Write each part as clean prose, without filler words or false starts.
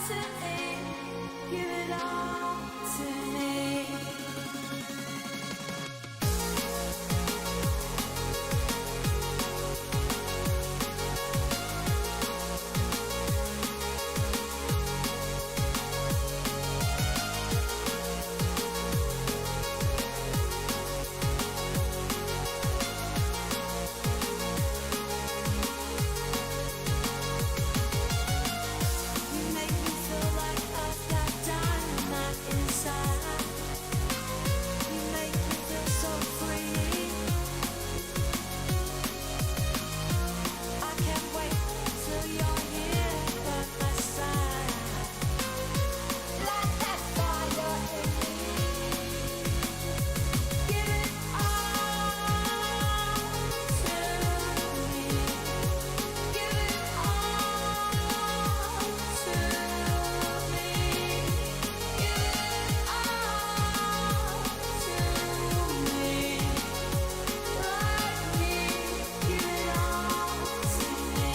to me, give it all to me. You make me feel like I've got dynamite inside. You make me feel so free. I can't wait till you're here by my side. Light that fire in me. Give it all to me. Give it all to me. Give it all to me. Like me, give it all to me.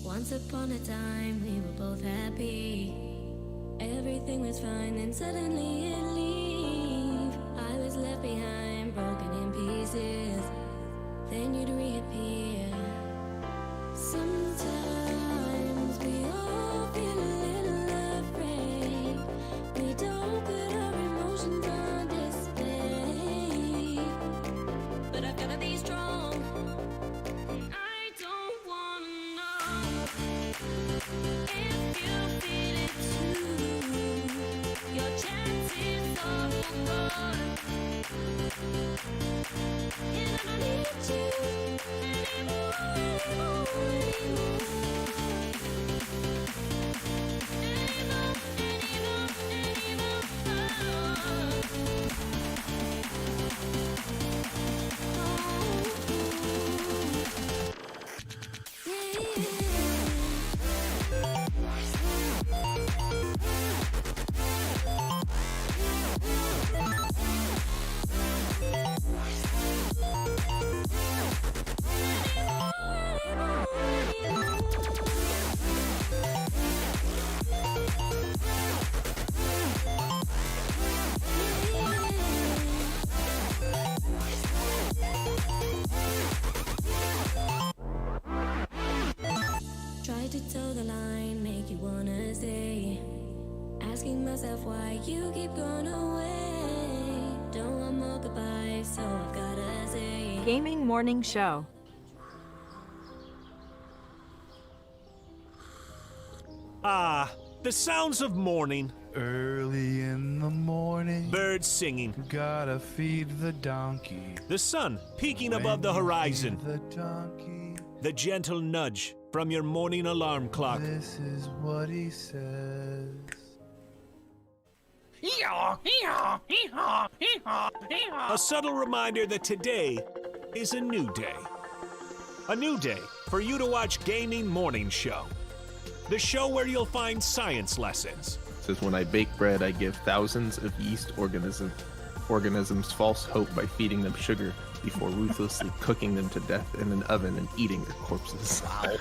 Once upon a time, we were both happy. Everything was fine, and suddenly it leave. I was left behind, broken in pieces. Then you'd reappear. Sometimes we all feel a little afraid. We don't put our emotions on display. But I've gotta be strong. I don't wanna know if you feel it too. Your chances are gone, and I don't need you anymore, Try to toe the line, make you wanna stay. Asking myself why you keep going away. Don't want more goodbyes, so I've gotta say. Gaming Morning Show. Ah, the sounds of morning. Early in the morning, Birds singing. gotta feed the donkey. The sun peeking above the When you horizon. feed the donkey, The gentle nudge from your morning alarm clock. this is what he says. A subtle reminder that today is a new day. A new day for you to watch Gaming Morning Show. The show where you'll find science lessons, Says when I bake bread, I give thousands of yeast organisms false hope by feeding them sugar before ruthlessly cooking them to death in an oven and eating their corpses. Wow.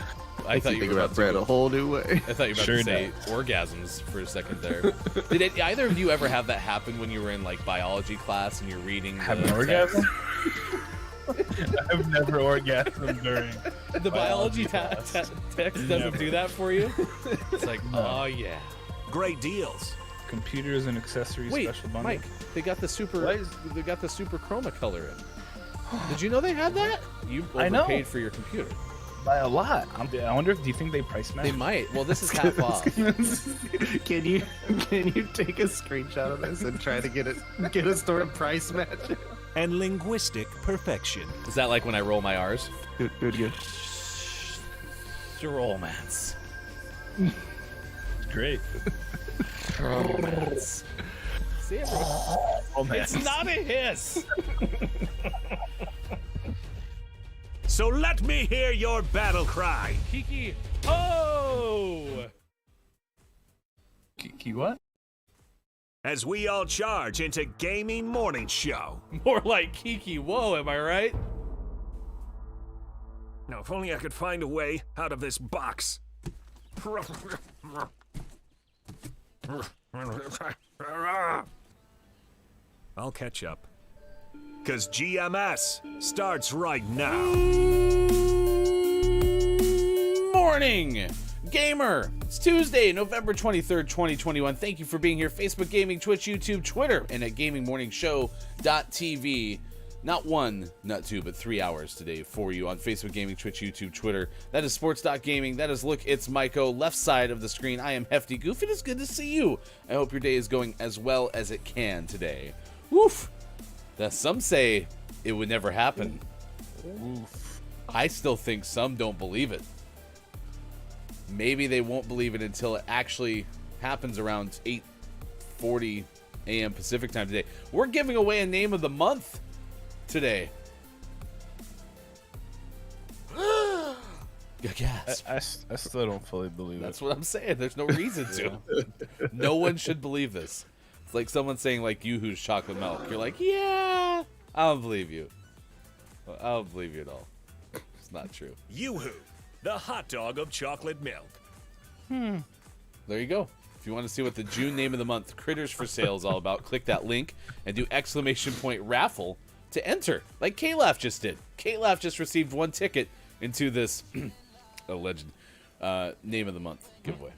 I thought you think were about about bread to a whole new way. I thought you were about to say orgasms for a second there. Did either of you ever have that happen when you were in like biology class and you're reading? Have an the orgasm? text? I've never orgasmed during The biology text doesn't Never. do that for you. It's like, oh yeah. great deals. computers and accessories Wait, special bundle. Mike, they got the super. What? They got the super chroma color in. Did you know they had that? You I know. overpaid for your computer. By a lot. I wonder if, do you think they price match? They might. Well, this is half off. Can you take a screenshot of this and try to get a store price match? And linguistic perfection. Is that like when I roll my R's? Do it again. Romance. Great. See, it's not a hiss. So let me hear your battle cry. Kiki, oh! Kiki what? As we all charge into Gaming Morning Show. More like Kiki, whoa, am I right? Now, if only I could find a way out of this box. I'll catch up. Because GMS starts right now. Morning, gamer. It's Tuesday, November 23rd, 2021. Thank you for being here. Facebook Gaming, Twitch, YouTube, Twitter, and at GamingMorningShow.tv. Not one, not two, but 3 hours today for you on Facebook Gaming, Twitch, YouTube, Twitter. That is Sports.Gaming. That is Look, It's Myco. Left side of the screen, I am Hefty Goof. It is good to see you. I hope your day is going as well as it can today. Woof. Now, some say it would never happen. Oof. I still think some don't believe it. Maybe they won't believe it until it actually happens around 8:40 a.m. Pacific time today. We're giving away a name of the month today. Yes. I still don't fully believe That's it. what I'm saying. There's no reason to. No one should believe this. It's like someone saying like Yoo-Hoo's chocolate milk. You're like, yeah, I don't believe you. I don't believe you at all. It's not true. Yoo-Hoo, the hot dog of chocolate milk. There you go. If you want to see what the June name of the month Critters for Sale is all about, click that link and do ! raffle to enter, like K-Laugh just did. K-Laugh just received 1 ticket into this alleged name of the month giveaway.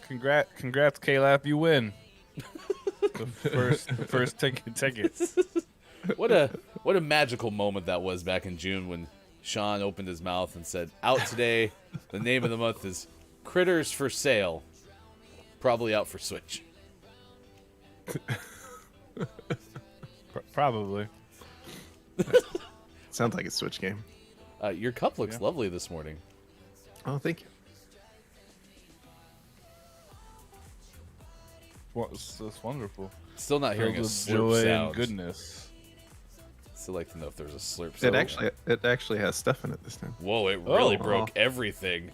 Congrats, K-Lap, you win. the first ticket. What a magical moment that was back in June when Sean opened his mouth and said, "Out today, the name of the month is Critters for Sale." Probably out for Switch. Probably. Sounds like a Switch game. Your cup looks lovely this morning. Oh, thank you. Well, that's wonderful. Still not hearing a Filled with slurp joy sound. and goodness. Still like to know if there's a slurp It sound. actually has stuff in it this time. Whoa! It really Oh. broke everything.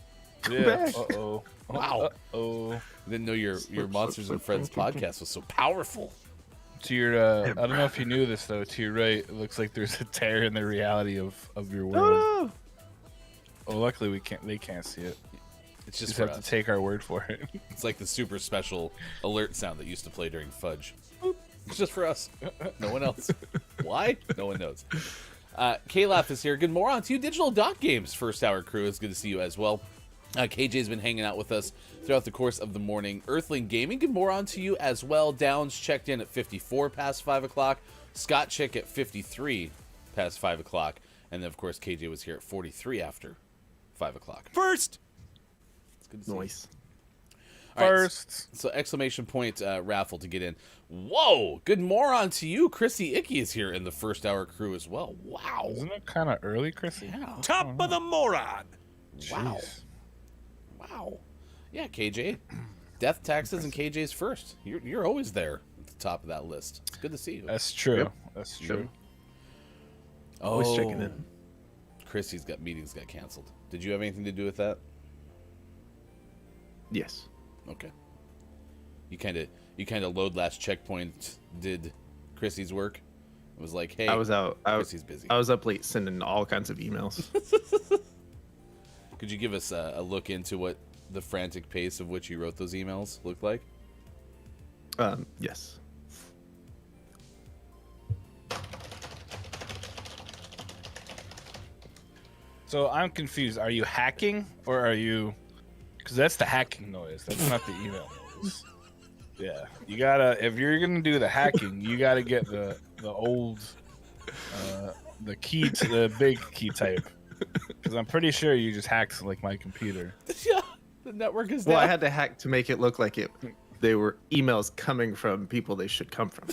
Yeah. back. Uh-oh. Wow. Uh-oh. Didn't know your Monsters and Friends podcast was so powerful. To your, I don't know if you knew this though. To your right, it looks like there's a tear in the reality of your world. Oh, Oh, luckily they can't see it. It's You just just for have us. to take our word for it. It's like the super special alert sound that used to play during Fudge. It's just for us. No one else. Why? No one knows. K-Laugh is here. Good morning to you. Digital Doc Games first hour crew. It's good to see you as well. KJ's been hanging out with us throughout the course of the morning. Earthling Gaming, good morning to you as well. Downs checked in at 54 past 5 o'clock. Scott check at 53 past 5 o'clock. And then, of course, KJ was here at 43 after 5 o'clock. First, It's good to see you. nice. All right, First. so exclamation point raffle to get in. Whoa! Good moron to you. Chrissy Icky is here in the first hour crew as well. Wow. Isn't it kind of early, Chrissy? Yeah. top of the moron. Wow. Jeez. Wow. Yeah, KJ. Death taxes and KJ's first. You're always there at the top of that list. It's good to see you. That's true. Yep. That's true. Always checking in. Chrissy's meetings got canceled. Did you have anything to do with that? Yes. Okay. You kind of load last checkpoint did Chrissy's work. It was like, hey, I was out. Chrissy's busy. I was up late sending all kinds of emails. Could you give us a look into what the frantic pace of which you wrote those emails looked like? Yes. So I'm confused. Are you hacking or are you? Because that's the hacking noise. That's not the email noise. Yeah, you gotta. If you're gonna do the hacking, you gotta get the old, the key to the big key type. Because I'm pretty sure you just hacked like my computer. Yeah, the network is down. Well, I had to hack to make it look like they were emails coming from people they should come from.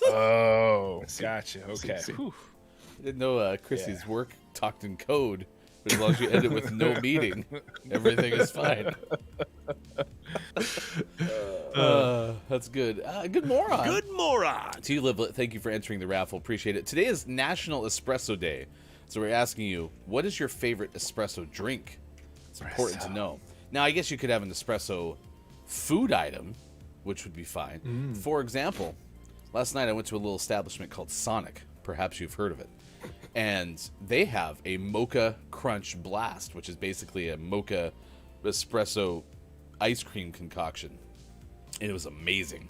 Oh, gotcha. Okay. See. I didn't know Chrissy's work talked in code, but as long as you end it with no meeting, everything is fine. That's good. Good moron. Good moron. To you, Livlet, thank you for entering the raffle. Appreciate it. Today is National Espresso Day. So we're asking you, what is your favorite espresso drink? It's important to know. Now, I guess you could have an espresso food item, which would be fine. For example, last night I went to a little establishment called Sonic. Perhaps you've heard of it. And they have a Mocha Crunch Blast, which is basically a mocha espresso ice cream concoction. And it was amazing.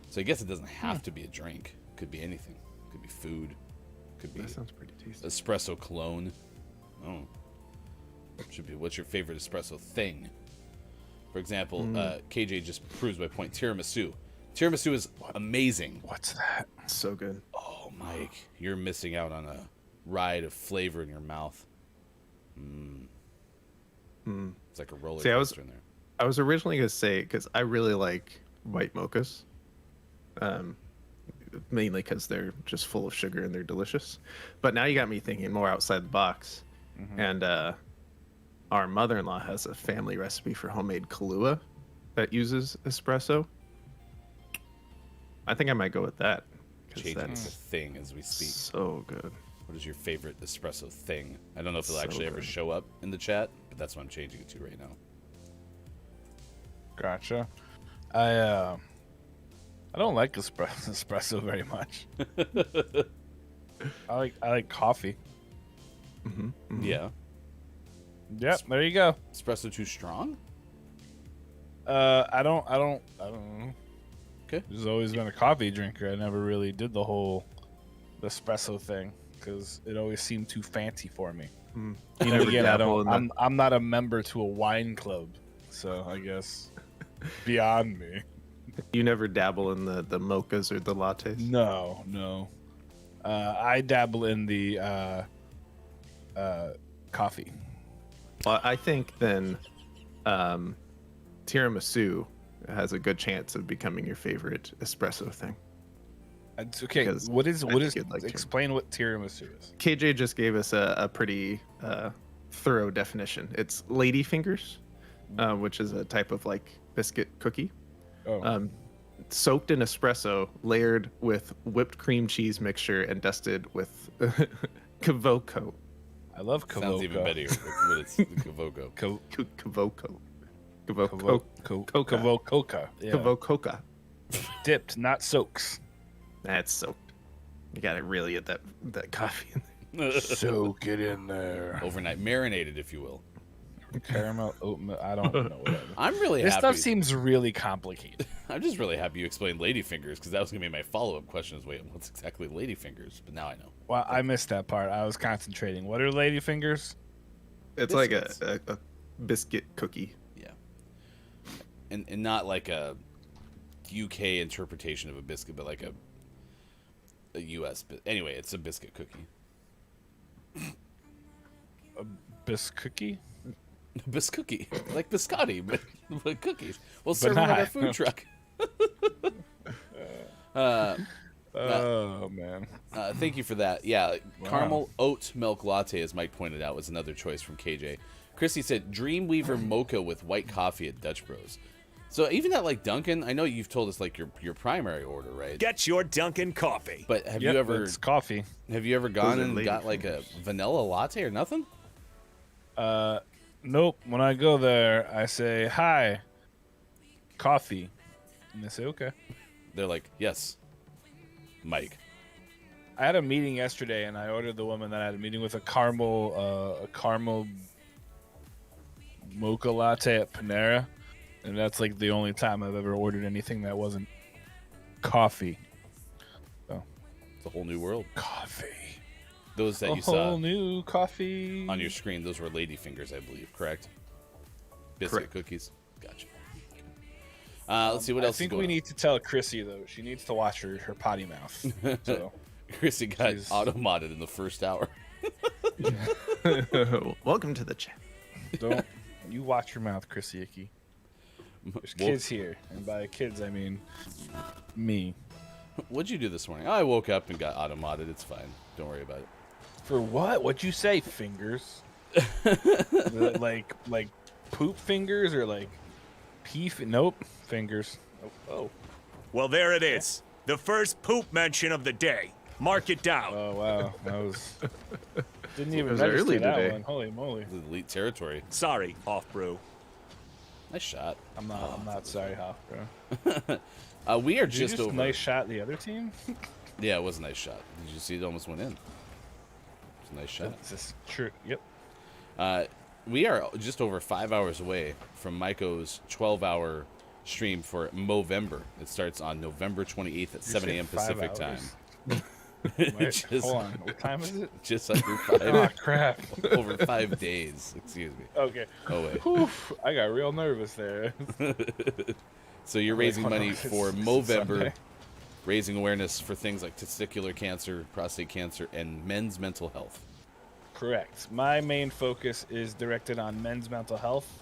So I guess it doesn't have to be a drink. It could be anything. It could be food. It could be That sounds pretty tasty. espresso cologne. Oh. Should be, what's your favorite espresso thing? For example, KJ just proves my point. Tiramisu. Tiramisu is amazing. What's that? So good. Oh, Mike, you're missing out on a ride of flavor in your mouth. It's like a roller See, coaster in there. I was originally gonna say because I really like white mochas, mainly because they're just full of sugar and they're delicious. But now you got me thinking more outside the box, and our mother-in-law has a family recipe for homemade Kahlua that uses espresso. I think I might go with that because Changing that's the thing as we speak. so good. What is your favorite espresso thing? I don't know if it'll So actually ever good. show up in the chat, but that's what I'm changing it to right now. Gotcha. I don't like espresso very much. I like coffee. Yeah. Yep, there you go. Espresso too strong? I don't know. Okay. Just always been a coffee drinker. I never really did the whole espresso thing because it always seemed too fancy for me. You And never again, I dabble don't. in I'm not a member to a wine club, so I guess beyond me. You never dabble in the mochas or the lattes. No. I dabble in the coffee. Well, I think then tiramisu has a good chance of becoming your favorite espresso thing. It's okay. Because What is? I What is? think you'd like Explain what tiramisu is. KJ just gave us a pretty thorough definition. It's lady fingers, which is a type of like biscuit cookie, Oh, soaked in espresso, layered with whipped cream cheese mixture, and dusted with Kavoko. I love Kavoka. Sounds even better when it's the Kavoko. Kavoko. Kavoka. Yeah. Kavokoka. Dipped, not soaks. That's soaked. You gotta really get that coffee in there. Soak it in there. Overnight marinated, if you will. Caramel, oatmeal. I don't know. Whatever. I'm really This happy. stuff seems really complicated. I'm just really happy you explained ladyfingers because that was going to be my follow-up question is, wait, what's exactly ladyfingers? But now I know. Well, I missed that part. I was concentrating. What are ladyfingers? It's like a biscuit cookie. Yeah. And not like a UK interpretation of a biscuit, but like a US. But anyway, it's a biscuit cookie. Biscookie? Biscookie. Like biscotti, but cookies. We'll serve them at our not. food truck. Oh, man. Thank you for that. Yeah, caramel oat milk latte, as Mike pointed out, was another choice from KJ. Chrissy said Dreamweaver mocha with white coffee at Dutch Bros. So even at like Dunkin', I know you've told us like your primary order, right? Get your Dunkin' coffee. But have Yep, you ever It's coffee. gone are and lady got like a vanilla latte or nothing? Nope. When I go there, I say, hi, coffee. And they say, okay. They're like, yes, Mike. I had a meeting yesterday, and I ordered the woman that I had a meeting with a caramel mocha latte at Panera, and that's like the only time I've ever ordered anything that wasn't coffee. It's a whole new world. Coffee. Those that A you whole saw new coffee. on your screen, those were ladyfingers, I believe, correct? Biscuit Correct. cookies. Gotcha. Let's see what else I think is we going need to tell Chrissy though. She needs to watch her potty mouth. So on. Chrissy got She's- auto-modded in the first hour. Welcome to the chat. don't you watch your mouth, Chrissy Icky. There's Well, kids here, and by kids I mean me. What'd you do this morning? I woke up and got auto-modded. It's fine. Don't worry about it. For what? What'd you say? Fingers? like poop fingers or like pee? Nope, fingers. Oh. Well, there it is. The first poop mention of the day. Mark it down. Oh wow. That was. Didn't even was register early that today. one. Holy moly. Elite territory. Sorry, Off Brew. Nice shot. I'm not sorry, Hoff, bro. We are Did you just just over. nice shot the other team? Yeah, it was a nice shot. Did you see it almost went in? It's a nice shot. Is this true? Yep. We are just over 5 hours away from Maiko's 12-hour stream for Movember. It starts on November 28th at 7 a.m. Pacific time. Wait, hold on. What time is it? Just under 5. Oh crap. Over 5 days. Excuse me. Okay. Oh wait. Whew, I got real nervous there. So you're raising hold on, money it's for Sunday. Movember, raising awareness for things like testicular cancer, prostate cancer, and men's mental health. Correct. My main focus is directed on men's mental health.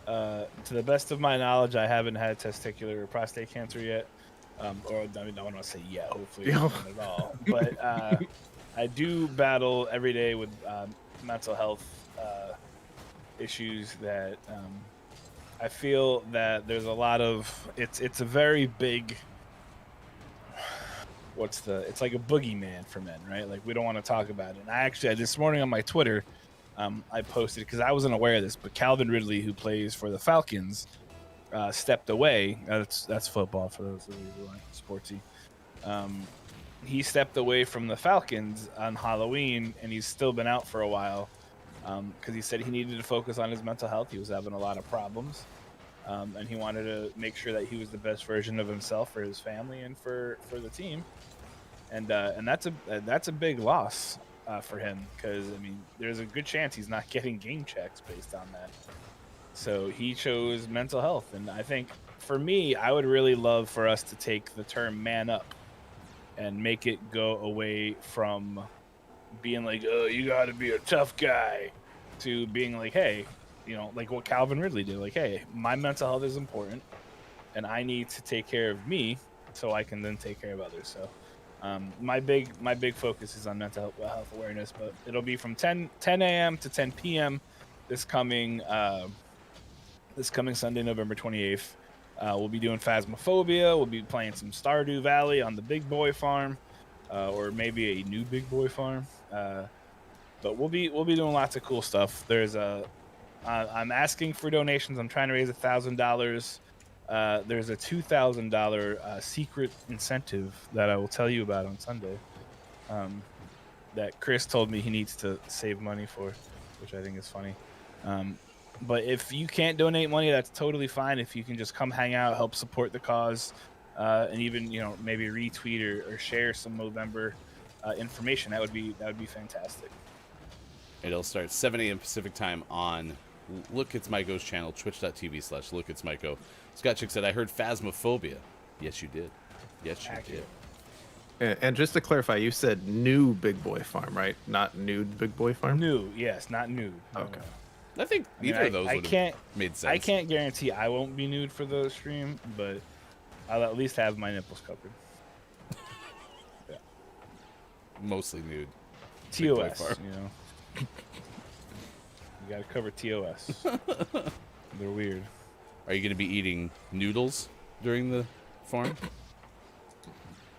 To the best of my knowledge, I haven't had testicular or prostate cancer yet. Or I mean, I don't want to say yet. Hopefully, not at all. But I do battle every day with mental health issues that I feel that there's a lot of. It's a very big. It's like a boogeyman for men, right? Like we don't want to talk about it. And I this morning on my Twitter, I posted because I wasn't aware of this, but Calvin Ridley, who plays for the Falcons, stepped away. That's football for those of you who aren't sportsy. He stepped away from the Falcons on Halloween, and he's still been out for a while because he said he needed to focus on his mental health. He was having a lot of problems, and he wanted to make sure that he was the best version of himself for his family and for the team. And that's a big loss for him because I mean there's a good chance he's not getting game checks based on that. So he chose mental health, and I think for me, I would really love for us to take the term "man up" and make it go away from being like, "Oh, you got to be a tough guy," to being like, "Hey, like what Calvin Ridley did. Like, hey, my mental health is important, and I need to take care of me so I can then take care of others." So. My big focus is on mental health awareness, but it'll be from 10 a.m. to 10 p.m. this coming Sunday, November 28th. We'll be doing Phasmophobia. We'll be playing some Stardew Valley on the Big Boy Farm, or maybe a new Big Boy Farm. But we'll be doing lots of cool stuff. I'm asking for donations. I'm trying to raise $1,000. There's a $2,000 secret incentive that I will tell you about on Sunday that Chris told me he needs to save money for, which I think is funny. But if you can't donate money, that's totally fine. If you can just come hang out, help support the cause, and even maybe retweet or share some Movember information, that would be fantastic. It'll start 7 a.m. Pacific time on Look It's Maiko's channel, twitch.tv/Look It's Maiko. Scott Chick said, I heard Phasmophobia. Yes, you did. Yes, you Accurate. did. And just to clarify, you said new Big Boy Farm, right? Not nude Big Boy Farm? New, yes, not nude. No, Okay. no. I think I mean, either of those I would can't- have made sense. I can't guarantee I won't be nude for the stream, but I'll at least have my nipples covered. Mostly nude. Big Boy TOS, Farm. You gotta cover TOS. They're weird. Are you going to be eating noodles during the farm?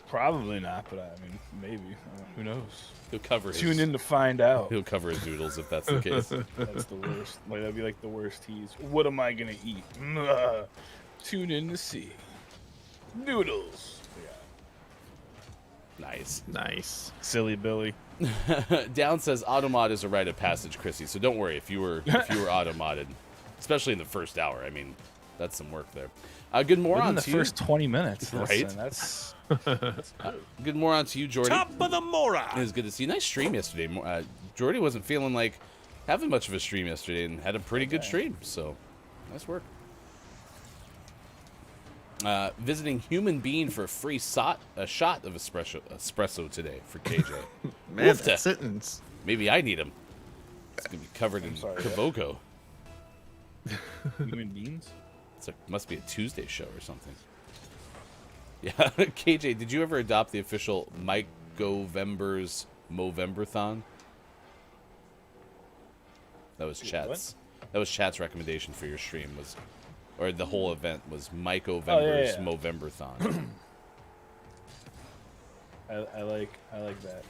Probably not, but I mean, maybe. Who knows? He'll cover his, Tune in to find out. He'll cover his noodles if that's the case. That's the worst. Like that'd be like the worst tease. What am I gonna eat? Tune in to see. Noodles. Nice. Nice. Silly Billy. Down says automod is a rite of passage, Chrissy. So don't worry if you were automodded, especially in the first hour. I mean, that's some work there. Good moron Within the to you. first 20 minutes, Right? Listen, that's Good moron to you, Jordy. Top of the It moron. was good to see you. Nice stream yesterday. Jordy wasn't feeling like having much of a stream yesterday and had a pretty good stream. So, nice work. Visiting Human Bean for a free shot of espresso today for KJ. Man, Woofta. that sentence. Maybe I need him. It's gonna be covered in sorry, Kavoko. human beings. Must be a Tuesday show or something. Yeah, KJ, did you ever adopt the official Mike Govember's Movember-thon? That was Chat's. That was Chat's recommendation for your stream. Was or the whole event was Mike-O-Vember's yeah. Movember-thon. I like that.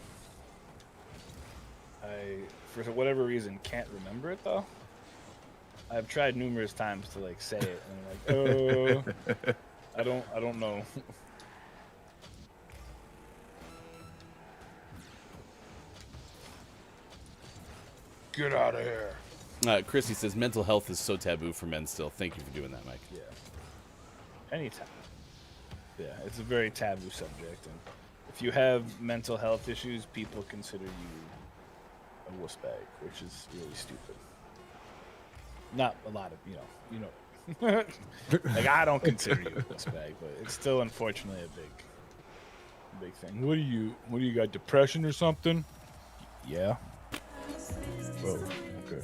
I, for whatever reason, can't remember it though. I've tried numerous times to like say it, and I'm like, oh, I don't know. Get out of here. Chrissy says mental health is so taboo for men still. Thank you for doing that, Mike. Yeah. Anytime. Yeah, it's a very taboo subject, and if you have mental health issues, people consider you a wuss bag, which is really stupid. Not a lot of you know. Like I don't consider you a wuss bag, but it's still unfortunately a big thing. What do you got, depression or something? Yeah. Whoa. Okay.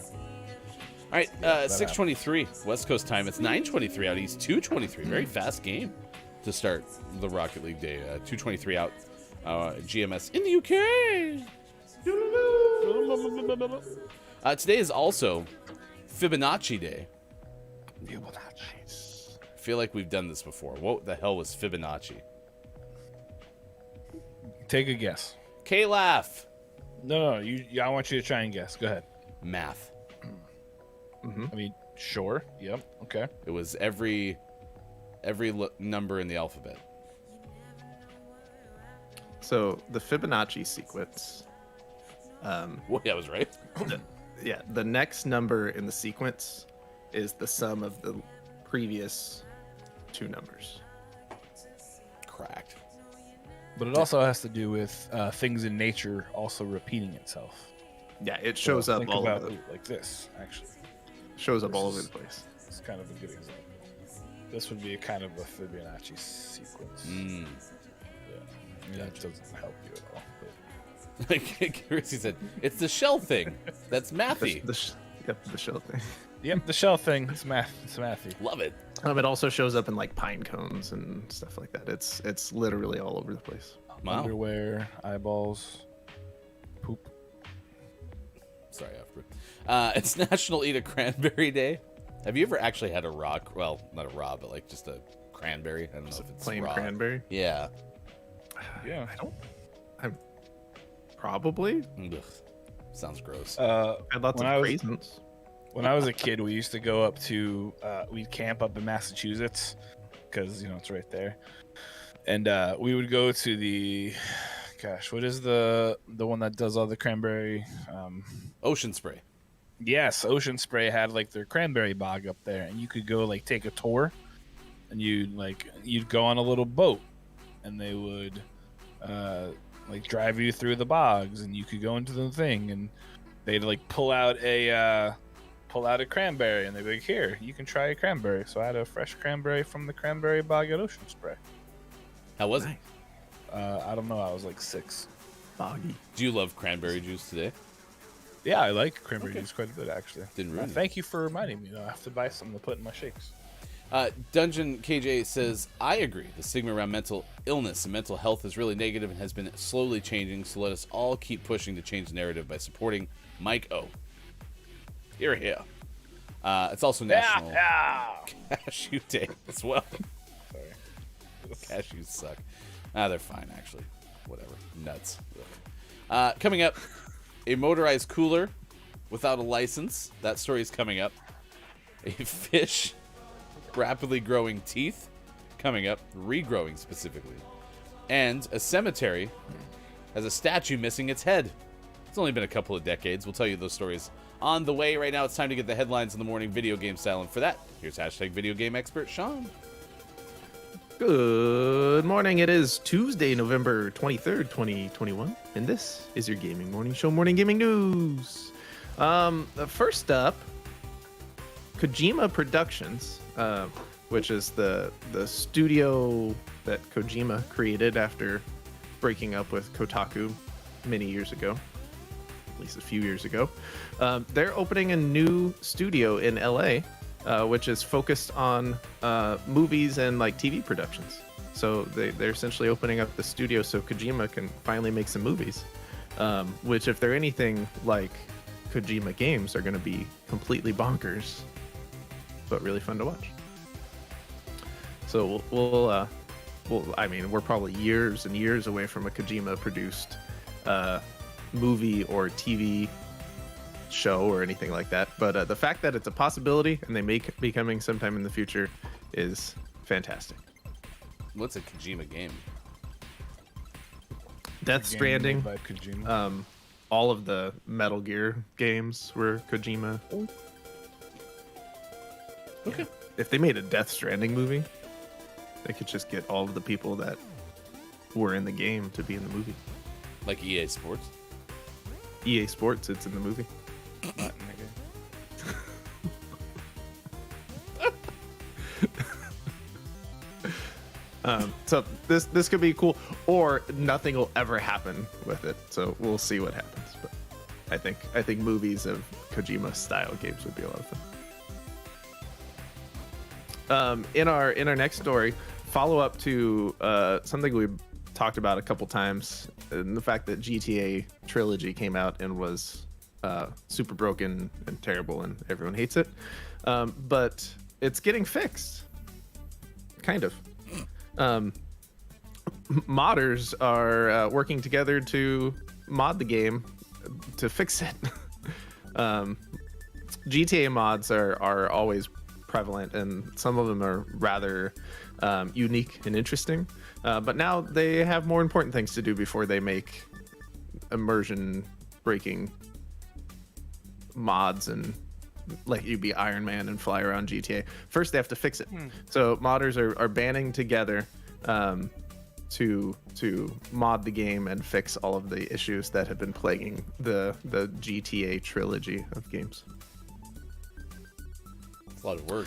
All right, 6:23 West Coast time. It's 9:23 out east. 2:23. Very fast game to start the Rocket League day. 2:23 out. GMS in the UK. Today is also Fibonacci Day. Fibonacci. I feel like we've done this before. What the hell was Fibonacci? Take a guess. K-Laugh. No. I want you to try and guess. Go ahead. Math. I mean, sure. Yep. Okay. It was every number in the alphabet. So the Fibonacci sequence. Well, yeah, I was right. The next number in the sequence is the sum of the previous two numbers. Cracked. But it also has to do with things in nature also repeating itself. Yeah, it shows up Think all about over the, it like this, actually. shows up this all is- over the place. It's kind of a good example. This would be a kind of a Fibonacci sequence. Mm. Yeah. That doesn't help you at all. But Like Chrissy said, it's the shell thing. That's mathy. The shell thing. yep, the shell thing. It's math. It's mathy. Love it. It also shows up in like pine cones and stuff like that. It's literally all over the place. Wow. Underwear, eyeballs, poop. Sorry, after. It's National Eat a Cranberry Day. Have you ever actually had a raw? Well, not a raw, but like just a cranberry. I don't know if it's Plain raw. cranberry. Yeah. Yeah. I'm probably Ugh. Sounds gross. had lots when of I was- raisins. When I was a kid, we used to go up to we'd camp up in Massachusetts because it's right there, and we would go to the, gosh, what is the one that does all the cranberry? Ocean spray. Yes, Ocean Spray had like their cranberry bog up there, and you could go like take a tour, and you'd go on a little boat, and they would like drive you through the bogs, and you could go into the thing, and they'd like pull out a cranberry, and they'd be like, here, you can try a cranberry. So I had a fresh cranberry from the cranberry bog at Ocean Spray. How was it? I don't know, I was like 6. Boggy. Do you love cranberry juice today? Yeah, I like cranberry juice quite a bit, actually. Didn't ruin it. Thank you for reminding me. I have to buy some to put in my shakes. Dungeon KJ says, I agree. The stigma around mental illness and mental health is really negative and has been slowly changing, so let us all keep pushing to change the narrative by supporting Mike O. Here, here. It's also National Cashew Day as well. Sorry. Cashews suck. They're fine, actually. Whatever. Nuts. Ugh. Coming up, a motorized cooler without a license. That story is coming up. A fish rapidly growing teeth coming up, regrowing specifically. And a cemetery has a statue missing its head. It's only been a couple of decades. We'll tell you those stories on the way. Right now, it's time to get the headlines in the morning video game style. And for that, here's hashtag video game expert Sean. Good morning. It is Tuesday, November 23rd, 2021. And this is your Gaming Morning Show Morning Gaming News. First up, Kojima Productions, which is the studio that Kojima created after breaking up with Kotaku many years ago, at least a few years ago. They're opening a new studio in LA, which is focused on movies and like TV productions. So they're essentially opening up the studio so Kojima can finally make some movies, which if they're anything like Kojima games are going to be completely bonkers, but really fun to watch. So I mean, we're probably years and years away from a Kojima-produced movie or TV show or anything like that. But the fact that it's a possibility and they may be coming sometime in the future is fantastic. What's a Kojima game? Death Game Stranding, made by Kojima. all of the Metal Gear games were Kojima. Okay. If they made a Death Stranding movie, they could just get all of the people that were in the game to be in the movie. Like EA Sports? EA Sports, it's in the movie. Not nigga. So this could be cool, or nothing will ever happen with it. So we'll see what happens. But I think movies of Kojima style games would be a lot of fun. In our next story, follow up to something we talked about a couple times, and the fact that GTA Trilogy came out and was super broken and terrible, and everyone hates it. But it's getting fixed, kind of. Modders are working together to mod the game to fix it. GTA mods are always prevalent, and some of them are rather unique and interesting. But now they have more important things to do before they make immersion-breaking mods and let you be Iron Man and fly around GTA. First, they have to fix it. So modders are banding together to mod the game and fix all of the issues that have been plaguing the GTA trilogy of games. It's a lot of work.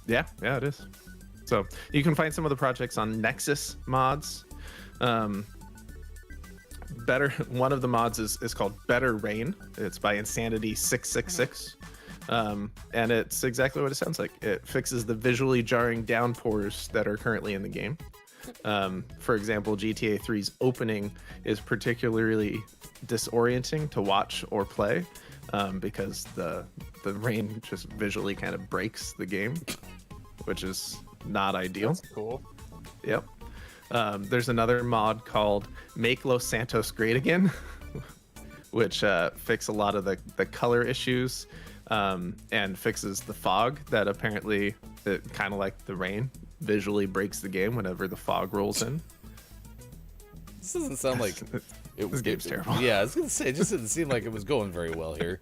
Yeah, it is. So you can find some of the projects on Nexus Mods. One of the mods is called Better Rain. It's by Insanity 666. And it's exactly what it sounds like. It fixes the visually jarring downpours that are currently in the game. For example, GTA 3's opening is particularly disorienting to watch or play because the rain just visually kind of breaks the game, which is not ideal. That's cool. Yep. There's another mod called Make Los Santos Great Again, which fix a lot of the color issues and fixes the fog that apparently, kind of like the rain, visually breaks the game whenever the fog rolls in. This doesn't sound like This game's terrible. Yeah, I was gonna say, it just didn't seem like it was going very well here.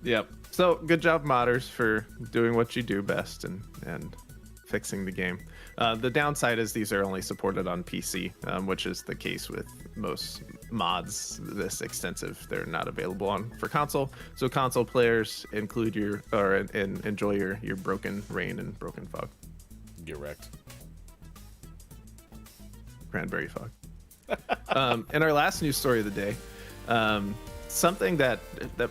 Yep. So good job, modders, for doing what you do best and fixing the game. The downside is these are only supported on PC, which is the case with most mods this extensive. They're not available for console. So console players enjoy your broken rain and broken fog. Get wrecked. Cranberry fog. In our last news story of the day, something that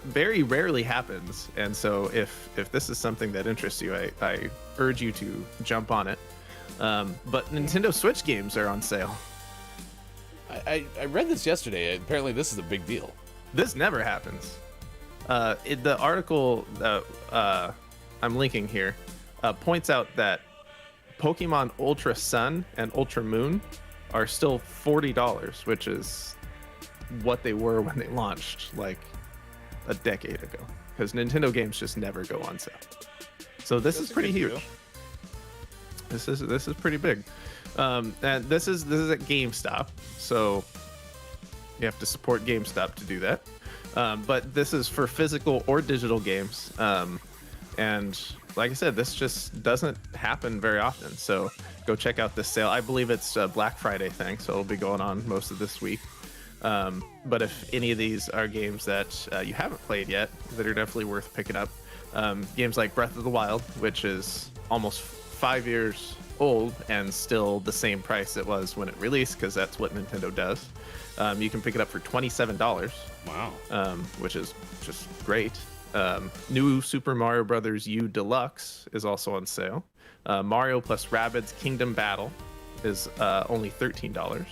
very rarely happens, and so if this is something that interests you, I urge you to jump on it. But Nintendo Switch games are on sale. I read this yesterday. Apparently, this is a big deal. This never happens. The article I'm linking here points out that Pokemon Ultra Sun and Ultra Moon are still $40, which is what they were when they launched like a decade ago. Because Nintendo games just never go on sale. So this is pretty huge. This is pretty big. And this is at GameStop, so you have to support GameStop to do that. But this is for physical or digital games. And like I said, this just doesn't happen very often. So go check out this sale. I believe it's a Black Friday thing, so it'll be going on most of this week. But if any of these are games that you haven't played yet, that are definitely worth picking up. Games like Breath of the Wild, which is almost 5 years old and still the same price it was when it released, because that's what Nintendo does. You can pick it up for $27. Wow. Which is just great. New Super Mario Brothers U Deluxe is also on sale. Mario plus Rabbids Kingdom Battle is only $13.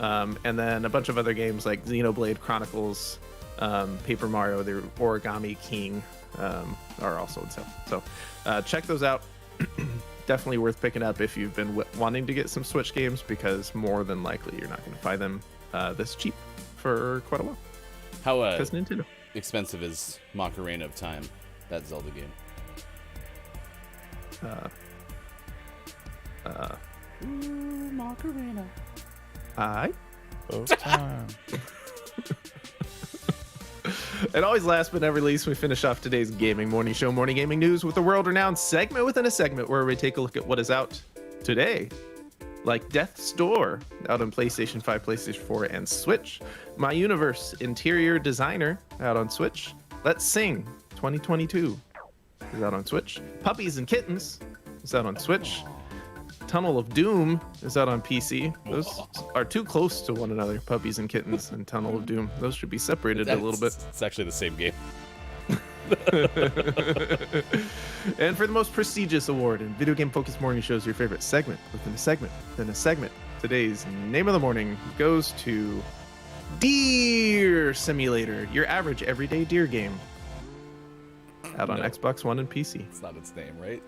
And then a bunch of other games like Xenoblade Chronicles, Paper Mario, the Origami King are also on sale. So check those out. Definitely worth picking up if you've been wanting to get some Switch games, because more than likely you're not going to find them this cheap for quite a while. How Because Nintendo. expensive is Macarena of Time, that Zelda game? Macarena. Both time. And always last but never least, we finish off today's gaming morning show, Morning Gaming News, with a world-renowned segment within a segment where we take a look at what is out today. Like Death's Door, out on PlayStation 5, PlayStation 4, and Switch. My Universe, Interior Designer, out on Switch. Let's Sing 2022 is out on Switch. Puppies and Kittens is out on Switch. Tunnel of Doom is out on PC. Those are too close to one another, Puppies and Kittens and Tunnel of Doom. Those should be separated a little bit. It's actually the same game. And for the most prestigious award in video game focused morning shows, your favorite segment within a segment, today's name of the morning goes to Deer Simulator, your average everyday deer game, out on Xbox One and PC. It's not its name, right?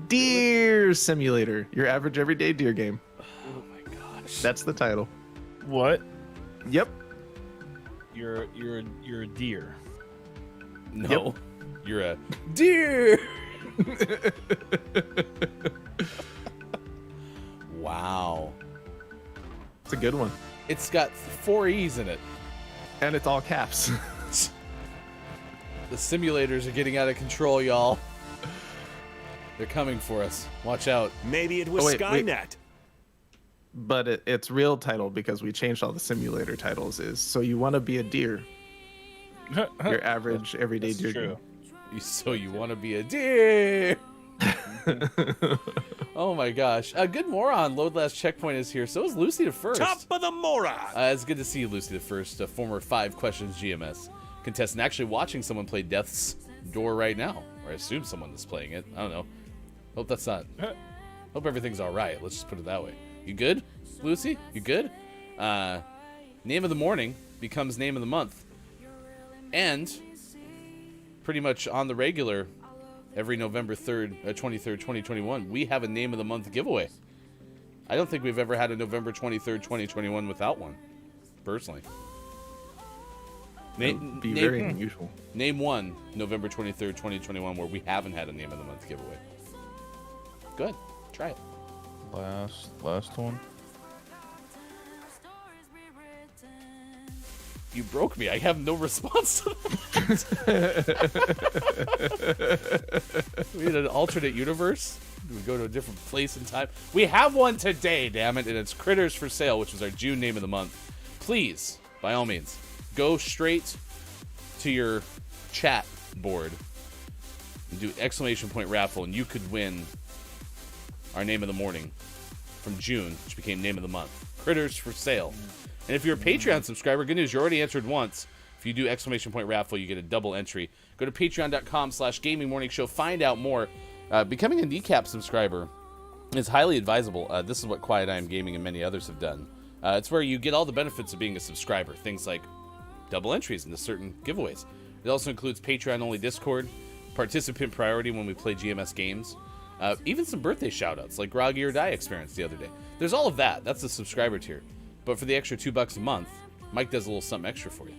Deer Simulator, your average everyday deer game. Oh my gosh. That's the title. What? Yep. You're a deer. No. You're a deer. Wow. It's a good one. It's got 4 E's in it. And it's all caps. The simulators are getting out of control, y'all. They're coming for us. Watch out. Maybe it was wait. Skynet. But its real title, because we changed all the simulator titles, is So You Want to Be a Deer. Your average everyday deer True. game. So you want to be a deer. Oh my gosh. Good moron. Load last checkpoint is here. So is Lucy the First. Top of the moron. It's good to see you, Lucy the First, a former 5 Questions GMS contestant, actually watching someone play Death's Door right now. Or I assume someone is playing it. I don't know. Hope that's not. Hope everything's all right. Let's just put it that way. You good, Lucy? You good? Name of the morning becomes name of the month. And pretty much on the regular, every November 3rd, 23rd, 2021, we have a name of the month giveaway. I don't think we've ever had a November 23rd, 2021 without one, personally. That would be very unusual. Name one November 23rd, 2021 where we haven't had a name of the month giveaway. Good. Try it. Last one. You broke me. I have no response to that. We had an alternate universe. We go to a different place and time. We have one today, damn it, and it's Critters for Sale, which is our June name of the month. Please, by all means, go straight to your chat board and do exclamation point raffle, and you could win our name of the morning from June, which became name of the month. Critters for Sale. And if you're a Patreon subscriber, good news, you already answered once. If you do exclamation point raffle, you get a double entry. Go to patreon.com/gamingmorningshow. Find out more. Becoming a kneecap subscriber is highly advisable. This is what Quiet I Am Gaming and many others have done. It's where you get all the benefits of being a subscriber. Things like double entries into certain giveaways. It also includes Patreon-only Discord, participant priority when we play GMS games, even some birthday shout-outs like Groggy or Die experienced the other day. There's all of that. That's the subscriber tier. But for the extra $2 a month, Mike does a little something extra for you.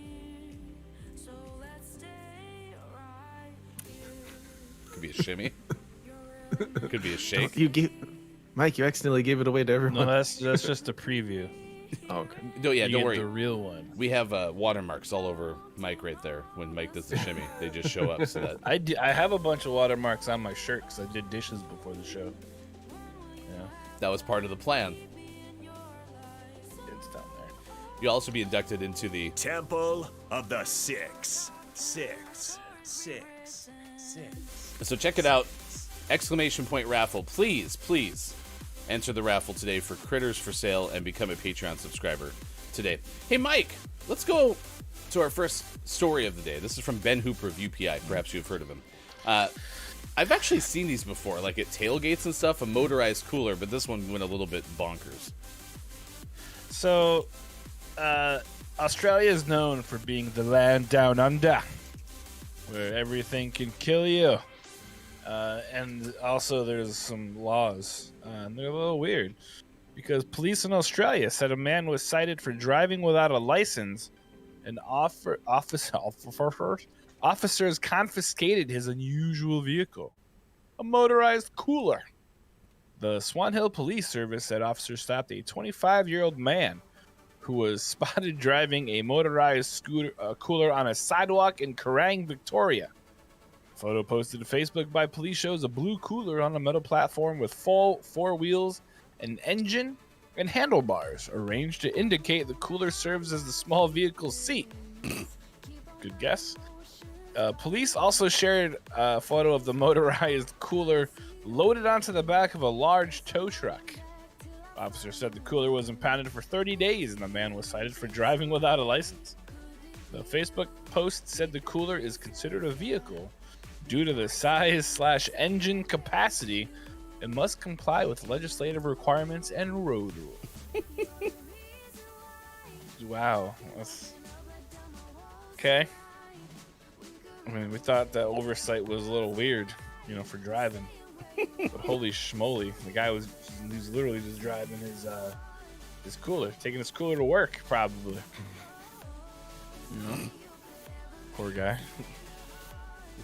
Could be a shimmy. Could be a shake. Mike, you accidentally gave it away to everyone. No, that's just a preview. Oh, okay. No, yeah, You don't get worry. the real one. We have watermarks all over Mike right there when Mike does the shimmy. They just show up so that... I have a bunch of watermarks on my shirt because I did dishes before the show. Yeah, That was part of the plan. it's down there. You'll also be inducted into the... Temple of the Six. Six. So check it out. Exclamation point raffle. Please, please enter the raffle today for Critters for Sale and become a Patreon subscriber today. Hey, Mike, let's go to our first story of the day. This is from Ben Hooper of UPI. Perhaps you've heard of him. I've actually seen these before, like at tailgates and stuff, a motorized cooler, but this one went a little bit bonkers. So, Australia is known for being the land down under, where everything can kill you. And also there's some laws. And they're a little weird because police in Australia said a man was cited for driving without a license, and officers confiscated his unusual vehicle, a motorized cooler. The Swan Hill Police Service said officers stopped a 25-year-old man who was spotted driving a motorized cooler on a sidewalk in Kerrang, Victoria. A photo posted to Facebook by police shows a blue cooler on a metal platform with full four wheels, an engine, and handlebars arranged to indicate the cooler serves as the small vehicle's seat. Good guess. Police also shared a photo of the motorized cooler loaded onto the back of a large tow truck. Officer said the cooler was impounded for 30 days and the man was cited for driving without a license. The Facebook post said the cooler is considered a vehicle due to the size/engine capacity and must comply with legislative requirements and road rules. Wow. That's... Okay. I mean, we thought that oversight was a little weird, for driving. But holy schmoly, the guy was literally just driving his cooler, taking his cooler to work, probably. Poor guy.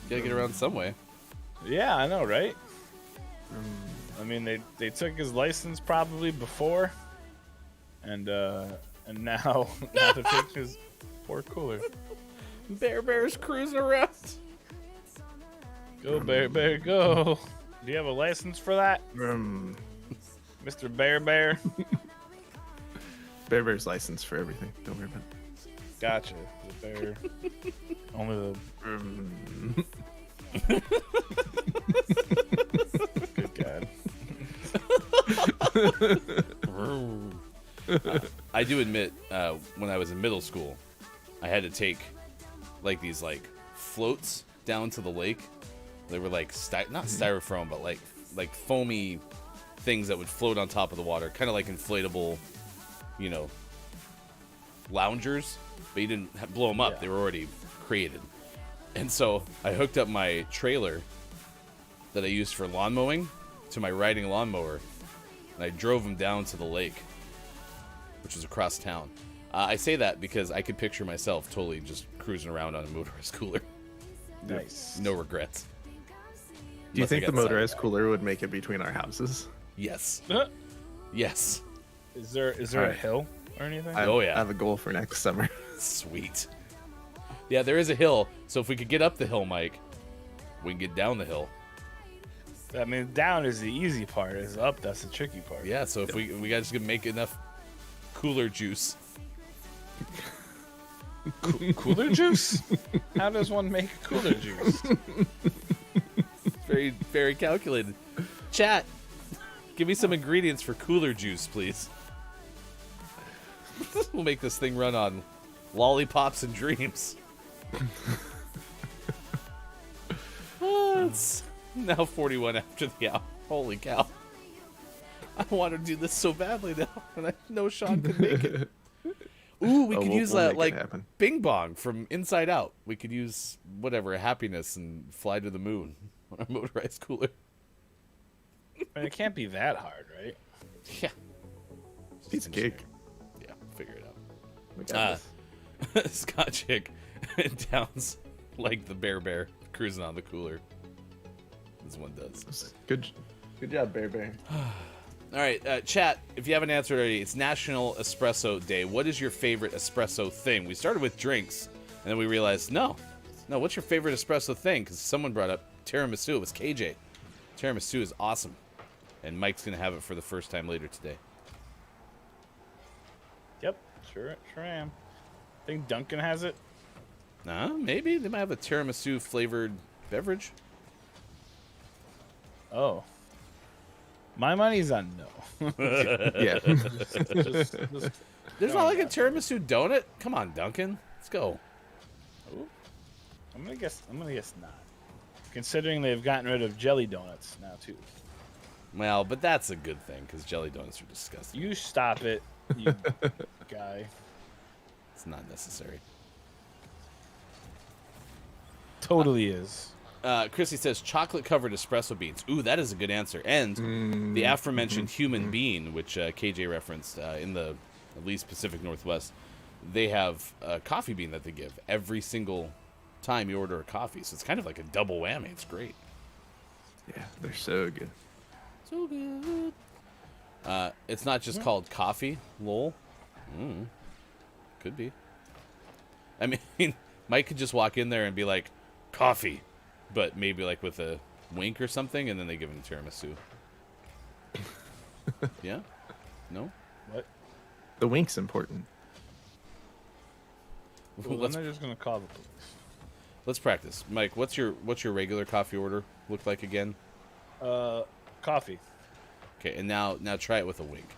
Gotta get around some way. Yeah, I know, right? I mean, they took his license probably before, and now they're taking his poor cooler. Bear's cruising around. Go Bear, go! Do you have a license for that, Mr. Bear? Bear's license for everything. Don't worry about it. Gotcha. The bear. Only the. Good God. I do admit, when I was in middle school, I had to take these floats down to the lake. They were not styrofoam, but like foamy things that would float on top of the water, kind of like inflatable, loungers. But you didn't blow them up; Yeah. they were already created. And so I hooked up my trailer that I used for lawn mowing to my riding lawnmower, and I drove them down to the lake, which was across town. I say that because I could picture myself totally just cruising around on a motorized cooler. Nice. No regrets. Do you Unless I think got the motorized sidetracked. cooler would make it between our houses? Yes. Huh? Yes. Is there a Alright. hill or anything? Oh, yeah. I have a goal for next summer. Sweet. Yeah, there is a hill, so if we could get up the hill, Mike, we can get down the hill. I mean, down is the easy part. Is up, that's the tricky part. Yeah, so if we guys can make enough cooler juice. Cooler juice? How does one make cooler juice? Very, very calculated. Chat, give me some ingredients for cooler juice, please. We'll make this thing run on lollipops and dreams. It's now 41 after the hour. Holy cow. I want to do this so badly now, and I know Sean can make it. Ooh, we could use we'll that, make it like, happen. Bing Bong from Inside Out. We could use, whatever, happiness and fly to the moon on our motorized cooler. I mean, it can't be that hard, right? Yeah. Piece of cake. Yeah, figure it out. We got this. Scott Chick downs like the bear cruising on the cooler. This one does. Good job, Bear. All right, chat, if you haven't answered already, it's National Espresso Day. What is your favorite espresso thing? We started with drinks, and then we realized, no, what's your favorite espresso thing? Because someone brought up tiramisu. It was KJ. Tiramisu is awesome, and Mike's going to have it for the first time later today. Yep, sure am. I think Duncan has it. Maybe. They might have a tiramisu-flavored beverage. Oh. My money's on no. Yeah. Just There's not like a tiramisu donut? Come on, Duncan. Let's go. Ooh. I'm gonna guess not. Considering they've gotten rid of jelly donuts now too. Well, but that's a good thing, because jelly donuts are disgusting. You stop it, you guy. It's not necessary. Totally is. Chrissy says chocolate-covered espresso beans. Ooh, that is a good answer. And the aforementioned human bean, which KJ referenced in the at least Pacific Northwest, they have a coffee bean that they give every single time you order a coffee. So it's kind of like a double whammy. It's great. Yeah, they're so good. So good. It's not just called coffee, lol. Could be. I mean, Mike could just walk in there and be like, coffee, but maybe like with a wink or something, and then they give him tiramisu. Yeah? No? What? The wink's important. Well, then they're just gonna call the police. Let's practice. Mike, what's your regular coffee order look like again? Coffee. Okay, and now try it with a wink.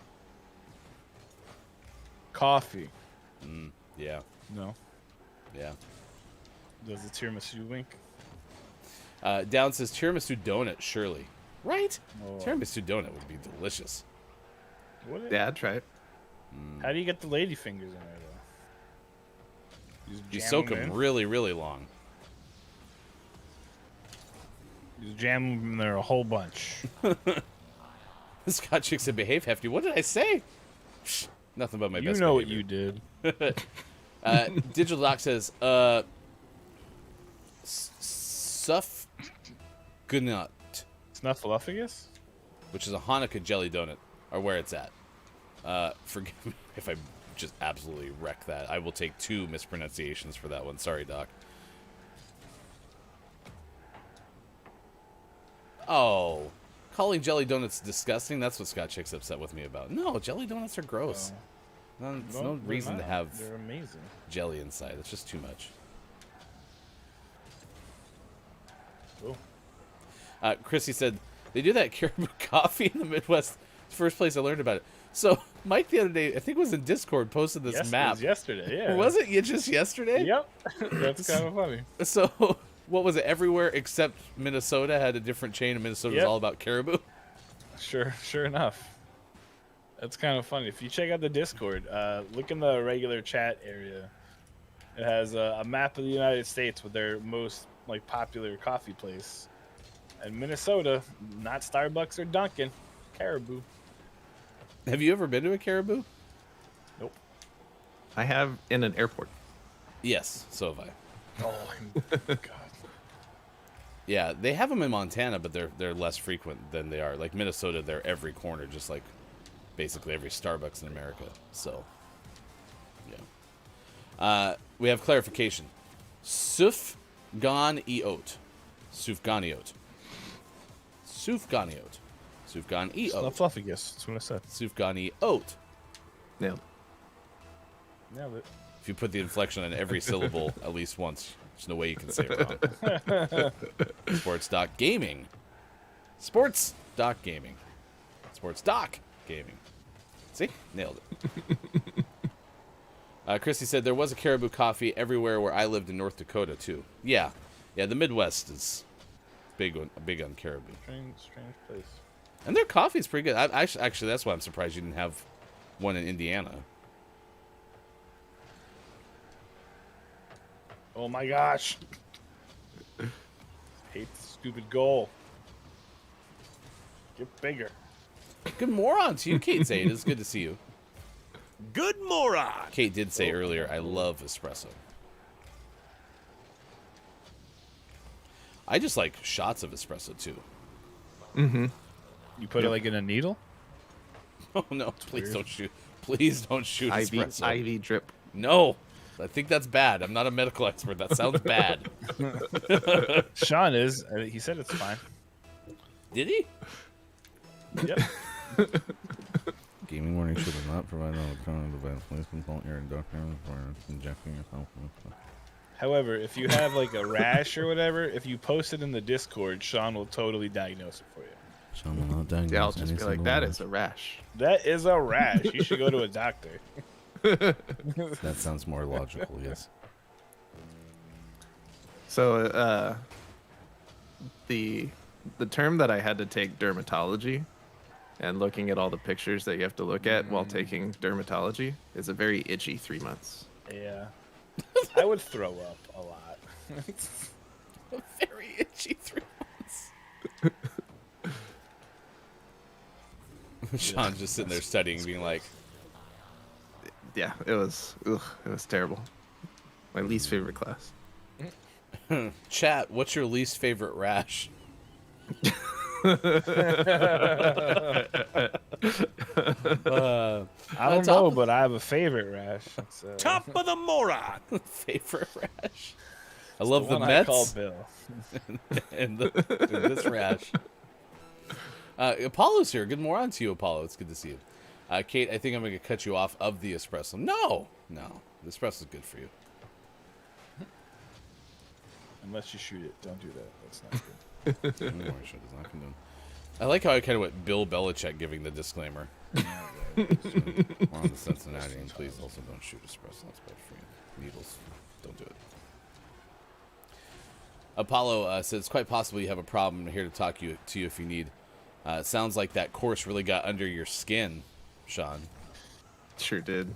Coffee. Yeah. No. Yeah. Does the tiramisu wink? Down says tiramisu donut, surely. Right? Oh. Tiramisu donut would be delicious. What? Yeah, I'd try it. How do you get the lady fingers in there though? You jam soak them them in? really, really long. You just jam them in there a whole bunch. Scott Chick said, behave, Hefty. What did I say? Nothing but my You best know what behavior. you did. Digital Doc says, Sufganut, Snuffleupagus? which is a Hanukkah jelly donut, are where it's at. Forgive me if I just absolutely wreck that. I will take 2 mispronunciations for that one. Sorry, Doc. Oh, calling jelly donuts disgusting? That's what Scott Chick's upset with me about. No, jelly donuts are gross. There's no they're reason to not. have They're amazing. jelly inside. It's just too much. Cool. Chrissy said, they do that caribou coffee in the Midwest. It's the first place I learned about it. So Mike the other day, I think it was in Discord, posted this Yes, it map. was yesterday, yeah. Was it just yesterday? Yep. That's kind of funny. So what was it? Everywhere except Minnesota had a different chain, and Minnesota was Yep. all about caribou. Sure enough. That's kind of funny. If you check out the Discord, look in the regular chat area. It has a map of the United States with their most popular coffee place. And Minnesota, not Starbucks or Dunkin', Caribou. Have you ever been to a caribou? Nope. I have in an airport. Yes, so have I. Oh God. Yeah, they have them in Montana, but they're less frequent than they are. Like Minnesota, they're every corner, just like basically every Starbucks in America. So, yeah. We have clarification. Sufganiot. Sufganiot. Sufganiot. Sufganiot. Snuffleupagus. That's what I said. Sufganiot. Nailed it. Nailed it. If you put the inflection on every syllable at least once, there's no way you can say it wrong. Sports Doc Gaming. Sports Doc Gaming. Sports Doc Gaming. See? Nailed it. Christy said there was a caribou coffee everywhere where I lived in North Dakota too. Yeah, the Midwest is big on caribou, Strange place. and their coffee's pretty good. Actually, that's why I'm surprised you didn't have one in Indiana. Oh my gosh. Hate the stupid goal. Get bigger. Good moron to you, Kate. Say it is good to see you. Good moron. Kate did say earlier, I love espresso. I just like shots of espresso too. You put it in a needle? Oh no! Please don't shoot! Please don't shoot espresso. IV drip. No, I think that's bad. I'm not a medical expert. That sounds bad. Sean is. He said it's fine. Did he? Yep. Gaming Morning should not provide an electronic device. Please consult your doctor for injecting yourself with. However, if you have a rash or whatever, if you post it in the Discord, Sean will totally diagnose it for you. Sean will not diagnose Yeah, I'll just any be like, single that one. is a rash. That is a rash. You should go to a doctor. That sounds more logical, yes. So, the term that I had to take dermatology, and looking at all the pictures that you have to look at while taking dermatology, is a very itchy 3 months. Yeah. I would throw up a lot. Very itchy 3 months. Sean's just sitting there studying, being like, Yeah, it was terrible. My least favorite class. chat, what's your least favorite rash? I don't know, but I have a favorite rash. It's, Top of the moron. Favorite rash? I love the one I Mets call Bill. and this rash. Apollo's here. Good morning to you, Apollo. It's good to see you. Kate, I think I'm going to cut you off of the espresso. No. The espresso is good for you. Unless you shoot it, don't do that. That's not good. No, I should. It's not condoned. I like how I kind of went Bill Belichick giving the disclaimer. We're on the Cincinnati, and please also don't shoot espresso. That's bad for you. Needles. Don't do it. Apollo says, it's quite possible you have a problem. I'm here to talk to you if you need. It sounds like that course really got under your skin, Sean. Sure did.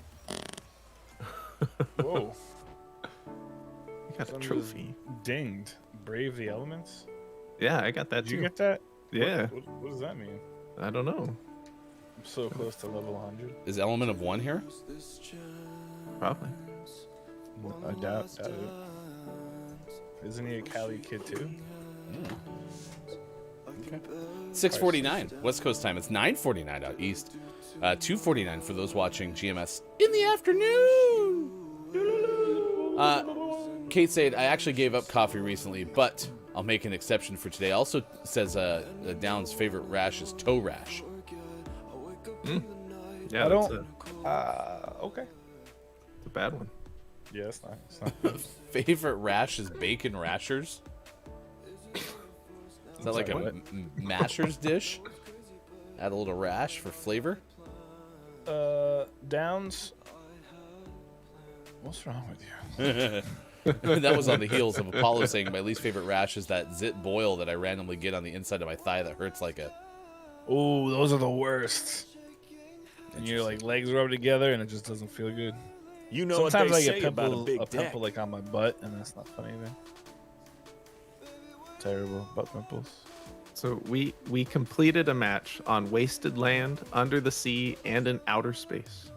Whoa. You got a Someone trophy. just Dinged. Brave the elements? Yeah, I got that Did too. you get that? Yeah. What does that mean? I don't know. I'm so close to level 100. Is Element of One here? Probably. I doubt it. Isn't he a Cali kid too? Okay. 6:49 West Coast time. It's 9:49 out east. 2:49 for those watching GMS in the afternoon. Kate said, I actually gave up coffee recently, but I'll make an exception for today. Also says Down's favorite rash is toe rash. Yeah, I that's don't. Okay. a bad one. Yeah, it's not good. Favorite rash is bacon rashers. Is that like a Sorry, masher's dish? Add a little rash for flavor. Downs. What's wrong with you? That was on the heels of Apollo saying my least favorite rash is that zit boil that I randomly get on the inside of my thigh that hurts like a... Oh, those are the worst. And your like legs rub together and it just doesn't feel good. You know Sometimes what I they get say about a big pimple dick. like on my butt, and that's not funny either. Terrible butt pimples. So we completed a match on wasted land, under the sea, and in outer space.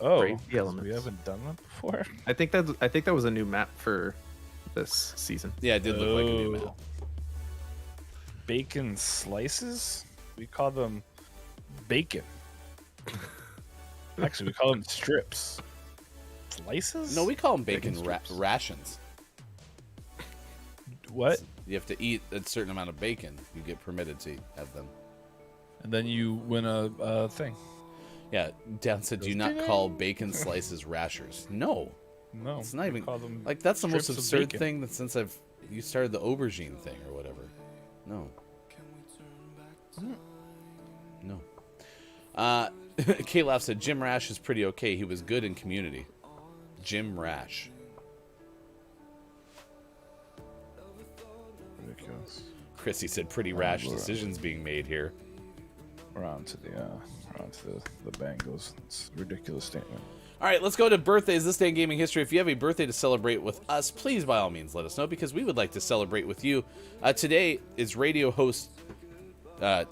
Oh, Brave the 'cause elements. we haven't done that before. I think that was a new map for this season. Yeah, it did look like a new Oh. map. Bacon slices? We call them bacon. Actually, we call them strips. Slices? No, we call them bacon Bacon strips. rations. What? You have to eat a certain amount of bacon. You get permitted to have them. And then you win a thing. Yeah, Down said, do you not call bacon slices rashers? No. No, It's not we even call them like that's the most strips of absurd bacon. thing that since you started the aubergine thing or whatever. No. No. K-Laugh said Jim Rash is pretty okay. He was good in Community. Jim Rash. Ridiculous. Chrissy said pretty rash decisions being made here. We're on to the Bengals. It's a ridiculous statement. All right, let's go to birthdays this day in gaming history. If you have a birthday to celebrate with us, please by all means let us know because we would like to celebrate with you. Today is radio host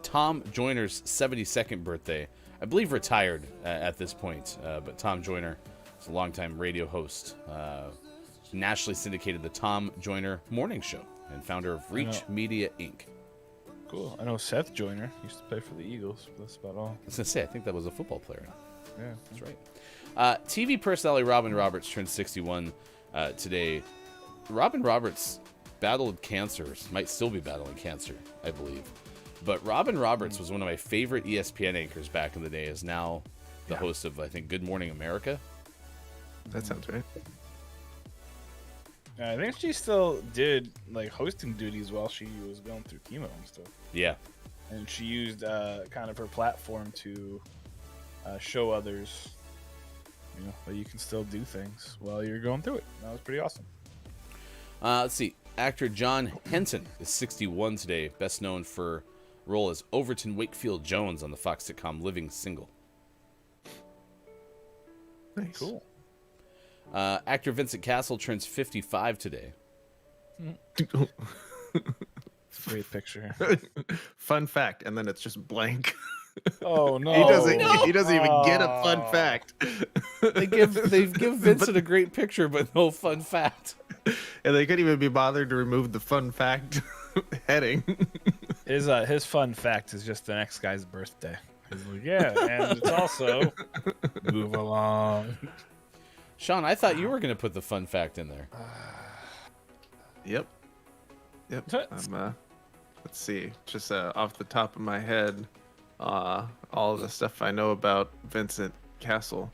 Tom Joyner's 72nd birthday. I believe retired at this point, but Tom Joyner is a longtime radio host, nationally syndicated the Tom Joyner Morning Show, and founder of Reach Media Inc. Cool. I know Seth Joyner used to play for the Eagles, but that's about all. I was gonna say, I think that was a football player. Yeah. That's right. TV personality Robin Roberts turned 61 today. Robin Roberts battled cancer, might still be battling cancer, I believe. But Robin Roberts was one of my favorite ESPN anchors back in the day, is now the host of, I think, Good Morning America. That sounds right. I think she still did like hosting duties while she was going through chemo and stuff. Yeah. And she used kind of her platform to show others, that you can still do things while you're going through it. That was pretty awesome. Let's see. Actor John Henson is 61 today, best known for role as Overton Wakefield Jones on the Fox sitcom Living Single. Nice. Cool. Actor Vincent Castle turns 55 today. Great picture. Fun fact, and then it's just blank. Oh no! He doesn't even get a fun fact. They give Vincent a great picture, but no fun fact. And they couldn't even be bothered to remove the fun fact heading. His fun fact is just the next guy's birthday. He's like, yeah, and it's also move along. Sean, I thought you were going to put the fun fact in there. Yep. Let's see. Just off the top of my head, all of the stuff I know about Vincent Castle.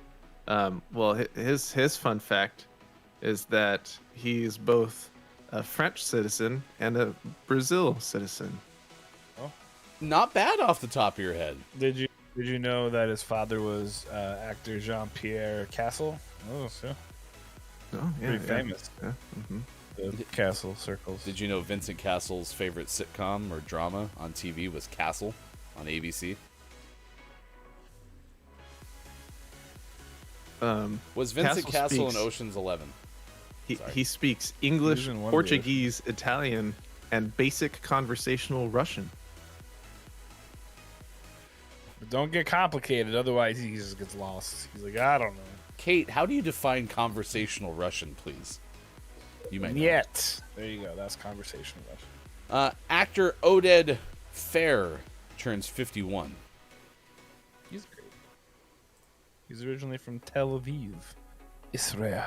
Well, his fun fact is that he's both a French citizen and a Brazil citizen. Not bad off the top of your head. Did you know that his father was actor Jean-Pierre Castle? Oh, so Oh, yeah, pretty famous. Yeah. Mm-hmm. The Castle circles. Did you know Vincent Castle's favorite sitcom or drama on TV was Castle on ABC? Was Vincent Castle in Ocean's 11? He speaks English, He was in Portuguese, Italian, and basic conversational Russian. But don't get complicated, otherwise he just gets lost. He's like, I don't know. Kate, how do you define conversational Russian, please? You might know. Yet. There you go. That's conversational Russian. Actor Oded Fair turns 51. He's great. He's originally from Tel Aviv, Israel.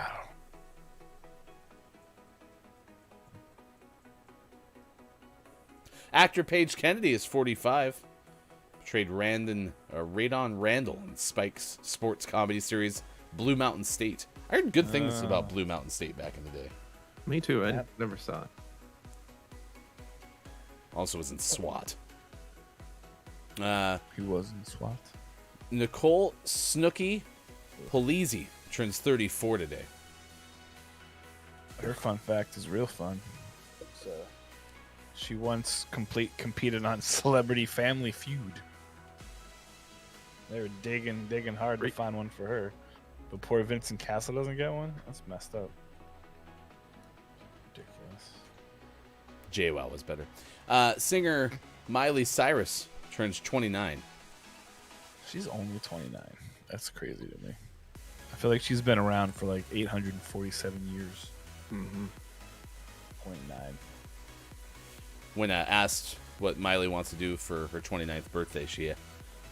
Actor Paige Kennedy is 45. Portrayed Radon Randall in Spike's sports comedy series Blue Mountain State. I heard good things about Blue Mountain State back in the day. Me too. I never saw it. Also was in SWAT. He was in SWAT. Nicole Snooki Polizzi turns 34 today. Her fun fact is real fun. So, she once competed on Celebrity Family Feud. They were digging hard to find one for her. But poor Vincent Castle doesn't get one? That's messed up. Ridiculous. JWoww was better. Singer Miley Cyrus turns 29. She's only 29. That's crazy to me. I feel like she's been around for like 847 years. Mm-hmm. 29. When asked what Miley wants to do for her 29th birthday, she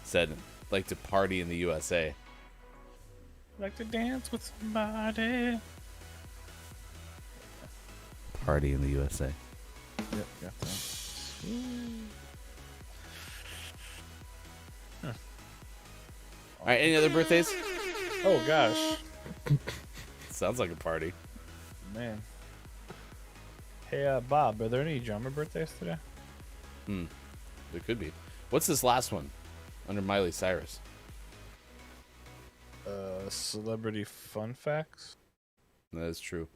said, like to party in the USA. Like to dance with somebody. Party in the USA. Yep, got that. All right, any other birthdays? Oh gosh, Sounds like a party. man. Hey, Bob, are there any drummer birthdays today? There could be. What's this last one under Miley Cyrus? Celebrity fun facts. That is true.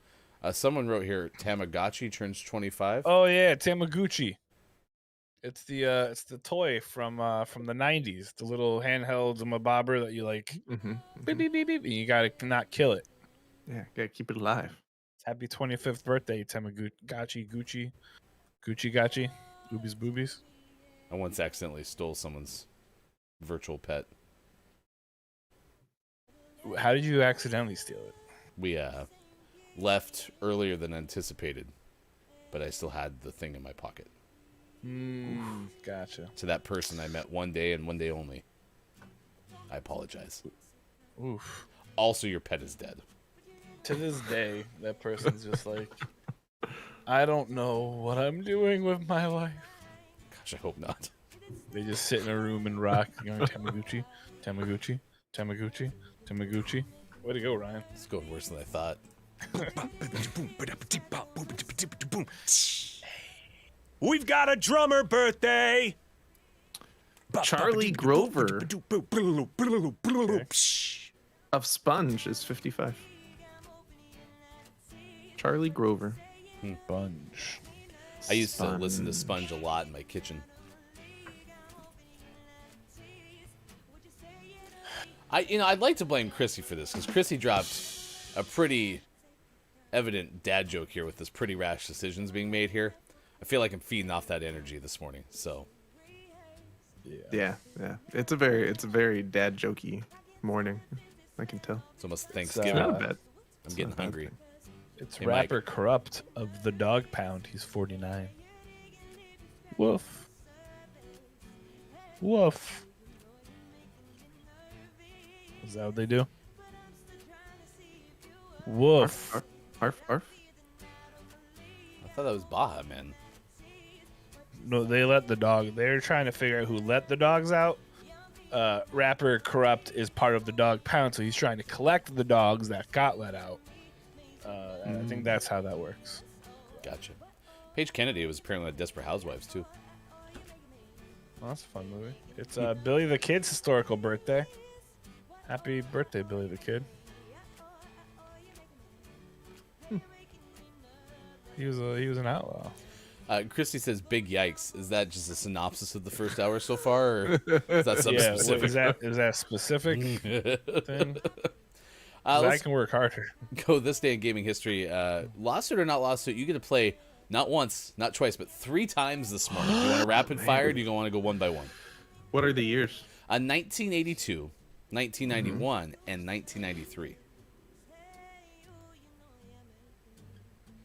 Someone wrote here, Tamagotchi turns 25. Oh yeah, Tamagotchi. It's the toy from the 90s, the little handheld bobber that you like. Mm-hmm. Beep, beep, beep, beep, and you gotta not kill it. Yeah, gotta keep it alive. Happy 25th birthday, Tamagotchi, Gucci, Gotchi, Boobies, boobies. I once accidentally stole someone's virtual pet. How did you accidentally steal it? We left earlier than anticipated, but I still had the thing in my pocket. Gotcha. To that person I met one day and one day only. I apologize. Oof. Also, your pet is dead. To this day, that person's just like, I don't know what I'm doing with my life. Gosh, I hope not. They just sit in a room and rock, going Tamagotchi, Tamagotchi, Tamagotchi, Tamagotchi. Way to go, Ryan. It's going worse than I thought. We've got a drummer birthday. Charlie Grover of Sponge is 55. Charlie Grover. Sponge. I used to listen to Sponge a lot in my kitchen. I'd like to blame Chrissy for this because Chrissy dropped a pretty evident dad joke here with this pretty rash decisions being made here. I feel like I'm feeding off that energy this morning. So Yeah. It's a very dad jokey morning. I can tell. it's almost It's Thanksgiving. not a bad. I'm getting not a bad hungry. thing. It's Hey, rapper Corrupt of the Dog Pound. He's 49. Woof. Woof. Is that what they do? Woof. Arf, arf. I thought that was Baja, man. No, they let the dog. They're trying to figure out who let the dogs out. Rapper Corrupt is part of the Dog Pound, so he's trying to collect the dogs that got let out. And I think that's how that works. Gotcha. Paige Kennedy was apparently on Desperate Housewives, too. Well, that's a fun movie. It's Billy the Kid's historical birthday. Happy birthday, Billy the Kid. He was an outlaw. Christy says, big yikes. Is that just a synopsis of the first hour so far? Or is that something Yeah, specific? is that a specific thing? I Let's can work harder. go this day in gaming history. Lawsuit or not lawsuit, you get to play not once, not twice, but 3 times this morning. Do you want a rapid fire or do you want to go one by one? What are the years? 1982, 1991, and 1993.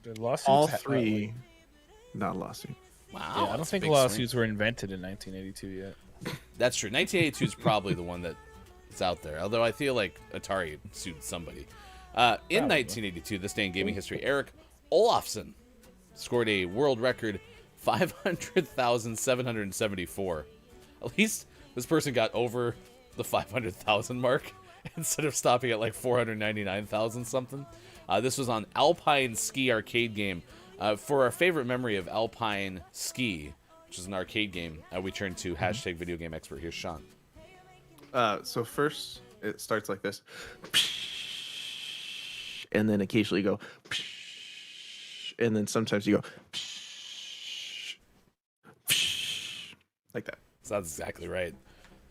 The lawsuits All 3. Not lawsuit. Wow. I don't that's a think big lawsuits swing. were invented in 1982 yet. That's true. 1982 is probably the one that's out there. Although I feel like Atari sued somebody. In 1982, this day in gaming history, Eric Olofsson scored a world record 500,774. At least this person got over the 500,000 mark instead of stopping at like 499,000 something. This was on Alpine Ski arcade game. For our favorite memory of Alpine Ski, which is an arcade game, we turn to hashtag video game expert. Here's Sean. So first it starts like this, and then occasionally you go, and then sometimes you go, like that. Sounds exactly right.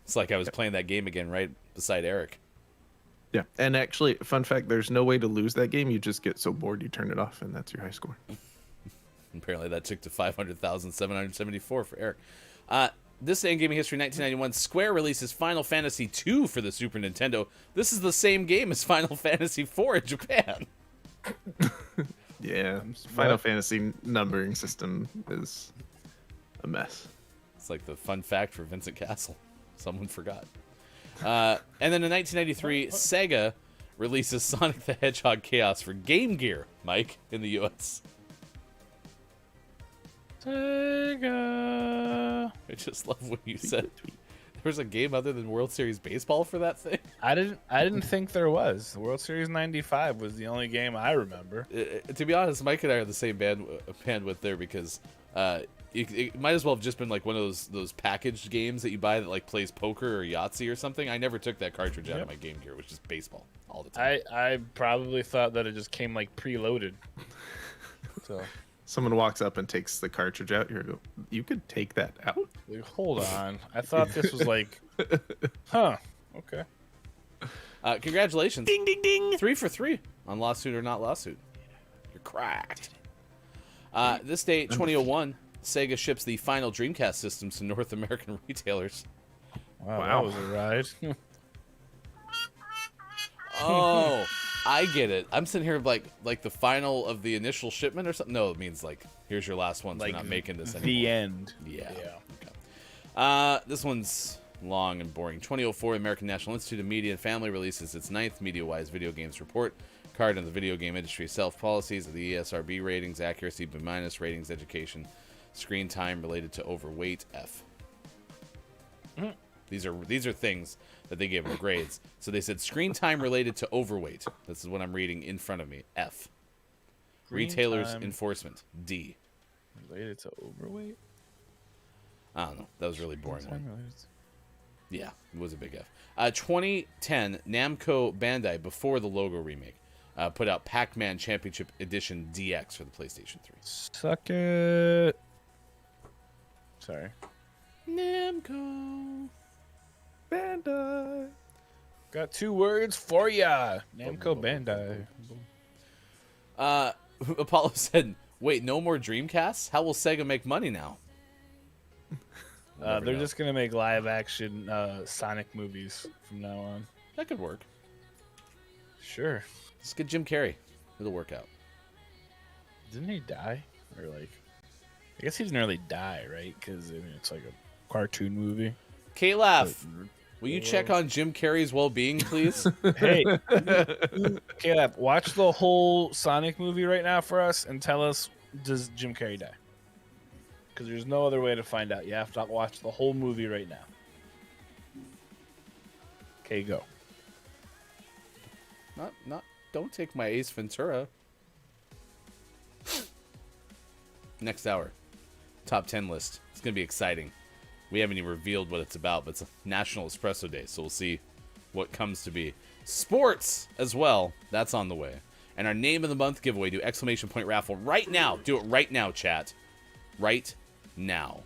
It's like I was playing that game again right beside Eric. Yeah, and actually, fun fact: there's no way to lose that game. You just get so bored you turn it off, and that's your high score. Apparently that took to 500,774 for Eric. This day in gaming history, 1991, Square releases Final Fantasy II for the Super Nintendo. This is the same game as Final Fantasy IV in Japan. Yeah, Final Fantasy numbering system is a mess. It's like the fun fact for Vincent Castle. Someone forgot. And then in 1993, Sega releases Sonic the Hedgehog Chaos for Game Gear, Mike, in the U.S. Sega. I just love when you said there was a game other than World Series Baseball for that thing. I didn't think there was. The World Series '95 was the only game I remember. To be honest, Mike and I are the same bandwidth there because it might as well have just been like one of those packaged games that you buy that like plays poker or Yahtzee or something. I never took that cartridge out of my Game Gear, which is baseball all the time. I probably thought that it just came like preloaded. So Someone walks up and takes the cartridge out. You could take that out? like, hold on. I thought this was like, huh? Okay. Congratulations. Ding, ding, ding. 3 for 3 on lawsuit or not lawsuit. You're cracked. This day, 2001, Sega ships the final Dreamcast systems to North American retailers. Wow, Wow. that was a ride. Oh, I get it. I'm sitting here like the final of the initial shipment or something. No, it means like here's your last one. So we're not making this anymore. The end. Yeah. Yeah. Okay. This one's long and boring. 2004, American National Institute of Media and Family releases its 9th MediaWise video games report card on the video game industry self-policies of the ESRB ratings, accuracy B- ratings, education, screen time related to overweight F. These are things that they gave them grades. So they said screen time related to overweight. This is what I'm reading in front of me. F. Screen Retailers time enforcement. D. Related to overweight. I don't know. That was a really boring one. Related to- Yeah, it was a big F. 2010, Namco Bandai, before the logo remake, put out Pac-Man Championship Edition DX for the PlayStation 3. Suck it. Sorry. Namco. Bandai. Got 2 words for ya. Namco Bandai. Apollo said, "Wait, no more Dreamcasts? How will Sega make money now?" They're just gonna make live action Sonic movies from now on. That could work. Sure. Let's get Jim Carrey. It'll work out. Didn't he die? Or like, I guess he didn't really die, right? Because I mean, it's like a cartoon movie. K-Laugh, will you check on Jim Carrey's well-being, please? Hey, Caleb, watch the whole Sonic movie right now for us and tell us, does Jim Carrey die? Because there's no other way to find out. You have to watch the whole movie right now. Okay, go. Don't take my Ace Ventura. Next hour, top 10 list. It's gonna be exciting. We haven't even revealed what it's about, but it's a National Espresso Day, so we'll see what comes to be. Sports as well. That's on the way. And our name of the month giveaway. Do exclamation point raffle right now. Do it right now, chat. Right now.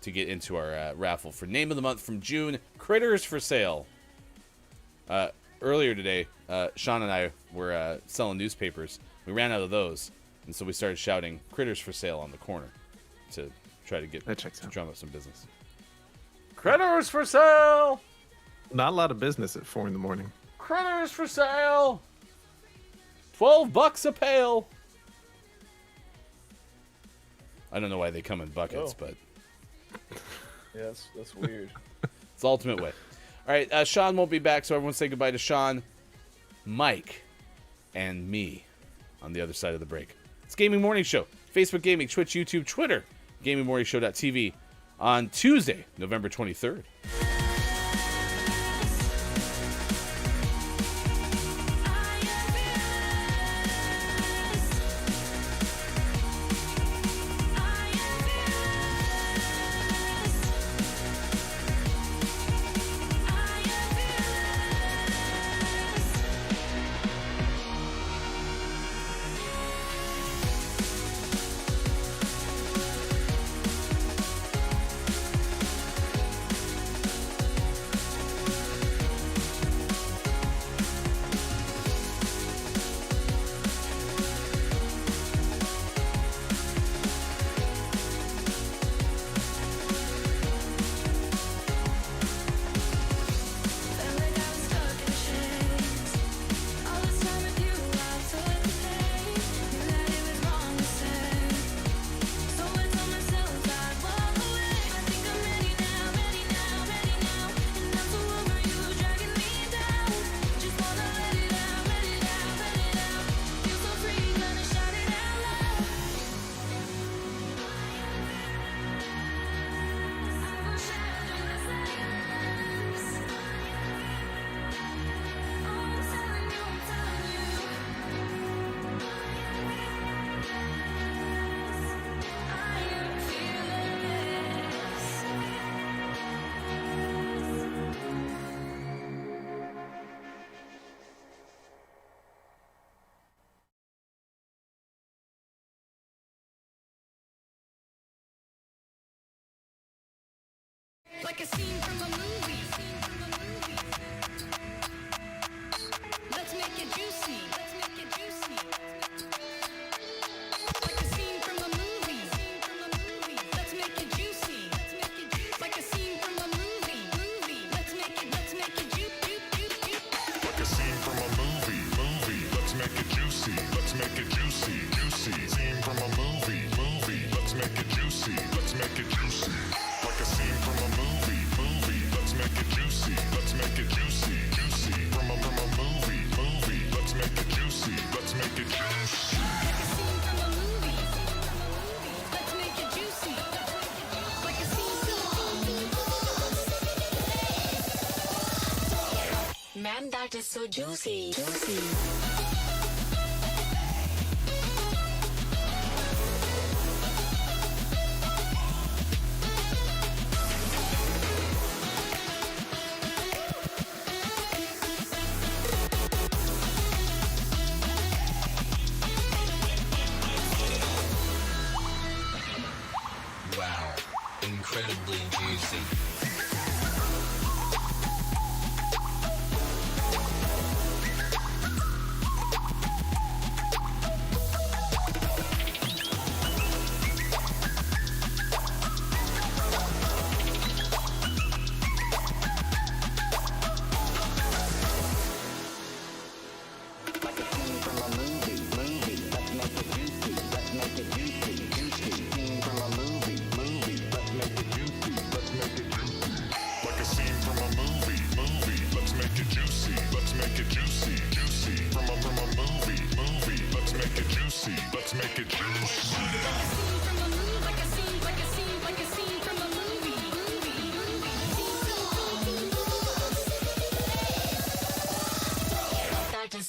To get into our raffle for name of the month from June. Critters for sale. Earlier today, Sean and I were selling newspapers. We ran out of those, and so we started shouting "Critters for sale" on the corner to try to get to drum up some business. Critters for sale. Not a lot of business at 4 a.m. Critters for sale. $12 a pail. I don't know why they come in buckets, but yeah, that's weird. It's the ultimate way. All right, Sean won't be back, so everyone say goodbye to Sean, Mike, and me on the other side of the break. It's Gaming Morning Show. Facebook Gaming, Twitch, YouTube, Twitter. GamingMorningShow.tv on Tuesday, November 23rd. Like a scene from a movie. Let's make it juicy. Let's make it juicy. Like a scene from a movie. Let's make it juicy. Like a scene from a movie. Let's make it juicy. Like a scene from a movie. Let's make it juicy. Let's make it juicy. Scene from a movie. Let's make it juicy. Let's make it juicy. Like a scene from a movie. Let's make it juicy. Let's make it juicy. From a movie. Let's make it juicy. Let's make it juicy. Like a scene from a movie. Let's make it juicy. Like a scene from Man, that is so juicy. Wow, incredibly juicy.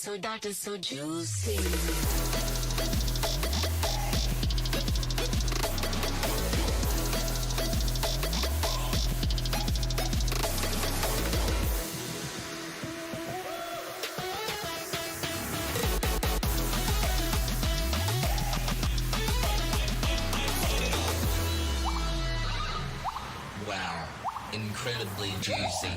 so dark and so juicy. Wow, incredibly juicy.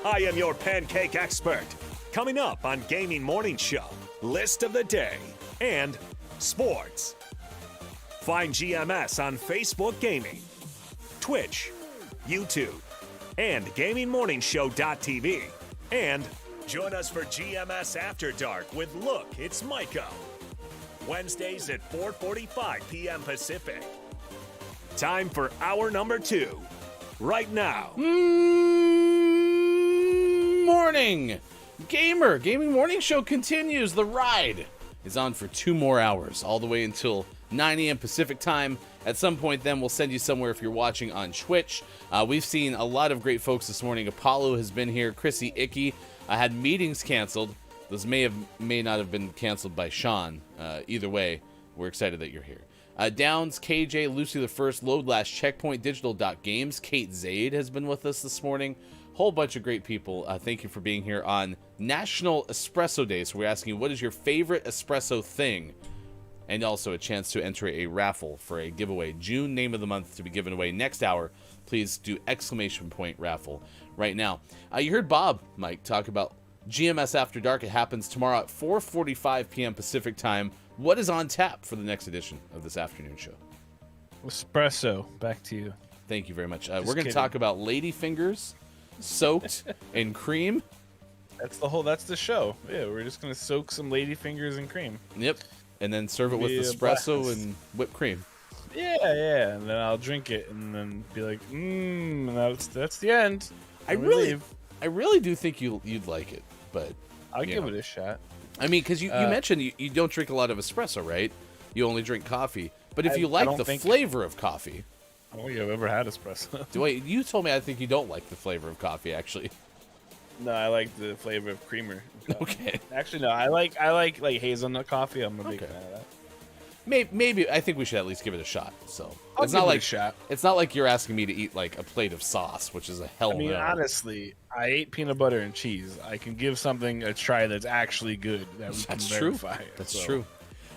I am your pancake expert. Coming up on Gaming Morning Show, list of the day and sports. Find GMS on Facebook Gaming, Twitch, YouTube, and GamingMorningshow.tv. And join us for GMS After Dark with Look, It's Micah. Wednesdays at 4:45 p.m. Pacific. Time for hour number 2. Right now. Morning! Gamer! Gaming Morning Show continues. The ride is on for 2 more hours, all the way until 9 a.m. Pacific time. At some point then, we'll send you somewhere if you're watching on Twitch. We've seen a lot of great folks this morning. Apollo has been here. Chrissy Icky had meetings canceled. Those may not have been canceled by Sean. Either way, we're excited that you're here. Downs, KJ, Lucy the First, Load Last, Checkpoint, Digital.Games, Kate Zaid has been with us this morning. Whole bunch of great people. Thank you for being here on National Espresso Day. So we're asking you, what is your favorite espresso thing? And also a chance to enter a raffle for a giveaway. June name of the month to be given away next hour. Please do exclamation point raffle right now. You heard Bob, Mike, talk about GMS After Dark. It happens tomorrow at 4:45 p.m. Pacific time. What is on tap for the next edition of this afternoon show? Espresso. Back to you. Thank you very much. We're going to talk about lady fingers soaked in cream. That's the show. Yeah, we're just gonna soak some lady fingers in cream. Yep. And then serve it with espresso and whipped cream. Yeah. And then I'll drink it and then be like, and that's the end. I really do think you'd like it, but I'll give it a shot. I mean, because you mentioned you don't drink a lot of espresso, right? You only drink coffee. But if you like the flavor of coffee, I don't think I've ever had espresso. Wait, you told me I think you don't like the flavor of coffee, actually. No, I like the flavor of creamer. Okay. Actually, no, I like hazelnut coffee. I'm a big fan of that. Maybe I think we should at least give it a shot. So It's not like a shot. It's not like you're asking me to eat like a plate of sauce, which is a hell. I mean, honestly, I ate peanut butter and cheese. I can give something a try that's actually good. That's true. Verify. That's true.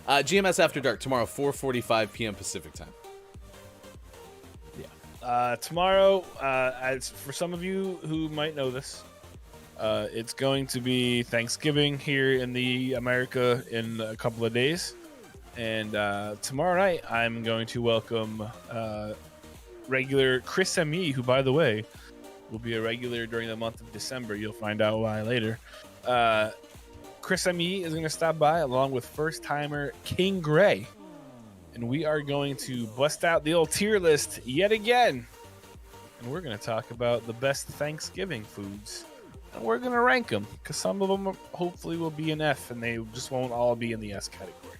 GMS After Dark tomorrow, 4:45 p.m. Pacific time. Yeah. Tomorrow, as for some of you who might know this, it's going to be Thanksgiving here in the America in a couple of days. And tomorrow night, I'm going to welcome regular Chris M.E., who, by the way, will be a regular during the month of December. You'll find out why later. Chris M.E. is going to stop by along with first-timer King Gray. And we are going to bust out the old tier list yet again. And we're going to talk about the best Thanksgiving foods. And we're going to rank them because some of them hopefully will be an F and they just won't all be in the S category.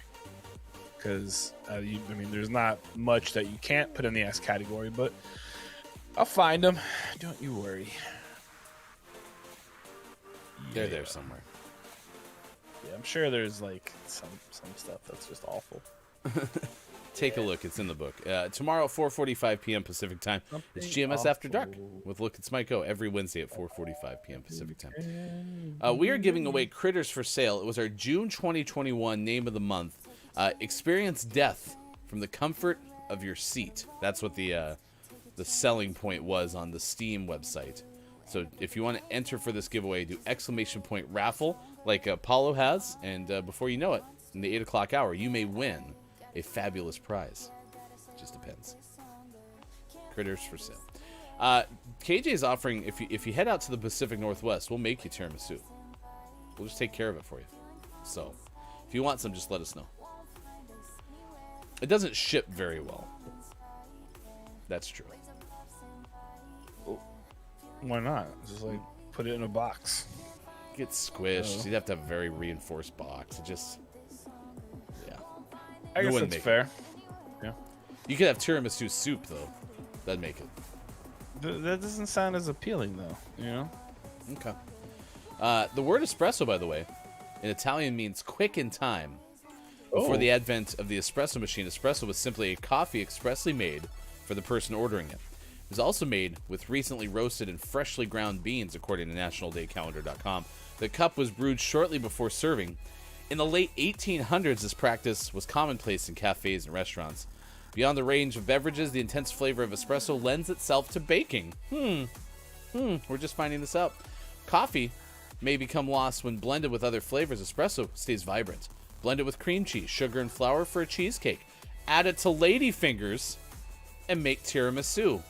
Because, there's not much that you can't put in the S category, but I'll find them. Don't you worry. They're there somewhere. Yeah, I'm sure there's like some stuff that's just awful. Take a look. It's in the book. Tomorrow at 4:45 p.m. Pacific time. It's GMS After Dark with Look It's Mike O every Wednesday at 4:45 p.m. Pacific time. We are giving away Critters for Sale. It was our June 2021 name of the month. Experience death from the comfort of your seat. That's what the selling point was on the Steam website. So if you want to enter for this giveaway, do ! raffle like Apollo has, and before you know it, in the 8 o'clock hour, you may win a fabulous prize. Just depends. Critters for Sale. KJ is offering, if you head out to the Pacific Northwest, we'll make you tiramisu. We'll just take care of it for you. So if you want some, just let us know. It doesn't ship very well. That's true. Why not? Just like put it in a box. It gets squished. So you'd have to have a very reinforced box. It just, yeah. I guess that's fair. Yeah. You could have tiramisu soup though. That'd make it. That doesn't sound as appealing though. You know. Okay. The word espresso, by the way, in Italian means quick in time. Before the advent of the espresso machine, espresso was simply a coffee expressly made for the person ordering it. It was also made with recently roasted and freshly ground beans, according to nationaldaycalendar.com. The cup was brewed shortly before serving. In the late 1800s, this practice was commonplace in cafes and restaurants. Beyond the range of beverages, the intense flavor of espresso lends itself to baking. We're just finding this out. Coffee may become lost when blended with other flavors. Espresso stays vibrant. Blend it with cream cheese, sugar, and flour for a cheesecake. Add it to ladyfingers and make tiramisu.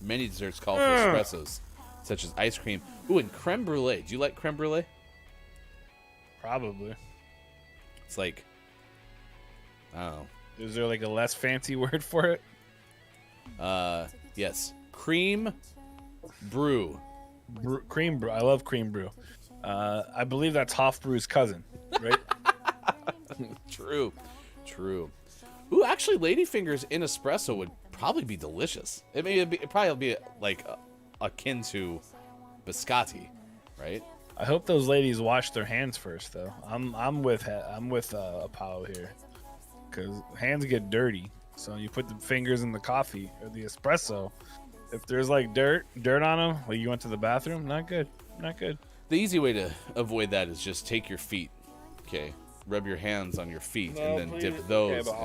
Many desserts call for espressos, such as ice cream. Ooh, and creme brulee. Do you like creme brulee? Probably. It's like, I don't know. Is there like a less fancy word for it? Yes. Cream brew. Cream brew. I love cream brew. I believe that's Hofbrew's cousin, right? True. Ooh, actually, ladyfingers in espresso would probably be delicious. It'd probably be like akin to biscotti, right? I hope those ladies wash their hands first, though. I'm with Apollo here, because hands get dirty. So you put the fingers in the coffee or the espresso. If there's like dirt on them, like you went to the bathroom, not good. The easy way to avoid that is just take your feet, okay? Rub your hands on your feet and then dip those. Okay,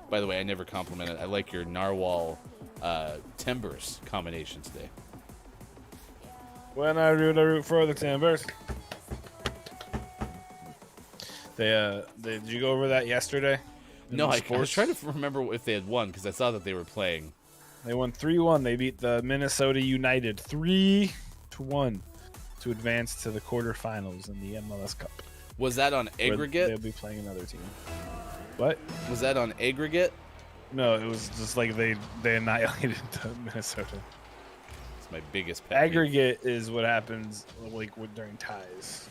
By the way, I never complimented. I like your narwhal timbers combination today. When I do the root for the timbers. Did you go over that yesterday? No, I was trying to remember if they had won because I saw that they were playing. They won 3-1. They beat the Minnesota United 3-1 to advance to the quarterfinals in the MLS Cup. Was that on aggregate? They'll be playing another team. What? Was that on aggregate? No, it was just like they annihilated Minnesota. It's my biggest pet Aggregate is what happens like during ties.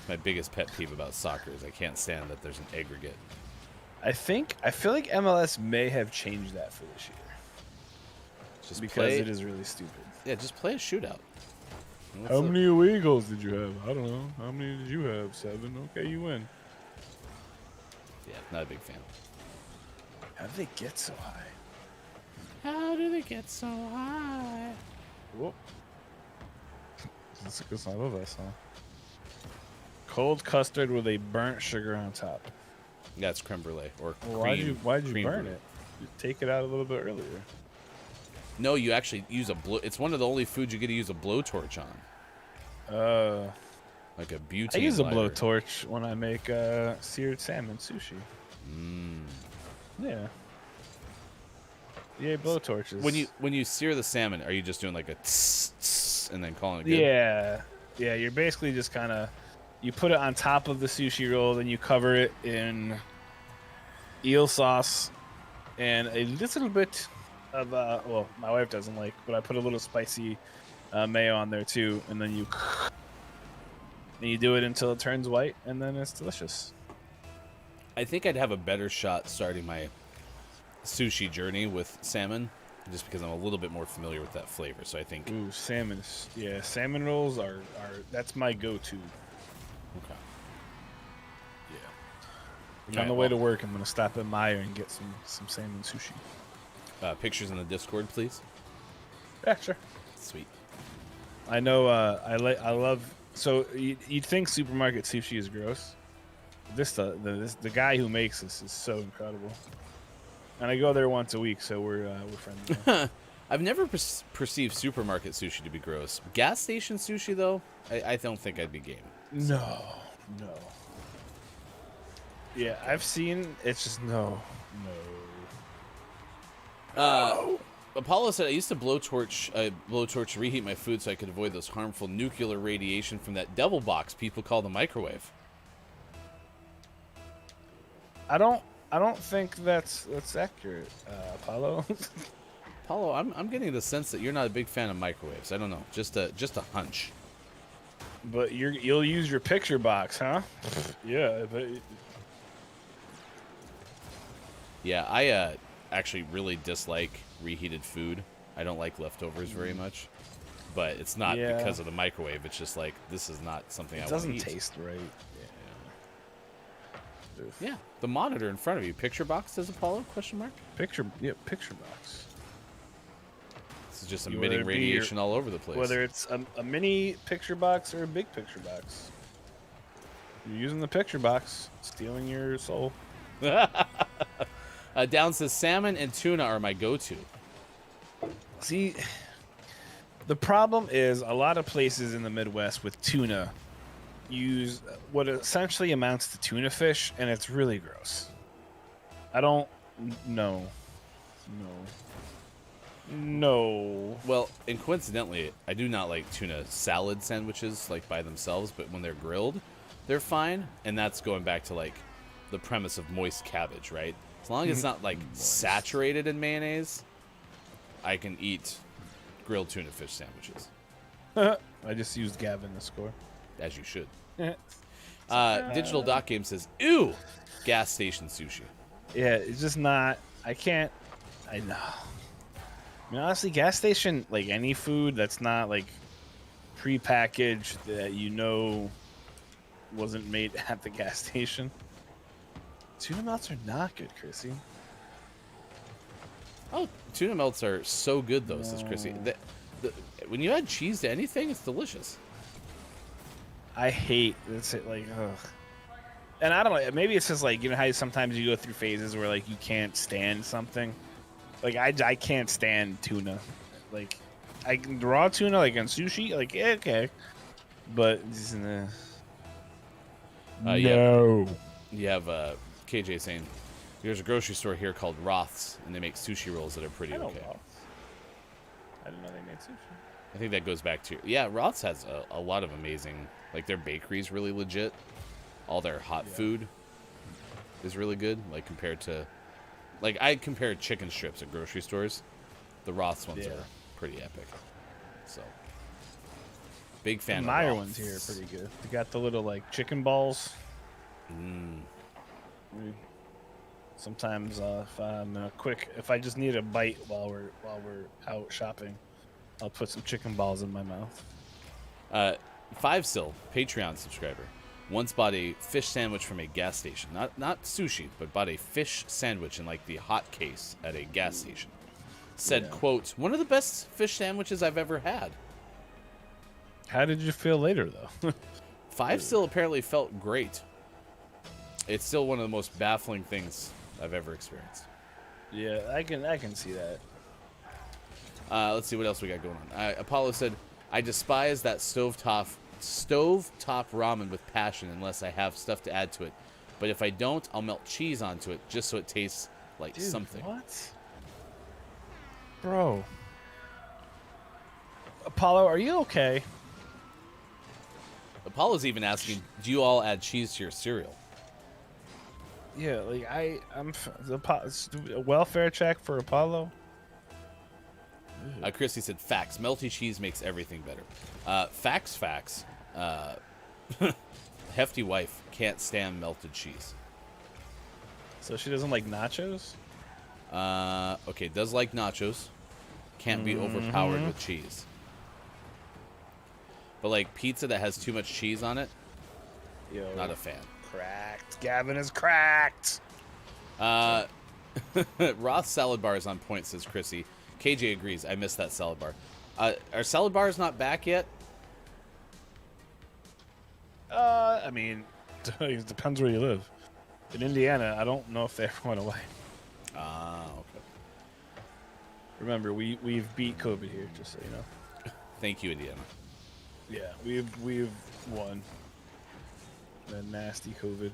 My biggest pet peeve about soccer is I can't stand that there's an aggregate. I feel like MLS may have changed that for this year. Just because it is really stupid. Yeah, just play a shootout. How many away goals did you have? I don't know. How many did you have? 7. Okay, you win. Yeah, not a big fan. How did they get so high? How do they get so high? Whoop. That's a good sign of us, huh? Cold custard with a burnt sugar on top. That's creme brulee or cream. Why'd you burn brulee. it? You take it out a little bit earlier. No, you actually use a blow. It's one of the only foods you get to use a blowtorch on. Like a butane. I use a lighter. blowtorch when I make seared salmon sushi. Yeah. Yeah, blowtorches. When you sear the salmon, are you just doing like a tss, tss, and then calling it good? Yeah. Yeah, you're basically just kind of, you put it on top of the sushi roll, then you cover it in eel sauce and a little bit of, well, my wife doesn't like, but I put a little spicy mayo on there too, and then you do it until it turns white, and then it's delicious. I think I'd have a better shot starting my sushi journey with salmon, just because I'm a little bit more familiar with that flavor. So I think. Ooh, salmon. Yeah, salmon rolls are that's my go-to. Okay. Yeah. On the way to work, I'm gonna stop at Maya and get some salmon sushi. Pictures in the Discord, please. Yeah, sure. Sweet. I know. I love. So you'd think supermarket sushi is gross. The guy who makes this is so incredible. And I go there once a week, so we're friends now. I've never perceived supermarket sushi to be gross. Gas station sushi, though, I don't think I'd be game. No. Yeah, I've seen. It's just no. Apollo said, I used to blowtorch to reheat my food so I could avoid those harmful nuclear radiation from that devil box people call the microwave. I don't think that's accurate, Apollo. Apollo, I'm getting the sense that you're not a big fan of microwaves. I don't know, just a hunch. But you'll use your picture box, huh? Yeah, but yeah, I actually really dislike reheated food. I don't like leftovers very much. But it's not because of the microwave. It's just like, this is not something I want to eat. It doesn't taste right. Yeah, the monitor in front of you. Picture box, says Apollo? Question mark? Picture box. This is just emitting radiation all over the place. Whether it's a mini picture box or a big picture box. You're using the picture box, stealing your soul. Down says, salmon and tuna are my go-to. See, the problem is a lot of places in the Midwest with tuna use what essentially amounts to tuna fish, and it's really gross. I don't know. No. Well, and coincidentally, I do not like tuna salad sandwiches like by themselves, but when they're grilled, they're fine. And that's going back to like the premise of moist cabbage, right? As long as it's not like saturated in mayonnaise, I can eat grilled tuna fish sandwiches. I just used Gavin to score. As you should. Digital Doc Game says, ew, gas station sushi. Yeah, it's just not. I can't. I know. I mean, honestly, gas station, like any food that's not like pre-packaged that you know wasn't made at the gas station. Tuna melts are not good, Chrissy. Oh, tuna melts are so good, though, says Chrissy. When you add cheese to anything, it's delicious. I hate it's like, ugh. And I don't know. Maybe it's just like, you know how sometimes you go through phases where like you can't stand something. Like I can't stand tuna. Like I can raw tuna like on sushi. Like yeah, okay, but no. You have KJ saying there's a grocery store here called Roth's, and they make sushi rolls that are pretty okay. I didn't know they made sushi. I think that goes back to Roth's has a lot of amazing, like their bakery's really legit. All their hot food is really good, like compared to, like I compare chicken strips at grocery stores. The Roth's ones are pretty epic. So big fan. The of Meyer Roth's. ones here are pretty good. They got the little like chicken balls. Sometimes if I just need a bite while we're out shopping, I'll put some chicken balls in my mouth. 5 Sil, Patreon subscriber, once bought a fish sandwich from a gas station. Not sushi, but bought a fish sandwich in like the hot case at a gas station. Said, quote, one of the best fish sandwiches I've ever had. How did you feel later though? 5 Sil apparently felt great. It's still one of the most baffling things I've ever experienced. Yeah, I can see that. Let's see what else we got going on. Apollo said, I despise that stovetop ramen with passion unless I have stuff to add to it. But if I don't, I'll melt cheese onto it just so it tastes Like Dude, something. What? Bro. Apollo, are you okay? Apollo's even asking, do you all add cheese to your cereal? Yeah, like I'm a welfare check for Apollo. Christy said, facts. Melty cheese makes everything better. Facts. Hefty wife can't stand melted cheese. So she doesn't like nachos? Okay, does like nachos. Can't be overpowered with cheese. But like pizza that has too much cheese on it, Yo, not a fan. cracked. Gavin is cracked. Roth salad bar is on point, says Chrissy. KJ agrees. I missed that salad bar. Are salad bars not back yet? I mean, it depends where you live. In Indiana, I don't know if they ever went away. Okay. Remember, we've beat COVID here, just so you know. Thank you, Indiana. Yeah, we've won. The nasty COVID.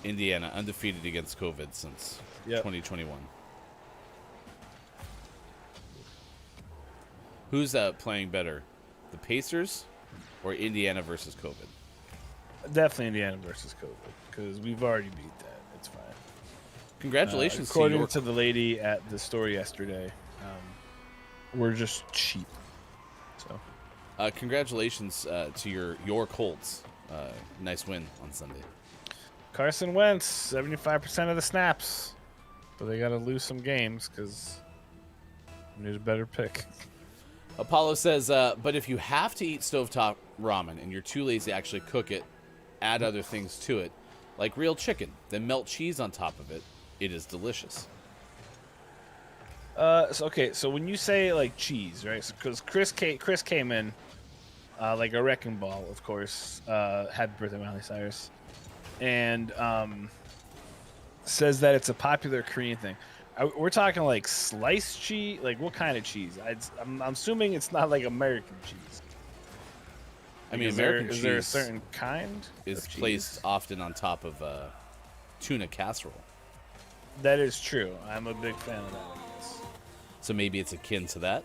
Indiana undefeated against COVID since 2021. Who's playing better, the Pacers or Indiana versus COVID? Definitely Indiana versus COVID, because we've already beat that. It's fine. Congratulations according to to the lady at the store yesterday, we're just cheap. So, congratulations to your Colts. Nice win on Sunday. Carson Wentz, 75% of the snaps, but they got to lose some games because there's a better pick. Apollo says, but if you have to eat stovetop ramen and you're too lazy to actually cook it, add other things to it, like real chicken, then melt cheese on top of it. It is delicious. So when you say like cheese, right? Because Chris came in like a wrecking ball, of course. Happy birthday, Miley Cyrus, and says that it's a popular Korean thing. We're talking like sliced cheese. Like what kind of cheese? I'm assuming it's not like American cheese. I mean, American cheese is there a certain kind is of placed cheese? often on top of tuna casserole. That is true. I'm a big fan of that, I guess. So maybe it's akin to that.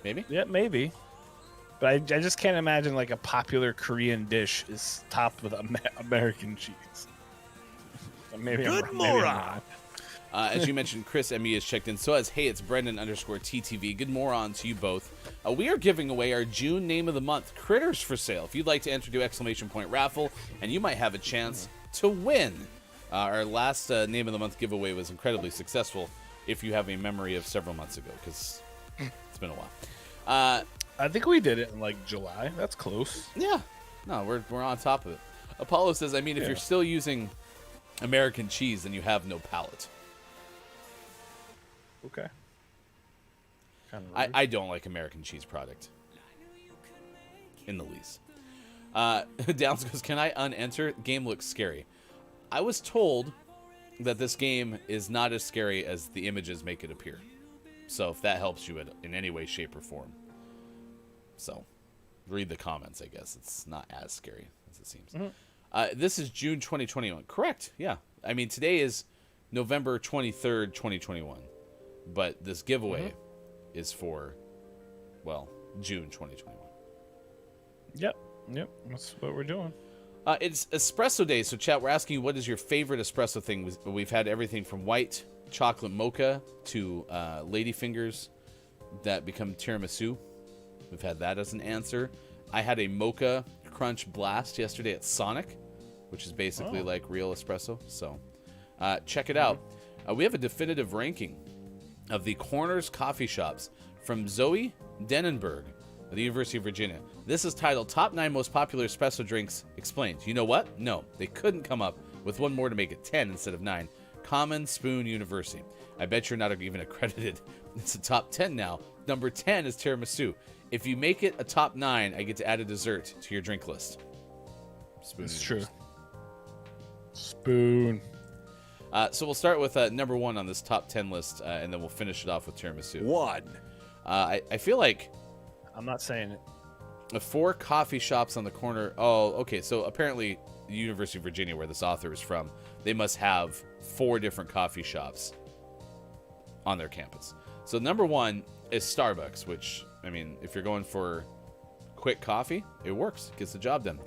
Maybe. Yeah, maybe. But I just can't imagine like a popular Korean dish is topped with American cheese. Maybe Good I'm moron. wrong. As you mentioned, Chris ME has checked in. So as hey, it's Brendan_TTV. Good moron to you both. We are giving away our June name of the month, Critters, for sale. If you'd like to enter, do exclamation point raffle, and you might have a chance to win. Our last name of the month giveaway was incredibly successful. If you have a memory of several months ago, because it's been a while. I think we did it in like July. That's close. Yeah. No, we're on top of it. Apollo says, I mean, if you're still using American cheese, then you have no palate. Okay. Kind of I don't like American cheese product. In the least. Downs goes, can I unenter? Game looks scary. I was told that this game is not as scary as the images make it appear. So if that helps you in any way, shape, or form. So, read the comments, I guess. It's not as scary as it seems. Mm-hmm. This is June 2021. Correct, yeah. I mean, today is November 23rd, 2021. But this giveaway is for, well, June 2021. Yep. That's what we're doing. It's Espresso Day, so chat, we're asking you what is your favorite espresso thing. We've had everything from white chocolate mocha to ladyfingers that become tiramisu. We've had that as an answer. I had a mocha crunch blast yesterday at Sonic, which is basically like real espresso. So check it out. We have a definitive ranking of the Corners coffee shops from Zoe Denenberg of the University of Virginia. This is titled Top 9 Most Popular Espresso Drinks Explained. You know what? No, they couldn't come up with one more to make it 10 instead of 9. Common Spoon University. I bet you're not even accredited. It's a top 10 now. Number 10 is tiramisu. If you make it a top 9, I get to add a dessert to your drink list. Spoon. It's true. Spoon. So we'll start with number 1 on this top 10 list, and then we'll finish it off with tiramisu. 1. I feel like I'm not saying it. 4 coffee shops on the corner. Oh, okay. So apparently, the University of Virginia, where this author is from, they must have 4 different coffee shops on their campus. So number 1 is Starbucks, which, I mean, if you're going for quick coffee, it works. Gets the job done.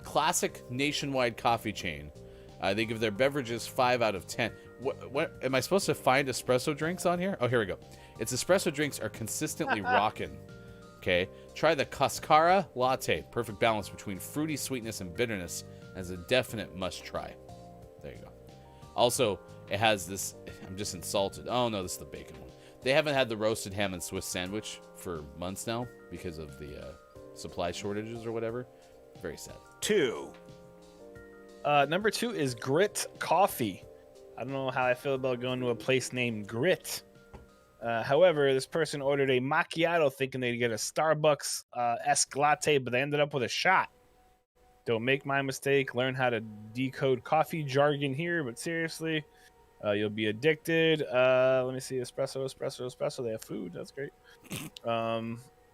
Classic nationwide coffee chain. They give their beverages 5 out of 10. What am I supposed to find espresso drinks on here? Oh, here we go. Its espresso drinks are consistently rockin'. Okay. Try the Cascara latte. Perfect balance between fruity sweetness and bitterness, as a definite must try. There you go. Also, it has this. I'm just insulted. Oh no, this is the bacon one. They haven't had the roasted ham and Swiss sandwich for months now because of the supply shortages or whatever. Very sad. 2, Number 2 is Grit Coffee. I don't know how I feel about going to a place named Grit. However, this person ordered a macchiato thinking they'd get a Starbucks-esque latte, but they ended up with a shot. Don't make my mistake. Learn how to decode coffee jargon here, but seriously, you'll be addicted. Let me see. Espresso. They have food. That's great.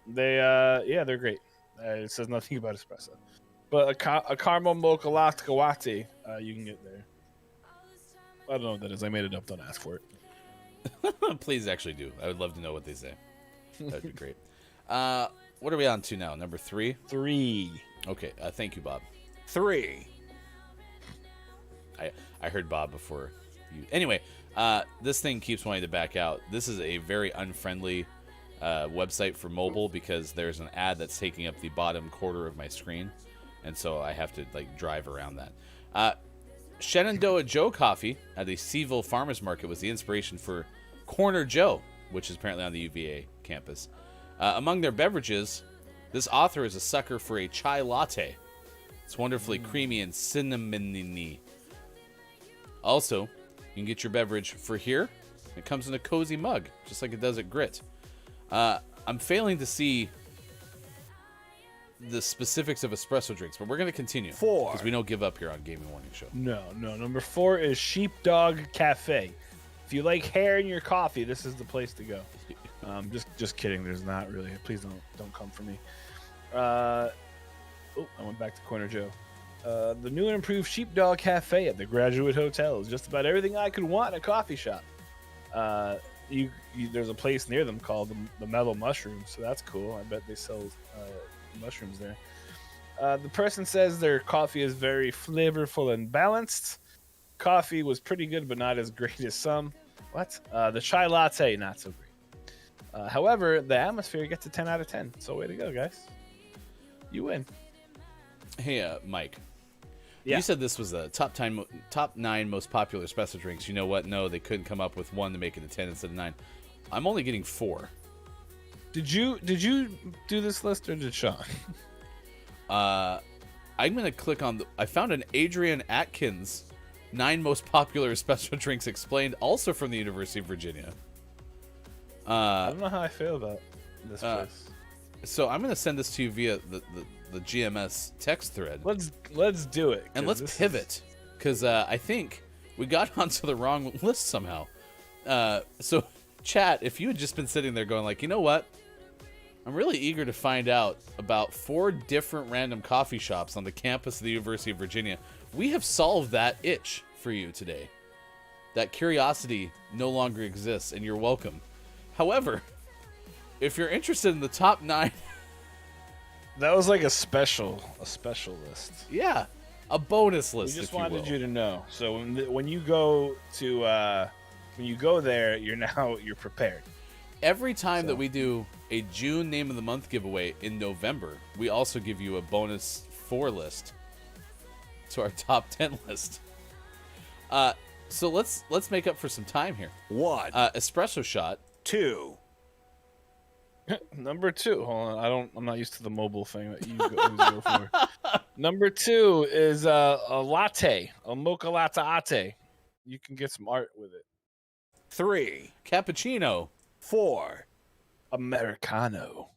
They're great. It says nothing about espresso. But a caramel mocha latte, you can get there. I don't know what that is. I made it up. Don't ask for it. Please actually do. I would love to know what they say. That'd be great. What are we on to now? Number 3? 3. Okay. Thank you, Bob. 3, I heard Bob before you. Anyway, this thing keeps wanting to back out. This is a very unfriendly website for mobile because there's an ad that's taking up the bottom quarter of my screen, and so I have to drive around that. Shenandoah Joe Coffee at the Seaville Farmers Market was the inspiration for Corner Joe, which is apparently on the UVA campus. Among their beverages, this author is a sucker for a chai latte. It's wonderfully creamy and cinnamony. Also, you can get your beverage for here. It comes in a cozy mug, just like it does at Grit. I'm failing to see the specifics of espresso drinks, but we're going to continue. 4, because we don't give up here on Gaming Morning Show. No. Number 4 is Sheepdog Cafe. If you like hair in your coffee, this is the place to go. Just kidding. There's not really. Please don't come for me. I went back to Corner Joe. The new and improved Sheepdog Cafe at the Graduate Hotel is just about everything I could want in a coffee shop. There's a place near them called the Mellow Mushroom, so that's cool. I bet they sell mushrooms there. The person says their coffee is very flavorful and balanced. Coffee was pretty good, but not as great as some. What? The chai latte, not so great. However, the atmosphere gets a 10 out of 10. So way to go, guys. You win. Hey, Mike. Yeah. You said this was the top 9 most popular espresso drinks. You know what? No, they couldn't come up with one to make it a 10 instead of 9. I'm only getting 4. Did you do this list or did Sean? I'm gonna click on I found an Adrian Atkins 9 most popular espresso drinks explained, also from the University of Virginia. I don't know how I feel about this place. So I'm gonna send this to you via the GMS text thread. Let's do it. And let's pivot, because I think we got onto the wrong list somehow. So, chat, if you had just been sitting there going you know what? I'm really eager to find out about 4 different random coffee shops on the campus of the University of Virginia. We have solved that itch for you today. That curiosity no longer exists, and you're welcome. However, if you're interested in the top 9... That was like a special list. Yeah, a bonus list. We just wanted you to know. So when you go there, you're prepared. Every time that we do a June Name of the Month giveaway in November, we also give you a bonus 4 list to our top 10 list. So let's make up for some time here. 1, espresso shot. 2, Number 2. Hold on, I'm not used to the mobile thing that you go for. Number 2 is a latte, a mocha latte. You can get some art with it. 3, Cappuccino. 4, Americano.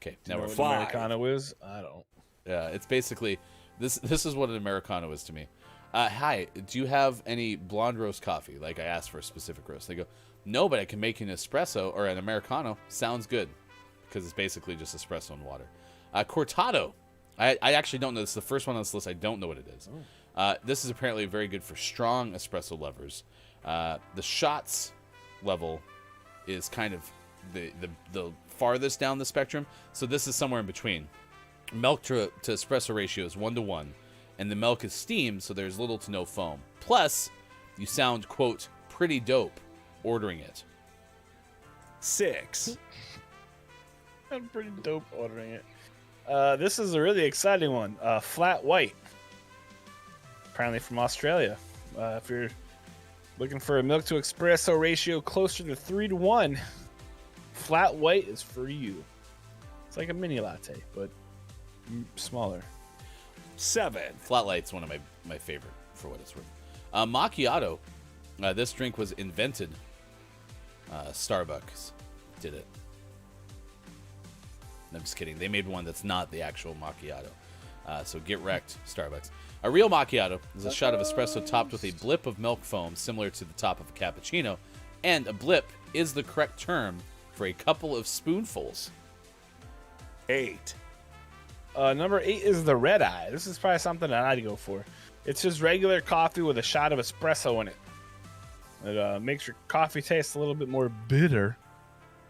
Okay, Do you now know we're what an Americano is? I don't. Yeah, it's basically this is what an Americano is to me. Hi, do you have any blonde roast coffee? Like I asked for a specific roast. They go, no, but I can make an espresso or an Americano. Sounds good. because it's basically just espresso and water. Cortado. I actually don't know. This is the first one on this list. I don't know what it is. This is apparently very good for strong espresso lovers. The shots level is kind of the farthest down the spectrum. So this is somewhere in between. Milk to espresso ratio is 1:1, and the milk is steamed, so there's little to no foam. Plus, you sound, quote, pretty dope ordering it. 6. I'm pretty dope ordering it. This is a really exciting one. Flat white. Apparently from Australia. If you're looking for a milk to espresso ratio closer to 3:1, flat white is for you. It's like a mini latte, but smaller. 7. Flat White's one of my favorite, for what it's worth. Macchiato. This drink was invented. Starbucks did it. I'm just kidding. They made one that's not the actual macchiato. So get wrecked, Starbucks. A real macchiato is a shot of espresso topped with a blip of milk foam similar to the top of a cappuccino. And a blip is the correct term for a couple of spoonfuls. 8. Number 8 is the red eye. This is probably something that I'd go for. It's just regular coffee with a shot of espresso in it. It makes your coffee taste a little bit more bitter.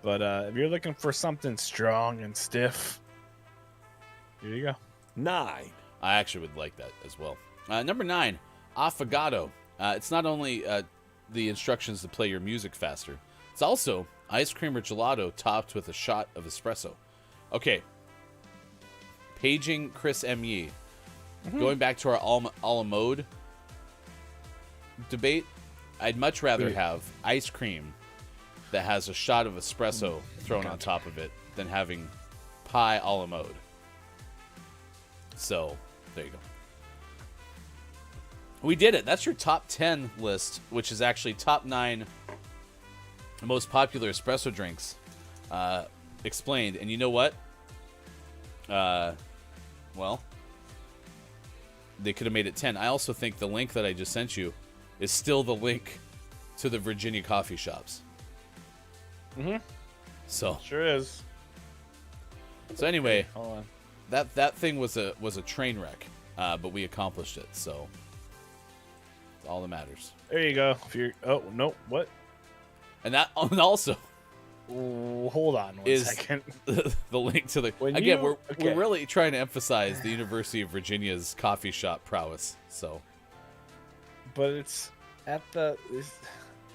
But if you're looking for something strong and stiff, here you go. 9. I actually would like that as well. Number 9, affogato. It's not only the instructions to play your music faster. It's also ice cream or gelato topped with a shot of espresso. Okay. Paging Chris M. Yee. Going back to our a la mode debate, I'd much rather have ice cream that has a shot of espresso thrown on top of it than having pie a la mode. So, there you go. We did it. That's your top 10 list, which is actually top 9 most popular espresso drinks explained. And you know what? Well, they could have made it 10. I also think the link that I just sent you is still the link to the Virginia coffee shops. So Sure is. So anyway, Hold on. that thing was a train wreck, but we accomplished it. So it's all that matters. There you go. If you're, oh no, what? And that and also Hold on one is second. the link to the When again. you- We're really trying to emphasize the University of Virginia's coffee shop prowess. So But it's at the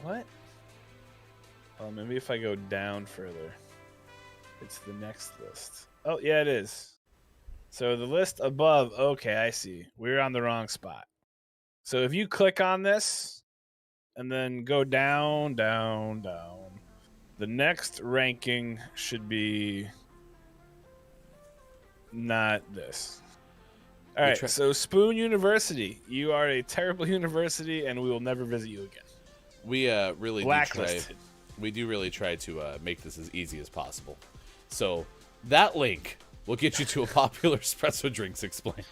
what? Oh, maybe if I go down further, it's the next list. Oh yeah, it is. So the list above. Okay, I see. We're on the wrong spot. So if you click on this and then go down, down, down, the next ranking should be not this. All right, so Spoon University. You are a terrible university, and we will never visit you again. we really do try. Blacklisted. We do really try to make this as easy as possible. So that link will get you to a popular espresso drinks explained.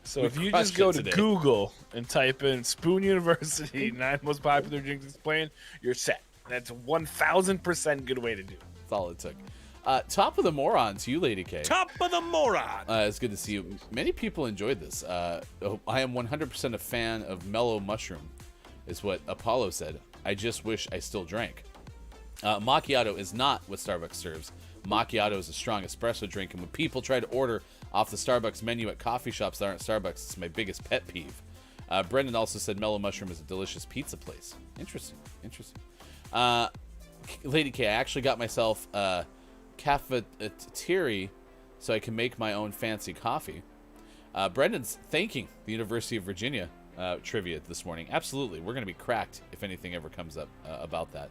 So We if you crushed just go it to today. Google and type in Spoon University 9 most popular drinks explained, you're set. That's a 1,000% good way to do it. That's all it took. Top of the morons, you Lady K. Top of the moron. It's good to see you. Many people enjoyed this. I am 100% a fan of Mellow Mushroom, is what Apollo said. I just wish I still drank. Macchiato is not what Starbucks serves. Macchiato is a strong espresso drink, and when people try to order off the Starbucks menu at coffee shops that aren't Starbucks, it's my biggest pet peeve. Brendan also said Mellow Mushroom is a delicious pizza place. Interesting. Lady K, I actually got myself a cafeteria so I can make my own fancy coffee. Brendan's thanking the University of Virginia trivia this morning. Absolutely. We're going to be cracked if anything ever comes up about that.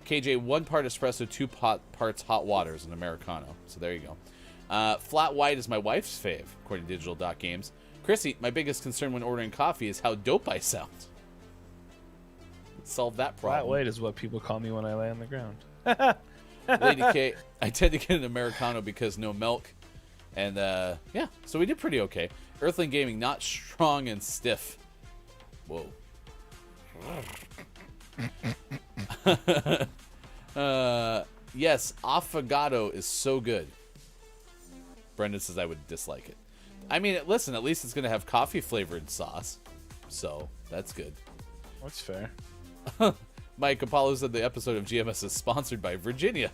KJ, 1 part espresso, 2 parts hot water is an Americano. So there you go. Flat white is my wife's fave, according to Digital.Games. Chrissy, my biggest concern when ordering coffee is how dope I sound. Let's solve that problem. Flat white is what people call me when I lay on the ground. Lady K, I tend to get an Americano because no milk. And yeah, so we did pretty okay. Earthling Gaming, not strong and stiff. Whoa. Yes, affogato is so good. Brendan says I would dislike it. I mean, listen, at least it's going to have coffee-flavored sauce. So, that's good. That's fair. Mike Apollo said the episode of GMS is sponsored by Virginia.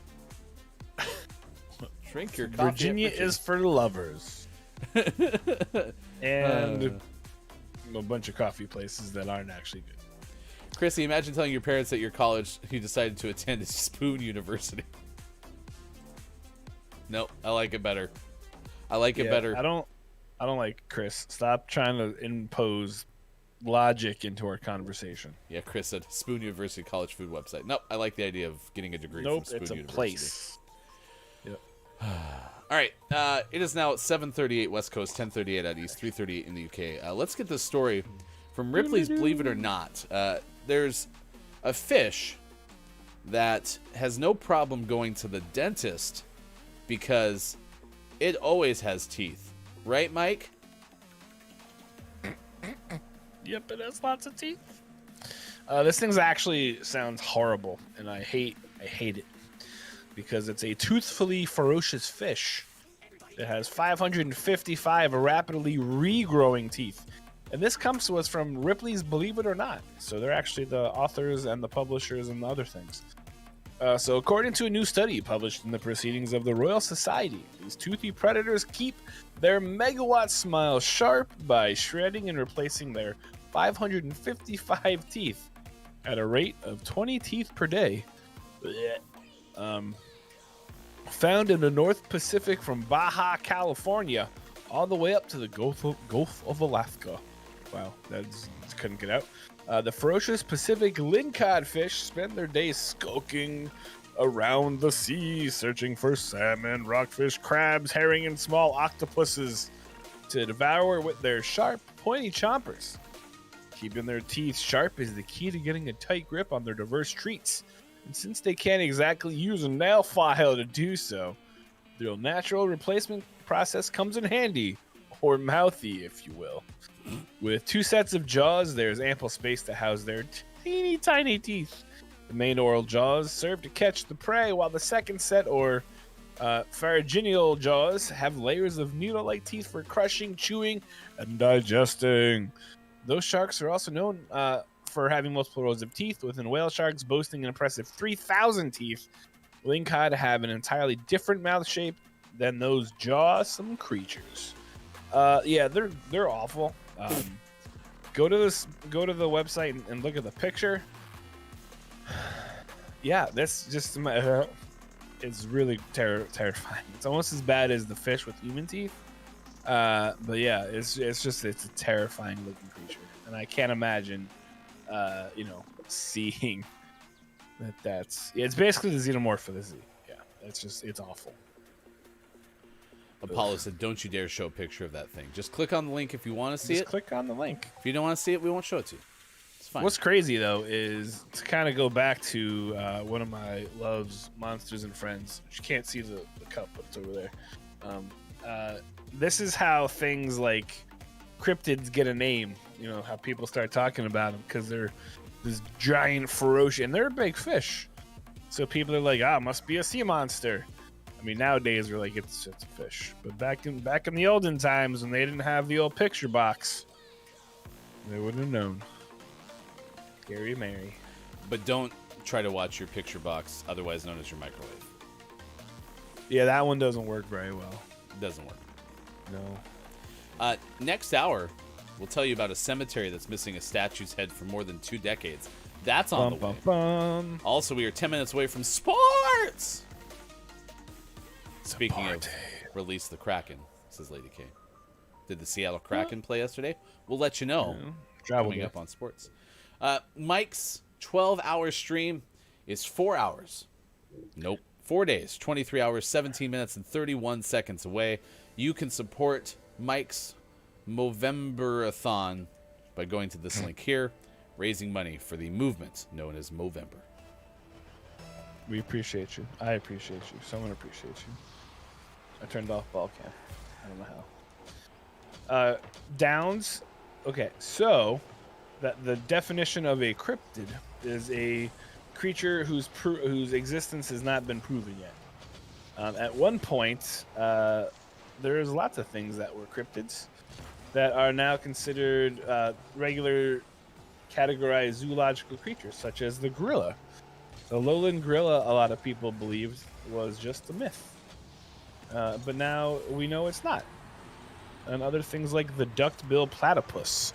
Drink your coffee. Virginia is for lovers. And a bunch of coffee places that aren't actually good. Chrissy, imagine telling your parents at your college you decided to attend Spoon University. Nope, I like it better. I like it better. I don't like Chris. Stop trying to impose logic into our conversation. Yeah, Chris said Spoon University college food website. Nope, I like the idea of getting a degree from Spoon it's a University. place. Yep. All right, it is now 7:38 West Coast, 10:38 out East, 3:38 in the UK. Let's get this story from Ripley's Believe It or Not. There's a fish that has no problem going to the dentist because it always has teeth. Right, Mike? Yep, it has lots of teeth. This thing's actually sounds horrible, and I hate it because it's a toothfully ferocious fish. It has 555 rapidly regrowing teeth. And this comes to us from Ripley's Believe It or Not. So they're actually the authors and the publishers and the other things. So according to a new study published in the Proceedings of the Royal Society, these toothy predators keep their megawatt smile sharp by shredding and replacing their 555 teeth at a rate of 20 teeth per day. Found in the North Pacific from Baja, California, all the way up to the Gulf of Alaska. Wow, couldn't get out. The ferocious Pacific lingcod fish spend their days skulking around the sea, searching for salmon, rockfish, crabs, herring, and small octopuses to devour with their sharp, pointy chompers. Keeping their teeth sharp is the key to getting a tight grip on their diverse treats. And since they can't exactly use a nail file to do so, their natural replacement process comes in handy, or mouthy, if you will. With 2 sets of jaws, there's ample space to house their teeny tiny teeth. The main oral jaws serve to catch the prey, while the second set, or pharyngeal jaws, have layers of needle-like teeth for crushing, chewing, and digesting. Those sharks are also known for having multiple rows of teeth, with whale sharks boasting an impressive 3,000 teeth. Lingcod have an entirely different mouth shape than those jawsome creatures. Yeah, they're awful. Go to the website and look at the picture. Yeah, that's just it's really terrifying. It's almost as bad as the fish with human teeth. But yeah, it's a terrifying looking creature, and I can't imagine, seeing it's basically the xenomorph of the Z. Yeah, it's awful. Apollo said, "Don't you dare show a picture of that thing. Just click on the link if you want to see it. Just click on the link. If you don't want to see it, we won't show it to you. It's fine." What's crazy though is to kind of go back to one of my loves, Monsters and Friends. You can't see the cup, but it's over there. This is how things like cryptids get a name. You know, how people start talking about them because they're this giant, ferocious, and they're a big fish. So people are like, it must be a sea monster. I mean, nowadays we're like, it's a fish. But back in the olden times when they didn't have the old picture box, they wouldn't have known. Scary Mary. But don't try to watch your picture box, otherwise known as your microwave. Yeah, that one doesn't work very well. It doesn't work. No. Next hour, we'll tell you about a cemetery that's missing a statue's head for more than 2 decades. That's on the way. Also, we are 10 minutes away from sports. Speaking of release the Kraken, says Lady K. Did the Seattle Kraken play yesterday? We'll let you know. Coming up on sports. Mike's 12-hour stream is 4 hours. Nope. 4 days, 23 hours, 17 minutes, and 31 seconds away. You can support Mike's Movember-a-thon by going to this link here, raising money for the movement known as Movember. We appreciate you. I appreciate you. Someone appreciates you. I turned off ball cam. I don't know how. Downs. Okay, so the definition of a cryptid is a creature whose existence has not been proven yet. At one point, there's lots of things that were cryptids that are now considered regular categorized zoological creatures, such as the gorilla. The lowland gorilla, a lot of people believed, was just a myth. But now we know it's not. And other things like the duck-billed platypus.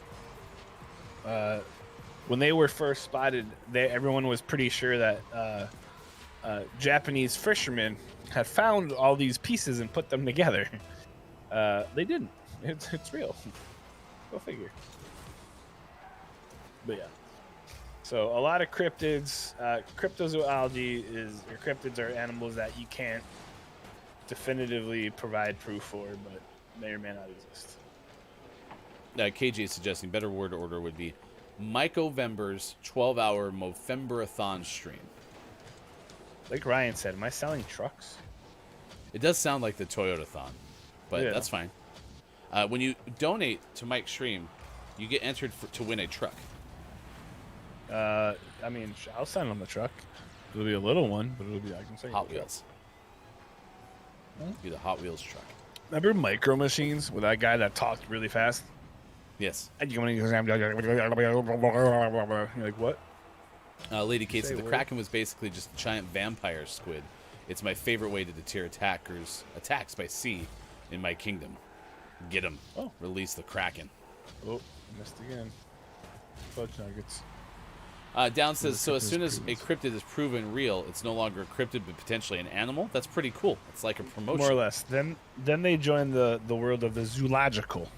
When they were first spotted, everyone was pretty sure that Japanese fishermen had found all these pieces and put them together. They didn't. It's real. Go figure. But yeah. So a lot of cryptids. Cryptozoology cryptids are animals that you can't definitively provide proof for, but may or may not exist. KJ is suggesting better word order would be Mycovember's 12-hour Movemberathon stream. Like Ryan said, am I selling trucks? It does sound like the Toyotathon, but Yeah. that's fine. When you donate to Mike's stream, you get entered to win a truck. I mean, I'll sign on the truck. It'll be a little one, but it'll be I can say Hot Wheels. Be the Hot Wheels truck. Remember Micro Machines with that guy that talked really fast? Yes. You're like, what? Lady Kate Say said the what? Kraken was basically just a giant vampire squid. It's my favorite way to deter attacks by sea in my kingdom. Get him. Oh. Release the Kraken. Oh, missed again. Fudge nuggets. Down says, so as soon as a cryptid is proven real, it's no longer a cryptid, but potentially an animal. That's pretty cool. It's like a promotion. More or less. Then they join the world of the zoological,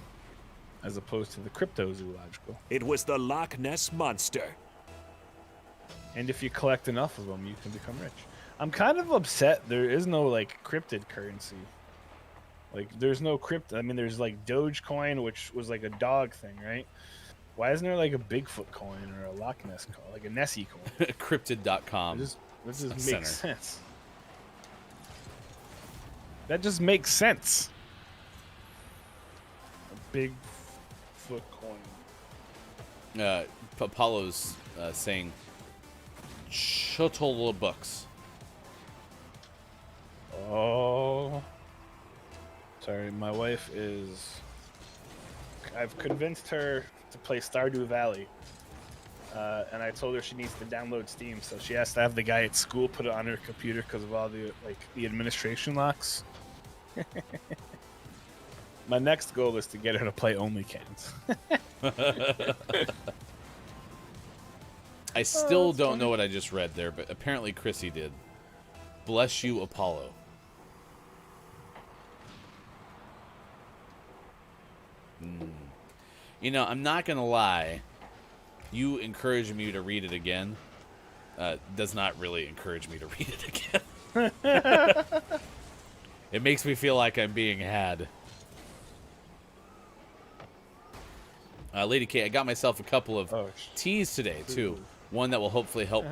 as opposed to the cryptozoological. It was the Loch Ness Monster. And if you collect enough of them, you can become rich. I'm kind of upset there is no, like, cryptid currency. Like, there's no cryptid. I mean, there's, like, Dogecoin, which was, like, a dog thing, right? Why isn't there, like, a Bigfoot coin or a Loch Ness coin, like a Nessie coin? Cryptid.com. This just Center. makes sense. That just makes sense. A Bigfoot coin. Apollo's saying Chotolo Bucks. Oh. Sorry, my wife is... I've convinced her to play Stardew Valley. And I told her she needs to download Steam, so she has to have the guy at school put it on her computer because of all the administration locks. My next goal is to get her to play OnlyCans. I still don't know what I just read there, but apparently Chrissy did. Bless you, Apollo. You know, I'm not going to lie. You encouraging me to read it again does not really encourage me to read it again. It makes me feel like I'm being had. Lady K, I got myself a couple of teas today, too. One that will hopefully help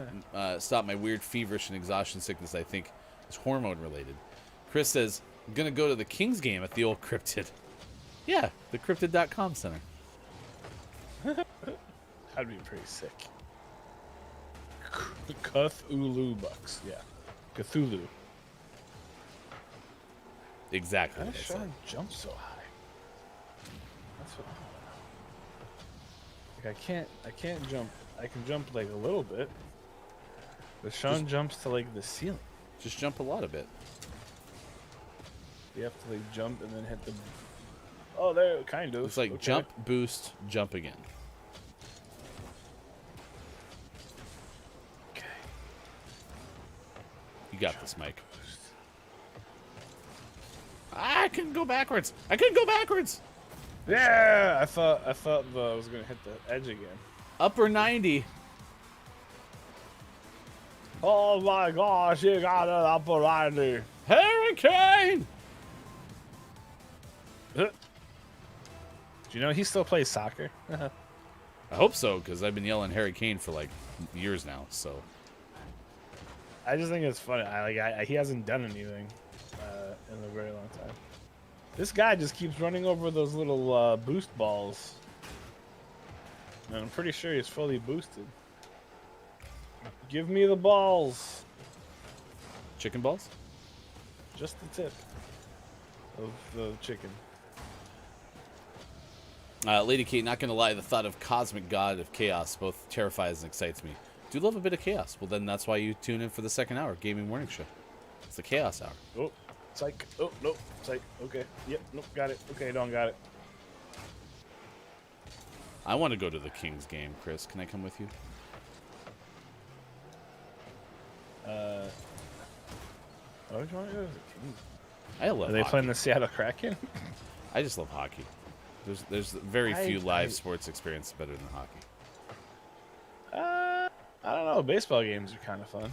stop my weird feverish and exhaustion sickness I think is hormone-related. Chris says, I'm going to go to the Kings game at the old Cryptid. Yeah, the Cryptid.com Center. That'd be pretty sick. Cthulhu Bucks, yeah. Cthulhu. Exactly. How what I does said. Sean jump so high? That's what I want to know. Like I can't jump. I can jump like a little bit. But Sean jumps to like the ceiling. Just jump a lot of it. You have to like jump and then hit the. Oh, there, kind of. It's like Okay. jump, boost, jump again. Okay. You got this, Mike. I can go backwards. I can go backwards. Yeah, I thought I was gonna hit the edge again. Upper 90. Oh my gosh, you got it up already. Hurricane. Do you know he still plays soccer? I hope so, because I've been yelling Harry Kane for like years now. So I just think it's funny. He hasn't done anything in a very long time. This guy just keeps running over those little boost balls. And I'm pretty sure he's fully boosted. Give me the balls. Chicken balls? Just the tip of the chicken. Lady Kate, not gonna lie, the thought of cosmic god of chaos both terrifies and excites me. Do love a bit of chaos. Well, then that's why you tune in for the second hour, Gaming Morning Show. It's the Chaos Hour. Oh, psych. Oh, nope. Psych. Okay. Yep. Nope. Got it. Okay, don't got it. I want to go to the Kings game, Chris. Can I come with you? Why would you want to go to the Kings? I love Are they hockey. playing the Seattle Kraken? I just love hockey. There's very few live sports experiences better than hockey. I don't know. Baseball games are kind of fun.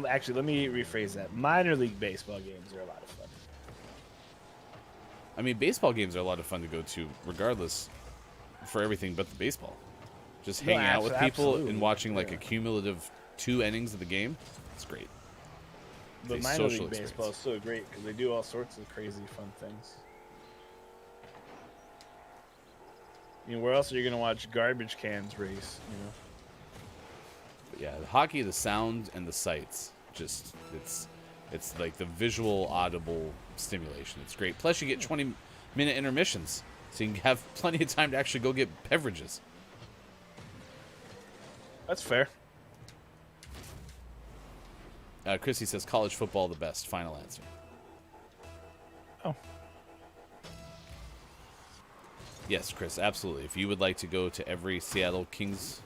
Actually, let me rephrase that. Minor league baseball games are a lot of fun. I mean, baseball games are a lot of fun to go to, regardless, for everything but the baseball. Just hanging out with people absolutely. and watching like a cumulative 2 innings of the game. It's great. But It's a minor social league baseball is so great because they do all sorts of crazy fun things. Where else are you going to watch garbage cans race, But yeah, the hockey, the sound, and the sights, just it's like the visual, audible stimulation. It's great. Plus, you get 20-minute intermissions, so you can have plenty of time to actually go get beverages. That's fair. Chrissy says college football the best. Final answer. Oh. Yes, Chris, absolutely. If you would like to go to every Seattle Kings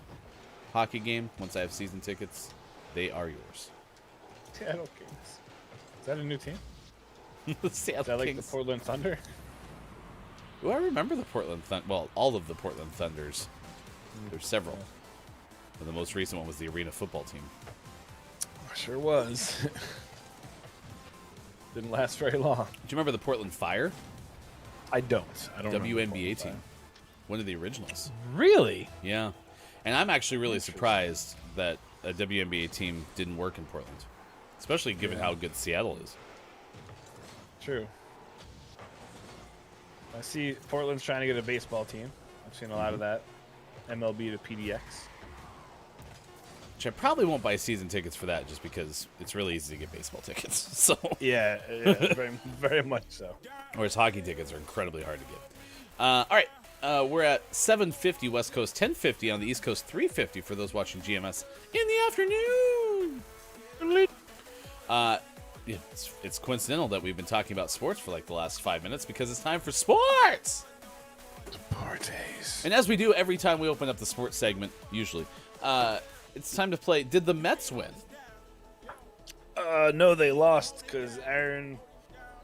hockey game, once I have season tickets, they are yours. Seattle Kings. Is that a new team? The Seattle Is that like Kings. the Portland Thunder? Oh, I remember the Portland Thunder. Well, all of the Portland Thunders. There's several. But the most recent one was the arena football team. Sure was. Didn't last very long. Do you remember the Portland Fire? I don't remember WNBA the team. One of the originals. Really? Yeah. And I'm actually really surprised that a WNBA team didn't work in Portland. Especially given how good Seattle is. True. I see Portland's trying to get a baseball team. I've seen a lot of that. MLB to PDX. Which I probably won't buy season tickets for that just because it's really easy to get baseball tickets. So Yeah, very, very much so. Whereas hockey tickets are incredibly hard to get. All right. We're at 7:50 West Coast, 10:50 on the East Coast, 3:50 for those watching GMS in the afternoon. Yeah, it's coincidental that we've been talking about sports for like the last 5 minutes because it's time for sports. Parties. And as we do every time we open up the sports segment, usually, it's time to play Did the Mets Win? No, they lost because Aaron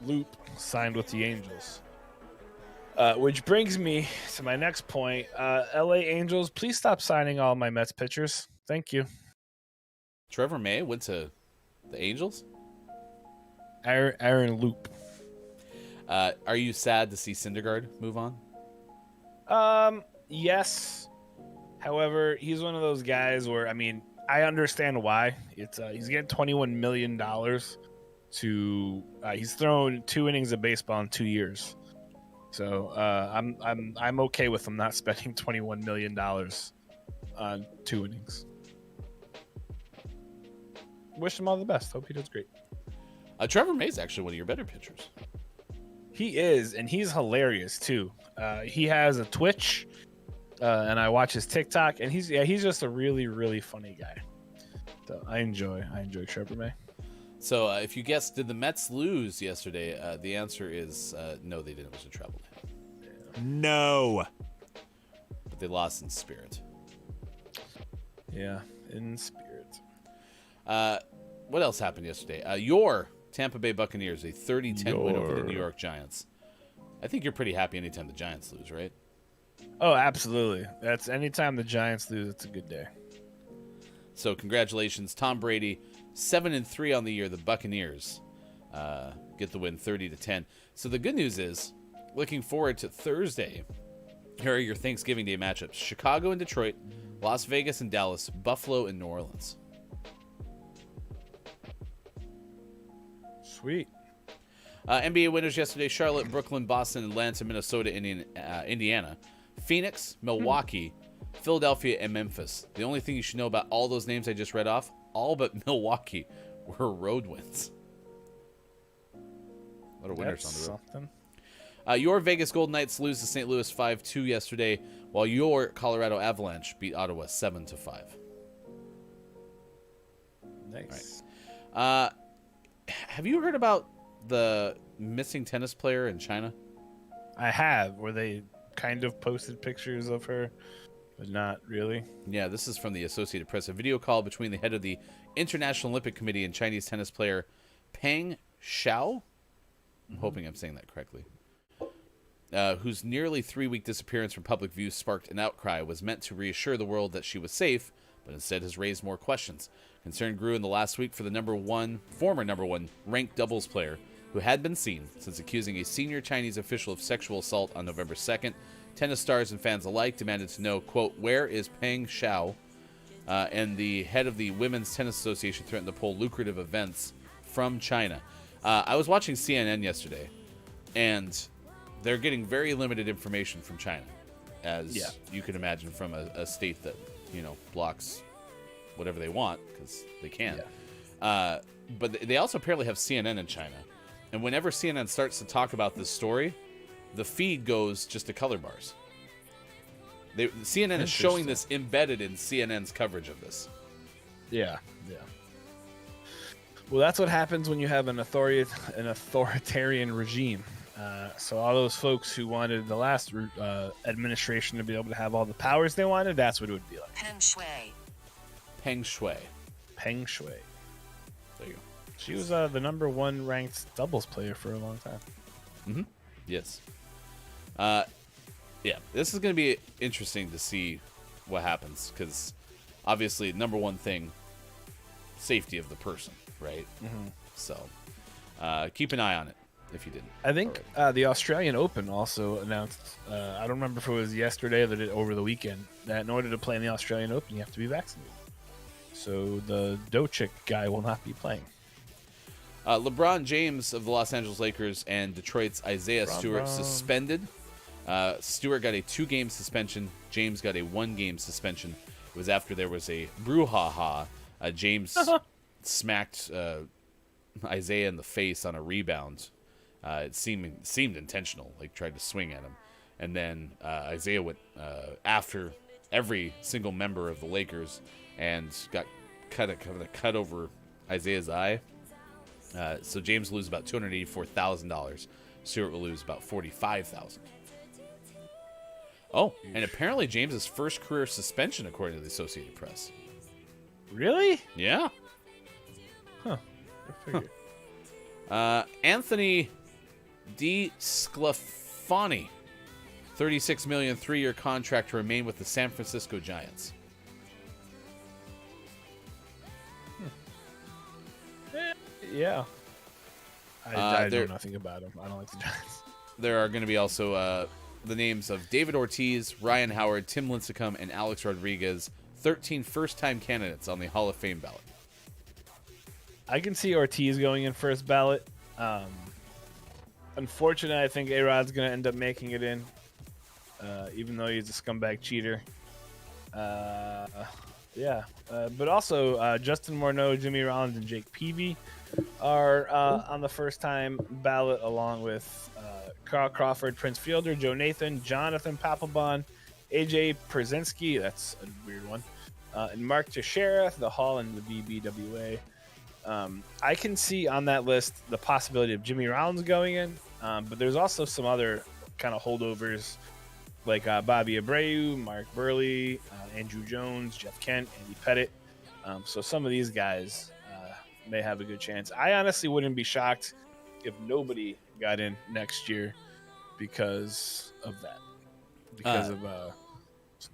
Loop signed with the Angels. Which brings me to my next point. LA Angels, please stop signing all my Mets pitchers. Thank you. Trevor May went to the Angels? Aaron Loop. Are you sad to see Syndergaard move on? Yes. However, he's one of those guys where, I mean, I understand why. It's he's getting $21 million to he's thrown 2 innings of baseball in 2 years. So I'm okay with him not spending $21 million on 2 innings. Wish him all the best. Hope he does great. Trevor May's actually one of your better pitchers. He is, and he's hilarious too. He has a Twitch, and I watch his TikTok, and he's just a really, really funny guy. So I enjoy Trevor May. So if you guessed, did the Mets lose yesterday? The answer is no, they didn't. It was a treble. No. But they lost in spirit. Yeah, in spirit. What else happened yesterday? Your Tampa Bay Buccaneers, a 30-10 win over the New York Giants. I think you're pretty happy anytime the Giants lose, right? Oh, absolutely. That's anytime the Giants lose, it's a good day. So congratulations, Tom Brady, 7-3 on the year. The Buccaneers get the win, 30-10. So the good news is, looking forward to Thursday. Here are your Thanksgiving Day matchups: Chicago and Detroit, Las Vegas and Dallas, Buffalo and New Orleans. Sweet. NBA winners yesterday: Charlotte, Brooklyn, Boston, Atlanta, Minnesota, Indiana, Phoenix, Milwaukee, Philadelphia, and Memphis. The only thing you should know about all those names I just read off, all but Milwaukee, were road wins. A lot of winners on the road. Something. Your Vegas Golden Knights lose to St. Louis 5-2 yesterday, while your Colorado Avalanche beat Ottawa 7-5. Nice. Have you heard about the missing tennis player in China? I have, where they kind of posted pictures of her, but not really. Yeah, this is from the Associated Press. A video call between the head of the International Olympic Committee and Chinese tennis player Peng Xiao. I'm hoping I'm saying that correctly. Whose nearly 3-week disappearance from public view sparked an outcry, was meant to reassure the world that she was safe, but instead has raised more questions. Concern grew in the last week for the former number one ranked doubles player, who had been seen since accusing a senior Chinese official of sexual assault on November 2nd. Tennis stars and fans alike demanded to know, quote, where is Peng Xiao? And the head of the Women's Tennis Association threatened to pull lucrative events from China. I was watching CNN yesterday, and they're getting very limited information from China, as you can imagine, from a state that, blocks whatever they want, because they can. But they also apparently have CNN in China. And whenever CNN starts to talk about this story, the feed goes just to color bars. CNN is showing this embedded in CNN's coverage of this. Yeah. Well, that's what happens when you have an authoritarian regime. So all those folks who wanted the last administration to be able to have all the powers they wanted, that's what it would be like. Peng Shui. Peng Shui. There you go. She was the number one ranked doubles player for a long time. Mm-hmm. Yes. This is going to be interesting to see what happens, because obviously, number one thing, safety of the person, right? Mm-hmm. So keep an eye on it if you didn't. I think the Australian Open also announced, I don't remember if it was yesterday or over the weekend, that in order to play in the Australian Open, you have to be vaccinated. So the Doncic guy will not be playing. LeBron James of the Los Angeles Lakers and Detroit's Isaiah Stewart suspended. Stewart got a 2-game suspension. James got a 1-game suspension. It was after there was a brouhaha. James smacked Isaiah in the face on a rebound. It seemed intentional, like tried to swing at him. And then Isaiah went after every single member of the Lakers and got cut over Isaiah's eye. So James will lose about $284,000. Stewart will lose about $45,000. Oh, and apparently James's first career suspension, according to the Associated Press. Really? Yeah. Huh. I figured. Anthony DeSclafani, $36 million 3-year contract to remain with the San Francisco Giants. Yeah. I know nothing about him. I don't like the Giants. There are going to be also the names of David Ortiz, Ryan Howard, Tim Lincecum, and Alex Rodriguez, 13 first-time candidates on the Hall of Fame ballot. I can see Ortiz going in first ballot. Unfortunately, I think A-Rod's going to end up making it in, even though he's a scumbag cheater. But also, Justin Morneau, Jimmy Rollins, and Jake Peavy are on the first-time ballot, along with Carl Crawford, Prince Fielder, Joe Nathan, Jonathan Papelbon, AJ Przynski, that's a weird one, and Mark Teixeira, the Hall and the BBWA. I can see on that list the possibility of Jimmy Rollins going in, but there's also some other kind of holdovers like Bobby Abreu, Mark Burley, Andrew Jones, Jeff Kent, Andy Pettit. So some of these guys may have a good chance. I honestly wouldn't be shocked if nobody got in next year because of that. Because of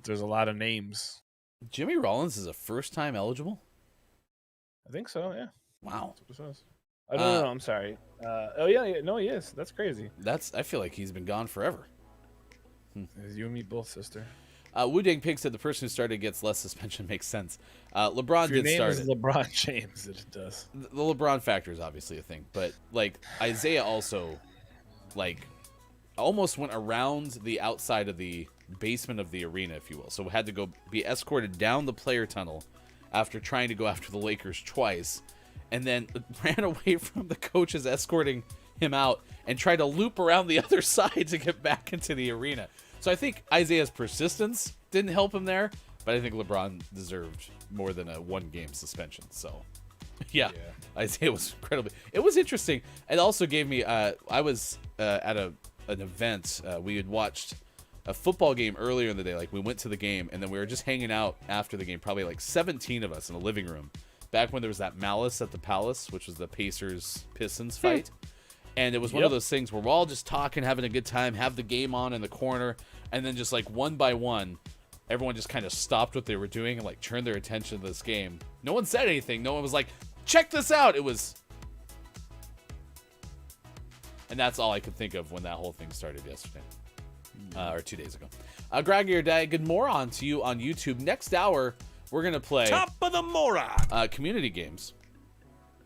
there's a lot of names. Jimmy Rollins is a first-time eligible? I think so, yeah. Wow. That's what it says. I don't know. I'm sorry. No, he is. That's crazy. I feel like he's been gone forever. You and me both, sister. Wu Dang Pig said the person who started gets less suspension makes sense. LeBron if your did name start is it. LeBron James, it does. The LeBron factor is obviously a thing, but like Isaiah also, like, almost went around the outside of the basement of the arena, if you will. So we had to go be escorted down the player tunnel after trying to go after the Lakers twice, and then ran away from the coaches escorting him out and tried to loop around the other side to get back into the arena. So I think Isaiah's persistence didn't help him there, but I think LeBron deserved more than a 1-game suspension. So yeah, Isaiah was incredibly. It was interesting. It also gave me. I was at an event. We had watched a football game earlier in the day. Like, we went to the game, and then we were just hanging out after the game. Probably like 17 of us in a living room. Back when there was that Malice at the Palace, which was the Pacers-Pistons fight. And it was one of those things where we're all just talking, having a good time, have the game on in the corner, and then just like one by one, everyone just kind of stopped what they were doing and like turned their attention to this game. No one said anything. No one was like, check this out. It was... And that's all I could think of when that whole thing started yesterday. Or 2 days ago. Greg or Day, good moron to you on YouTube. Next hour, we're going to play... Top of the moron! Community games.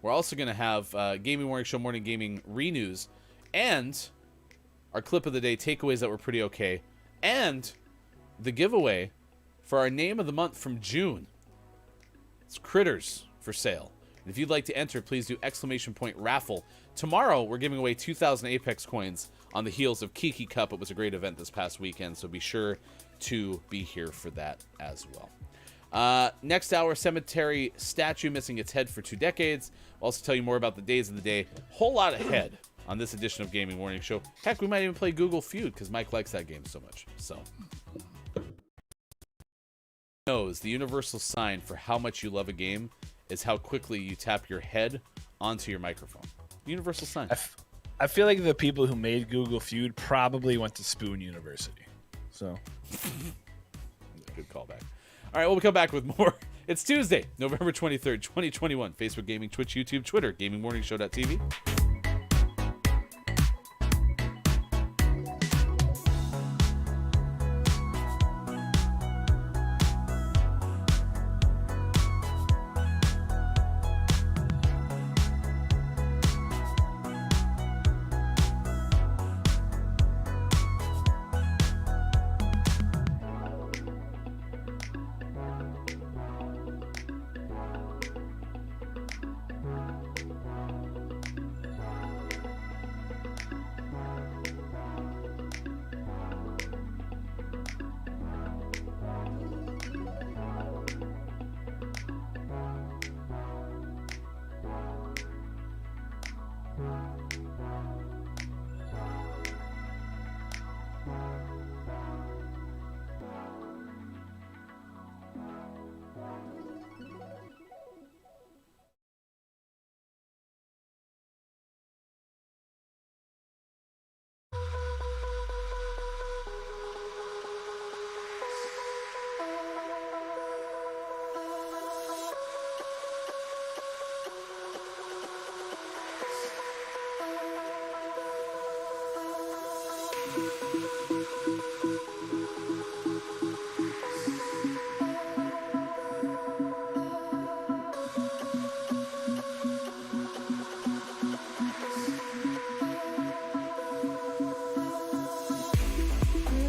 We're also going to have Gaming Morning Show Morning Gaming Renews, and our clip of the day takeaways that were pretty okay, and the giveaway for our name of the month from June. It's Critters for sale. And if you'd like to enter, please do !raffle. Tomorrow, we're giving away 2,000 Apex coins on the heels of Kiki Cup. It was a great event this past weekend, so be sure to be here for that as well. Next hour, cemetery statue missing its head for 2 decades. We'll also tell you more about the days of the day. Whole lot ahead on this edition of Gaming Morning Show. Heck, we might even play Google Feud because Mike likes that game so much. So, knows the universal sign for how much you love a game is how quickly you tap your head onto your microphone. Universal sign. I feel like the people who made Google Feud probably went to Spoon University. So, good callback. All right, we'll come back with more. It's Tuesday, November 23rd, 2021. Facebook Gaming, Twitch, YouTube, Twitter, GamingMorningShow.tv.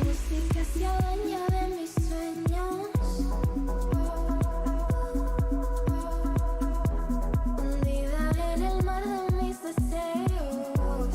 Música se adueña de mis sueños. Hundida en el mar de mis deseos.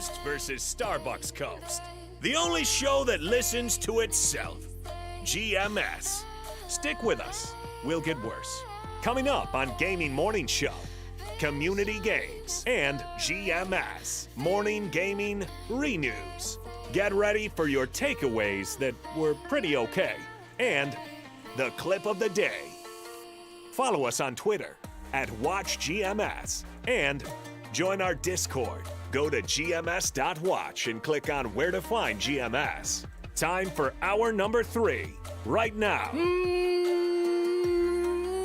Coast versus Starbucks Coast. The only show that listens to itself. GMS. Stick with us. We'll get worse. Coming up on Gaming Morning Show. Community Games and GMS Morning Gaming Renews. Get ready for your takeaways that were pretty okay. And the clip of the day. Follow us on Twitter at WatchGMS and join our Discord. Go to gms.watch and click on where to find GMS. Time for hour number 3 right now.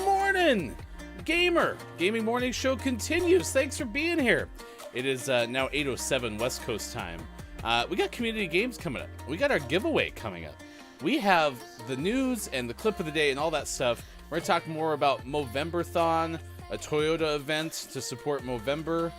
Morning, gamer. Gaming Morning Show continues. Thanks for being here. It is now 8:07 West Coast time. We got community games coming up. We got our giveaway coming up. We have the news and the clip of the day and all that stuff. We're going to talk more about Movemberthon, a Toyota event to support Movember.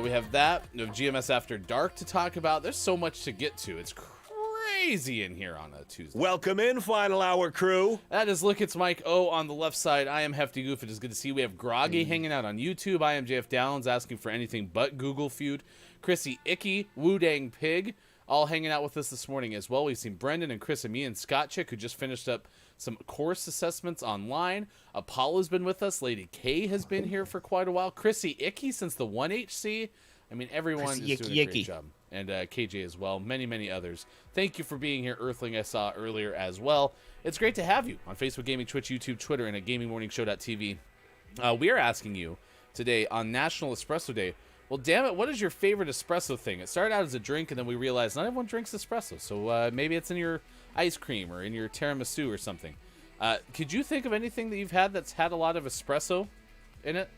We have that. We have GMS After Dark to talk about. There's so much to get to. It's crazy in here on a Tuesday. Welcome in, Final Hour crew. That is Look, It's Mike O on the left side. I am Hefty Goof. It is good to see you. We have Groggy hanging out on YouTube. I am JF Downs asking for anything but Google Feud. Chrissy Icky, Wu Dang Pig, all hanging out with us this morning as well. We've seen Brendan and Chris and me and Scott Chick, who just finished up some course assessments online. Apollo's been with us. Lady K has been here for quite a while. Chrissy Icky since the 1HC. I mean, everyone is doing a great job. And KJ as well. Many, many others. Thank you for being here, Earthling. I saw earlier as well. It's great to have you on Facebook Gaming, Twitch, YouTube, Twitter, and at GamingMorningShow.tv. We are asking you today on National Espresso Day, well, damn it, what is your favorite espresso thing? It started out as a drink, and then we realized not everyone drinks espresso. So maybe it's in your ice cream or in your tiramisu or something. Could you think of anything that you've had that's had a lot of espresso in it?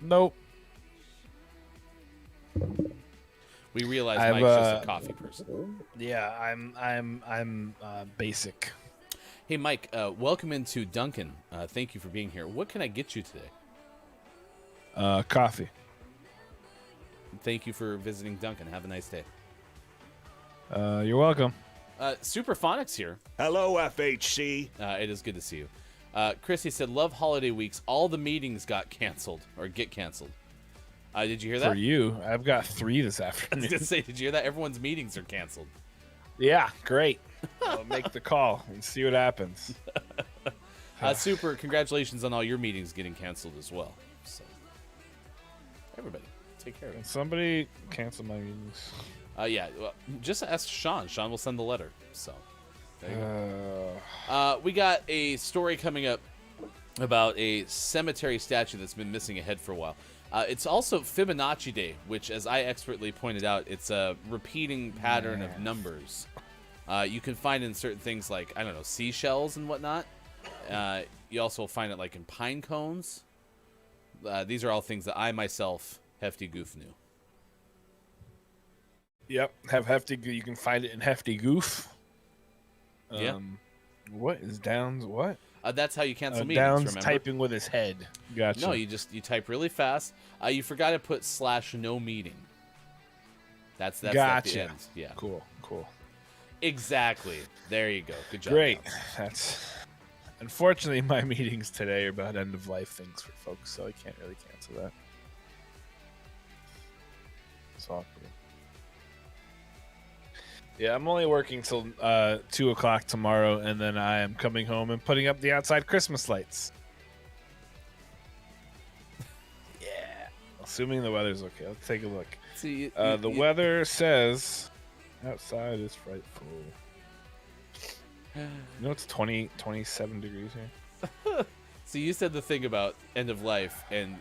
Nope. We realized Mike's just a coffee person. Yeah, I'm basic. Hey, Mike, welcome into Duncan. Thank you for being here. What can I get you today? Coffee. Thank you for visiting Duncan. Have a nice day. You're welcome. Superphonics here. Hello, FHC. It is good to see you. Chrissy said, love holiday weeks. All the meetings got canceled or get canceled. Did you hear that? For you, I've got 3 this I was afternoon. going to say, did you hear that? Everyone's meetings are canceled. Yeah, great. I'll make the call and see what happens. Super, congratulations on all your meetings getting canceled as well. So, everybody, take care of it. Can somebody cancel my meetings? Yeah, well, just ask Sean. Sean will send the letter. So, there you go. We got a story coming up about a cemetery statue that's been missing a head for a while. It's also Fibonacci Day, which, as I expertly pointed out, it's a repeating pattern of numbers. You can find in certain things like, I don't know, seashells and whatnot. You also find it like in pine cones. These are all things that I myself, Hefty Goof, knew. Yep, have Hefty. You can find it in Hefty Goof. Yeah. What is Downs? What? That's how you cancel meetings. Downs remember? typing with his head. Gotcha. No, you type really fast. You forgot to put /no meeting. That's gotcha. At the end. Yeah. Cool. Exactly. There you go. Good job. Great. Downs. That's unfortunately my meetings today are about end of life things for folks, so I can't really cancel that. It's awkward. Yeah, I'm only working till 2 o'clock tomorrow, and then I am coming home and putting up the outside Christmas lights. Yeah, assuming the weather's okay. Let's take a look. See, The weather says outside is frightful. You know, it's 27 degrees here. So you said the thing about end of life, and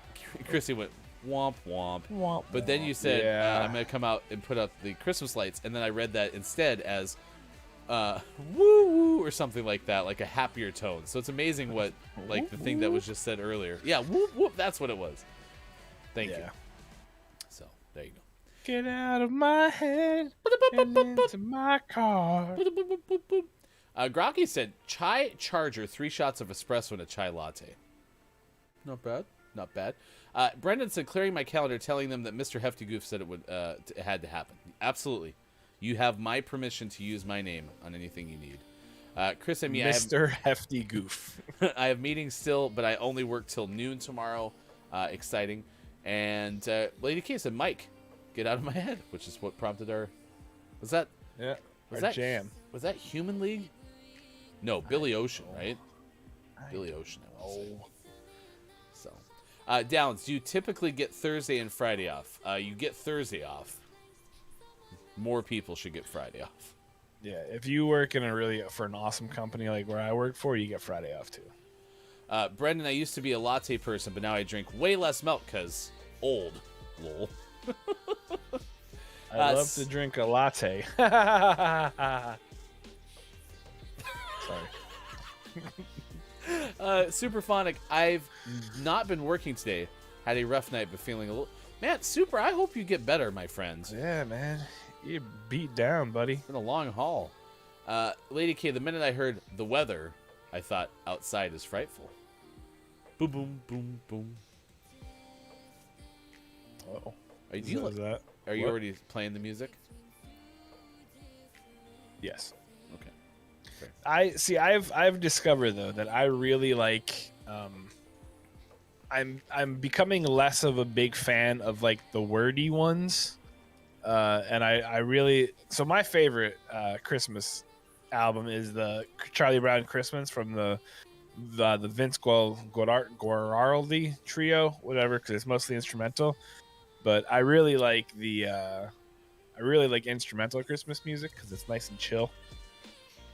Chrissy went womp womp. Womp, But then you said, yeah. I'm going to come out and put up the Christmas lights, and then I read that instead as woo woo or something like that, like a happier tone. So it's amazing what, like the thing that was just said earlier. Yeah, whoop whoop, that's what it was. Thank you. So there you go. Get out of my head and into my car. Groggy said, chai charger, 3 shots of espresso and a chai latte. Not bad. Not bad. Brendan said, clearing my calendar, telling them that Mr. Hefty Goof said it had to happen. Absolutely. You have my permission to use my name on anything you need. Chris and me, Mr. Hefty Goof. I have meetings still, but I only work till noon tomorrow. Exciting. And Lady K said, Mike, get out of my head, which is what prompted our. Was that? Yeah. Was Our that jam? Was that Human League? No, Billy Ocean, right? Billy Ocean. I want to say. So, Downs, do you typically get Thursday and Friday off? You get Thursday off. More people should get Friday off. Yeah, if you work in for an awesome company like where I work for, you get Friday off too. Brendan, I used to be a latte person, but now I drink way less milk because old. Lol. I love to drink a latte. Sorry. Superphonic, I've not been working today. Had a rough night, but feeling a little. Man, Super, I hope you get better, my friend. Yeah, man. You're beat down, buddy. It's been a long haul. Lady K, the minute I heard the weather, I thought outside is frightful. Boom, boom, boom, boom. Uh-oh. Are you already playing the music? Yes. Okay. Fair. I've discovered though that I really like I'm becoming less of a big fan of like the wordy ones. And I really my favorite Christmas album is the Charlie Brown Christmas from the Vince Guaraldi trio, whatever, because it's mostly instrumental. But I really like instrumental Christmas music because it's nice and chill.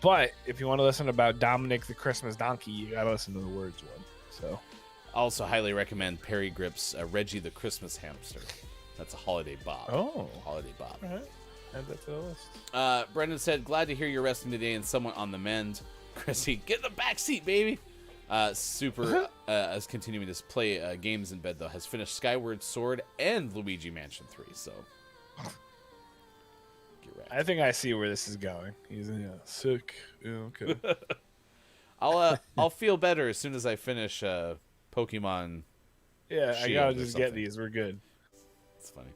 But if you want to listen about Dominic the Christmas Donkey, you gotta listen to the words one. So, I also highly recommend Perry Grip's Reggie the Christmas Hamster. That's a holiday bop. Oh, holiday bop. All right. Add that to the list. Brendan said, "Glad to hear you're resting today and somewhat on the mend." Chrissy, get in the back seat, baby. Super is continuing to play games in bed though. Has finished Skyward Sword and Luigi Mansion 3. So, get ready. I think I see where this is going. He's sick. Yeah, okay. I'll feel better as soon as I finish Pokemon. Yeah, I Shield gotta or just something. get these. We're good. It's funny.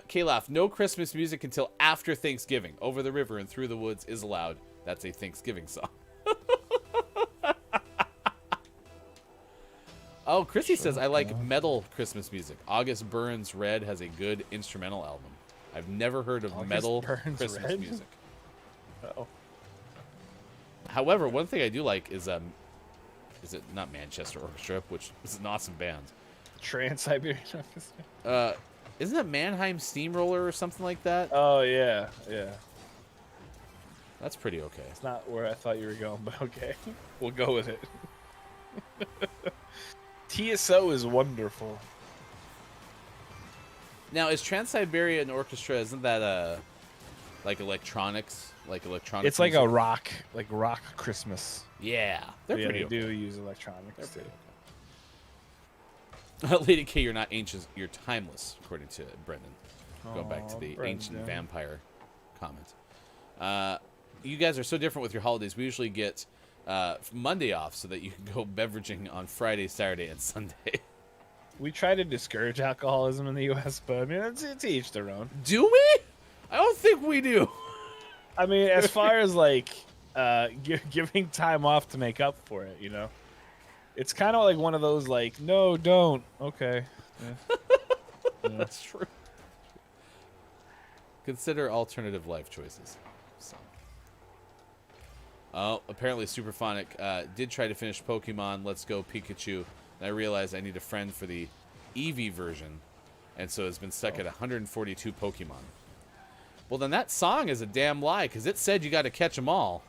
K-Laugh, no Christmas music until after Thanksgiving. Over the River and Through the Woods is allowed. That's a Thanksgiving song. Oh, Chrissy says, I like metal Christmas music. August Burns Red has a good instrumental album. I've never heard of August metal Burns Christmas Red? music. Uh-oh. However, one thing I do like is it not Manchester Orchestra, which is an awesome band. Trans-Siberian. Isn't it Mannheim Steamroller or something like that? Oh yeah. That's pretty okay. It's not where I thought you were going, but okay. We'll go with it. TSO is wonderful. Now, is Trans-Siberian Orchestra, isn't that like electronics? Like electronic It's like music? a rock Christmas. Yeah. They're pretty they okay. do use electronics too. Lady K, you're not ancient, you're timeless, according to Brendan. Going back to the Brendan. ancient vampire comment. You guys are so different with your holidays. We usually get Monday off so that you can go beveraging on Friday, Saturday, and Sunday. We try to discourage alcoholism in the U.S., but I mean, it's each their own. Do we? I don't think we do. I mean, as far as like giving time off to make up for it, you know, it's kind of like one of those like, no, don't. Okay. Yeah. That's true. Consider alternative life choices. So. Oh, apparently Superphonic did try to finish Pokemon Let's Go Pikachu, and I realized I need a friend for the Eevee version, and so it's been stuck at 142 Pokemon. Well, then that song is a damn lie, because it said you got to catch them all.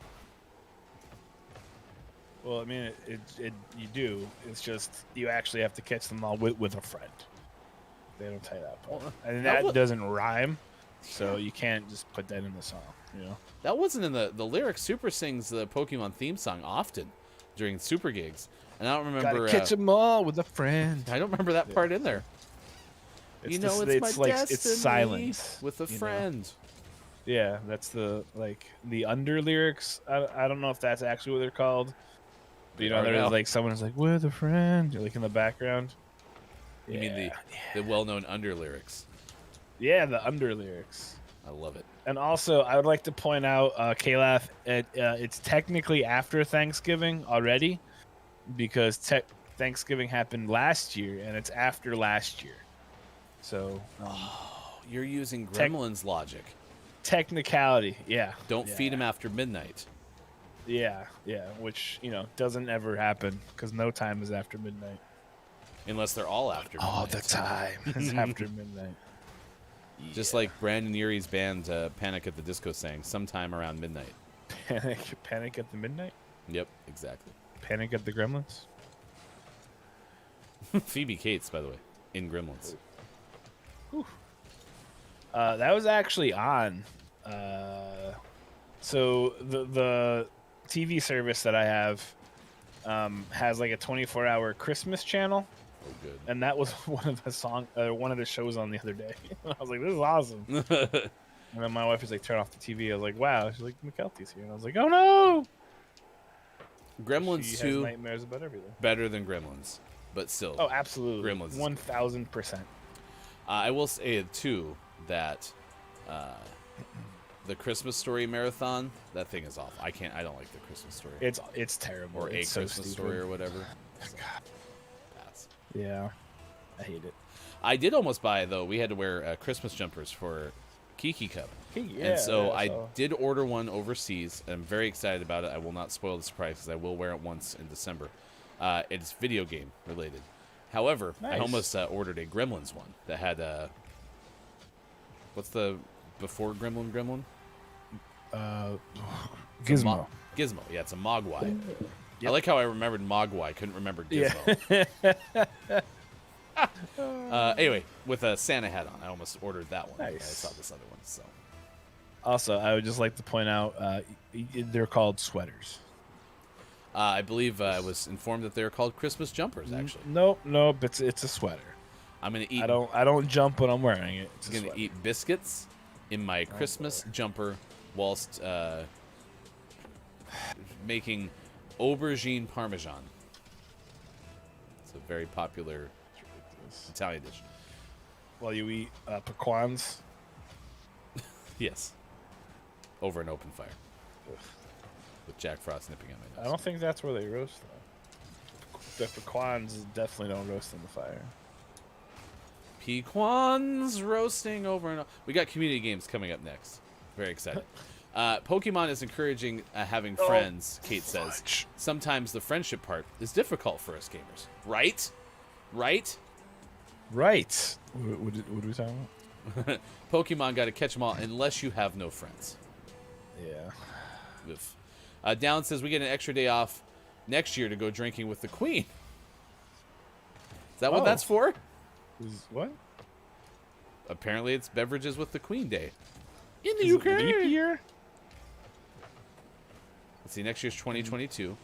Well, I mean, you do. It's just you actually have to catch them all with a friend. They don't tell you that part. And that doesn't rhyme, so you can't just put that in the song, you know? That wasn't in the lyrics. Super sings the Pokemon theme song often during Super gigs. And I don't remember... Gotta catch them all with a friend. I don't remember that part in there. It's you know, it's my like destiny it's silence with a friend. Yeah, that's the under lyrics. I don't know if that's actually what they're called. But, you know, there's like someone who's like with a friend, like in the background. You mean the well-known under lyrics? Yeah, the under lyrics. I love it. And also, I would like to point out, K-Laugh, it's technically after Thanksgiving already, because Thanksgiving happened last year, and it's after last year. So, You're using Gremlins logic. Technicality, yeah. Don't yeah. feed him after midnight. Yeah, which, doesn't ever happen because no time is after midnight. Unless they're all after midnight. All the time is after midnight. Just like Brandon Urie's band Panic at the Disco sang, sometime around midnight. Panic at the midnight? Yep, exactly. Panic at the Gremlins? Phoebe Cates, by the way, in Gremlins. That was actually on. So the TV service that I have has like a 24-hour Christmas channel. Oh, good. And that was one of the shows on the other day. I was like, this is awesome. And then my wife was like, turn off the TV. I was like, wow. She's like, McKelty's here. And I was like, oh no. Gremlins She 2 has nightmares about everything. better than Gremlins, but still. Oh, absolutely. Gremlins. 1000%. I will say too that the Christmas Story marathon, that thing is awful. I don't like the Christmas Story. It's terrible. Or it's a Christmas Story or whatever. Pass. Yeah, I hate it. I did almost buy though. We had to wear Christmas jumpers for Kiki Cup. And so I did order one overseas. I'm very excited about it. I will not spoil the surprise because I will wear it once in December. It's video game related. However, Nice. I almost ordered a Gremlins one that had what's the before Gremlin? Gizmo. Gizmo. Yeah, it's a Mogwai. Yep. I like how I remembered Mogwai. I couldn't remember Gizmo. Anyway, with a Santa hat on, I almost ordered that one. Nice. I saw this other one. So. Also, I would just like to point out they're called sweaters. I believe I was informed that they're called Christmas jumpers. Actually, Nope. It's a sweater. I'm gonna eat. I don't jump when I'm wearing it. It's I'm gonna eat biscuits in my Christmas jumper whilst making aubergine parmesan. It's a very popular Italian dish. While you eat pecans. Yes. Over an open fire. With Jack Frost nipping at my nose. I don't think that's where they roast though. The pecans definitely don't roast in the fire. Pequans roasting over and over. We got community games coming up next. Very excited. Pokemon is encouraging having friends, Kate says. Sometimes the friendship part is difficult for us gamers. Right? Right. What are we talking about? Pokemon got to catch them all unless you have no friends. Yeah. Oof. Down says we get an extra day off next year to go drinking with the Queen. Is that what that's for? What? Apparently it's beverages with the Queen Day. In the UK. Leap year? Let's see, next year's 2022.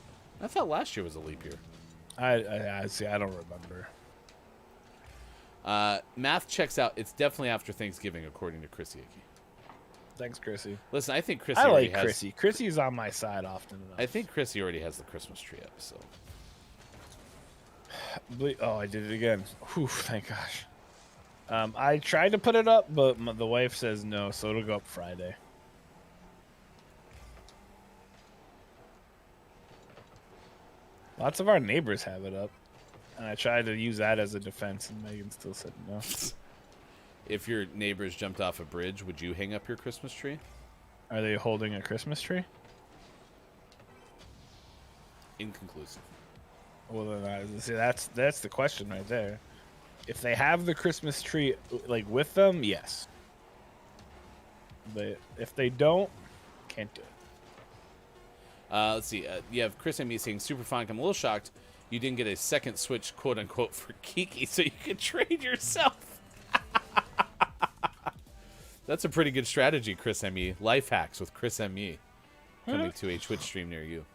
I thought last year was a leap year. I see. I don't remember. Math checks out. It's definitely after Thanksgiving, according to Chrissy Icky. Thanks, Chrissy. Listen, I think Chrissy I already like has... Chrissy. Chrissy's on my side often enough. I think Chrissy already has the Christmas tree up, so... Oh, I did it again. Whew, thank gosh. I tried to put it up, but the wife says no, so it'll go up Friday. Lots of our neighbors have it up. And I tried to use that as a defense, and Megan still said no. If your neighbors jumped off a bridge, would you hang up your Christmas tree? Are they holding a Christmas tree? Inconclusive. Well, then see, that's the question right there. If they have the Christmas tree like with them, yes. But if they don't, can't do it. Let's see. You have Chris and me saying, super fun. I'm a little shocked you didn't get a second Switch, quote unquote, for Kiki so you could trade yourself. That's a pretty good strategy, Chris M.E. Life hacks with Chris M.E. coming to a Twitch stream near you.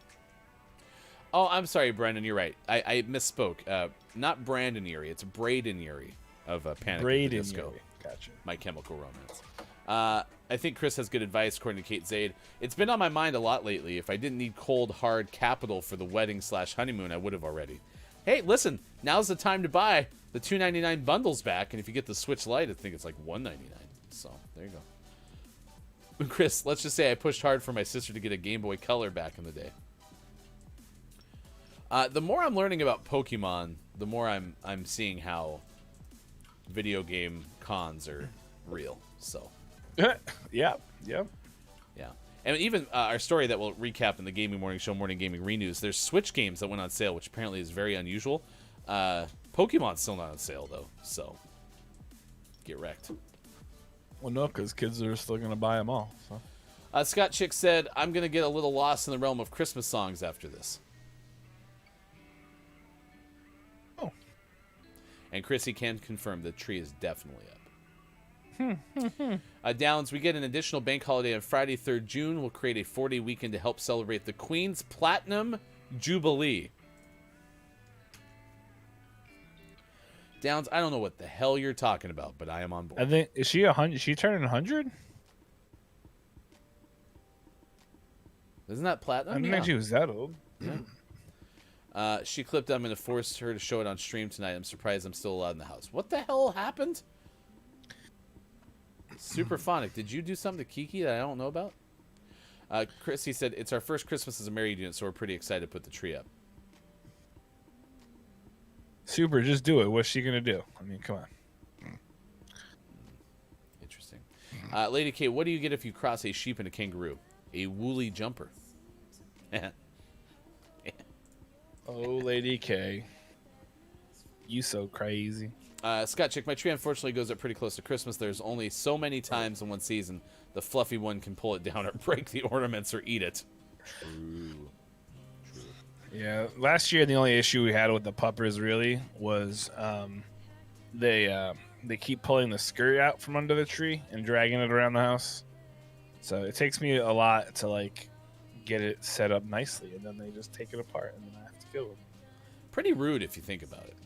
Oh, I'm sorry, Brandon. You're right. I misspoke. Not Brandon Urie. It's Braden Urie of Panic at the Disco. Urie. Gotcha. My Chemical Romance. I think Chris has good advice, according to Kate Zaid. It's been on my mind a lot lately. If I didn't need cold, hard capital for the wedding/honeymoon, I would have already. Hey, listen, now's the time to buy the $2.99 bundles back, and if you get the Switch Lite, I think it's like $1.99. So, there you go. Chris, let's just say I pushed hard for my sister to get a Game Boy Color back in the day. The more I'm learning about Pokemon, the more I'm seeing how video game cons are real. So, yeah. yeah. And even our story that we'll recap in the Gaming Morning Show Morning Gaming Renews, there's Switch games that went on sale, which apparently is very unusual. Pokemon's still not on sale, though, so get wrecked. Well, no, because kids are still going to buy them all. So. Scott Chick said, I'm going to get a little lost in the realm of Christmas songs after this. Oh. And Chrissy can confirm the tree is definitely up. Downs, we get an additional bank holiday on Friday, 3rd June. We'll create a 4-day weekend to help celebrate the Queen's Platinum Jubilee. Downs, I don't know what the hell you're talking about, but I am on board. I think is she 100? She turning 100? Isn't that platinum? I didn't think she was that old. Yeah. She clipped. I'm going to force her to show it on stream tonight. I'm surprised I'm still allowed in the house. What the hell happened? Superphonic, did you do something to Kiki that I don't know about? Chrissy said, it's our first Christmas as a married unit, so we're pretty excited to put the tree up. Super, just do it. What's she going to do? I mean, come on. Interesting. Lady K, what do you get if you cross a sheep and a kangaroo? A woolly jumper. Oh, Lady K. You so crazy. Scott Chick, my tree unfortunately goes up pretty close to Christmas. There's only so many times in one season the fluffy one can pull it down or break the ornaments or eat it. True. Yeah, last year the only issue we had with the puppers really was they keep pulling the skirt out from under the tree and dragging it around the house. So it takes me a lot to like get it set up nicely, and then they just take it apart, and then I have to kill them. Pretty rude if you think about it.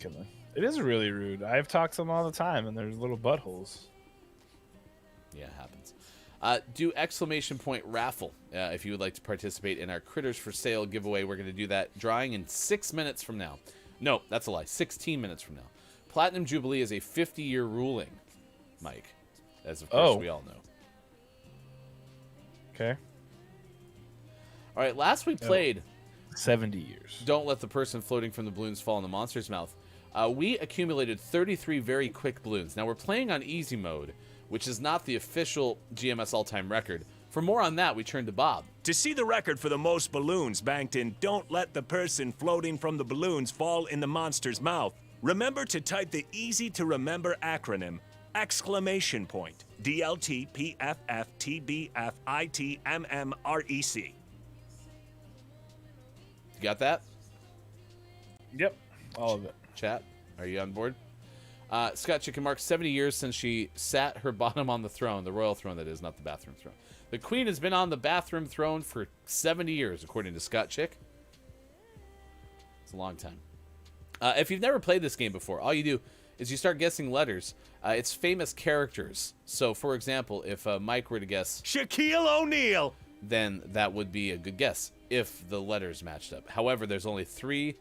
It is really rude. I've talked to them all the time, and there's little buttholes. Yeah, it happens. Do exclamation point raffle if you would like to participate in our Critters for Sale giveaway. We're going to do that drawing in 6 minutes from now. No, that's a lie. 16 minutes from now. Platinum Jubilee is a 50-year ruling, Mike, as of course we all know. Okay. All right, last we played 70 years. Don't let the person floating from the balloons fall in the monster's mouth. We accumulated 33 very quick balloons. Now we're playing on easy mode, which is not the official GMS all-time record. For more on that, we turn to Bob. To see the record for the most balloons banked in Don't Let the Person Floating from the Balloons Fall in the Monster's Mouth, remember to type the easy-to-remember acronym, exclamation point, DLTPFFTBFITMMREC. You got that? Yep, all of it. Chat, are you on board? Scott Chicken marks 70 years since she sat her bottom on the throne, the royal throne that is, not the bathroom throne. The queen has been on the bathroom throne for 70 years, according to Scott Chick. It's a long time. If you've never played this game before, all you do is you start guessing letters. It's famous characters. So, for example, if Mike were to guess Shaquille O'Neal, then that would be a good guess if the letters matched up. However, there's only 3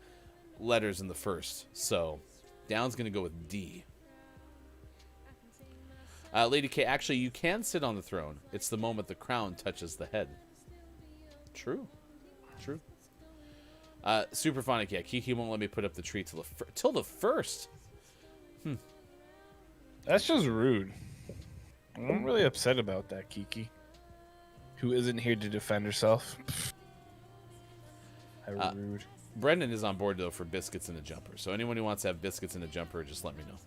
letters in the first, so Down's going to go with D. Lady K, actually, you can sit on the throne. It's the moment the crown touches the head. True. True. Superphonic, yeah, Kiki won't let me put up the tree till the first. That's just rude. I'm really upset about that, Kiki. Who isn't here to defend herself. How rude. Brendan is on board, though, for biscuits in a jumper. So anyone who wants to have biscuits in a jumper, just let me know.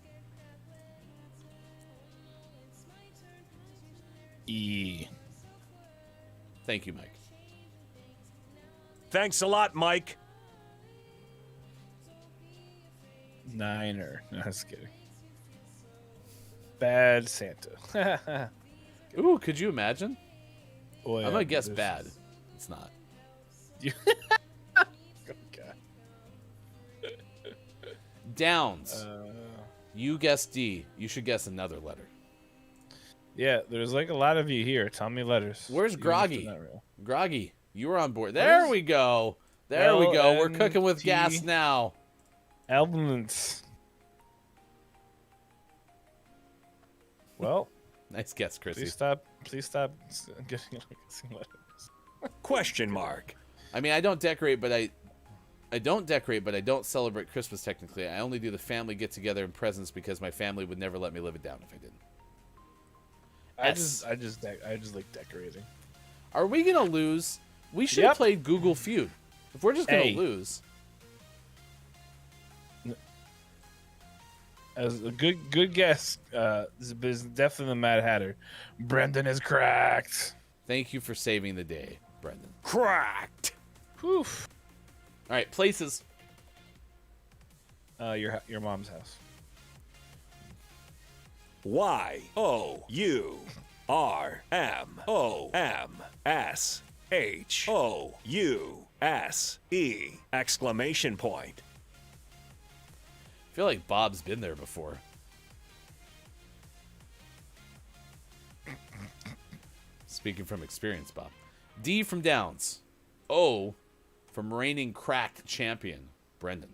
E. Thank you, Mike. thanks a lot, Mike. Niner. No, just kidding. Bad Santa. Ooh, could you imagine? Oh, yeah, I'm going to guess this bad. is- It's not. Okay. Downs. You guessed D. You should guess another letter. Yeah, there's like a lot of you here. Tell me letters. Where's Even if Groggy? they're not real. Groggy, you were on board. There we go. There we go. We're cooking with gas now. Elements. Well, Nice guess, Chrissy. please stop getting letters. Question mark. I mean, I don't decorate, but I don't celebrate Christmas technically. I only do the family get together and presents because my family would never let me live it down if I didn't. I S. just like decorating. Are we gonna lose? We should have played Google Feud. If we're just gonna lose, as a good guess, this is definitely the Mad Hatter. Brendan is cracked. thank you for saving the day, Brendan. Cracked. Poof. All right, places. Your mom's house. YOURMOMSHOUSE! Exclamation point. I feel like Bob's been there before. Speaking from experience, Bob. D from Downs. O from reigning cracked champion, Brendan.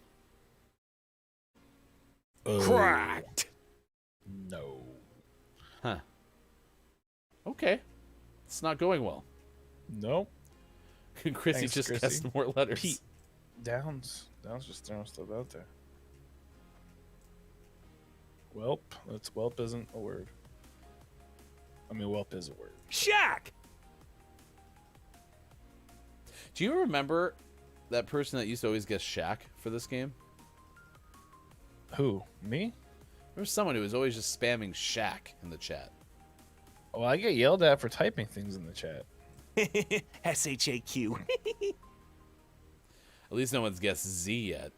Cracked. No. Huh. Okay. It's not going well. Nope. Chrissy Thanks, just Chrissy. guessed more letters. Pete. Downs just throwing stuff out there. Welp. Welp isn't a word. I mean, whelp is a word. Shack. Do you remember that person that used to always guess Shaq for this game? Who? Me? There was someone who was always just spamming Shaq in the chat. Well, I get yelled at for typing things in the chat. SHAQ. At least no one's guessed Z yet.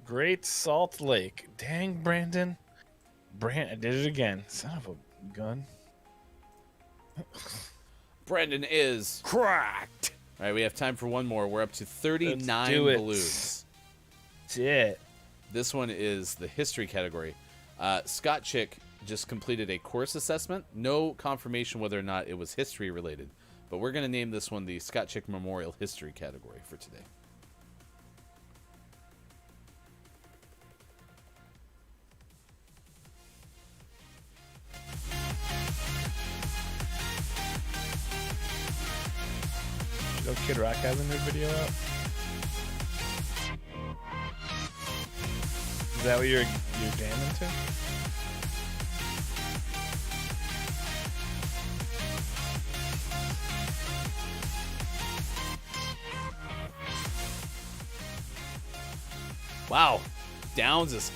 Great Salt Lake. Dang, Brandon. I did it again. Son of a gun. Brendan is Cracked. All right, we have time for one more. We're up to 39 do it. balloons. That's it. This one is the history category. Scott Chick just completed a course assessment. No confirmation whether or not it was history related, but we're going to name this one the Scott Chick Memorial History category for today. No Kid Rock having their video out? Is that what you're jamming to? Wow. Downs is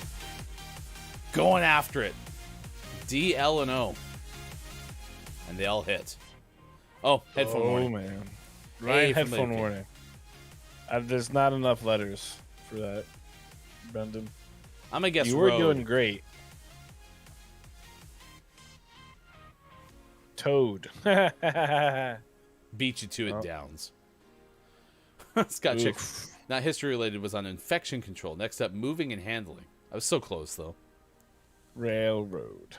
going after it. D, L, and O. And they all hit. Oh, headphone warning. Man. A Ryan, from headphone Lady P. warning. There's not enough letters for that, Brendan. I'm going to guess You were road. doing great. Toad. Beat you to it, Downs. Scott Chick, not history related, was on infection control. Next up, moving and handling. I was so close, though. Railroad.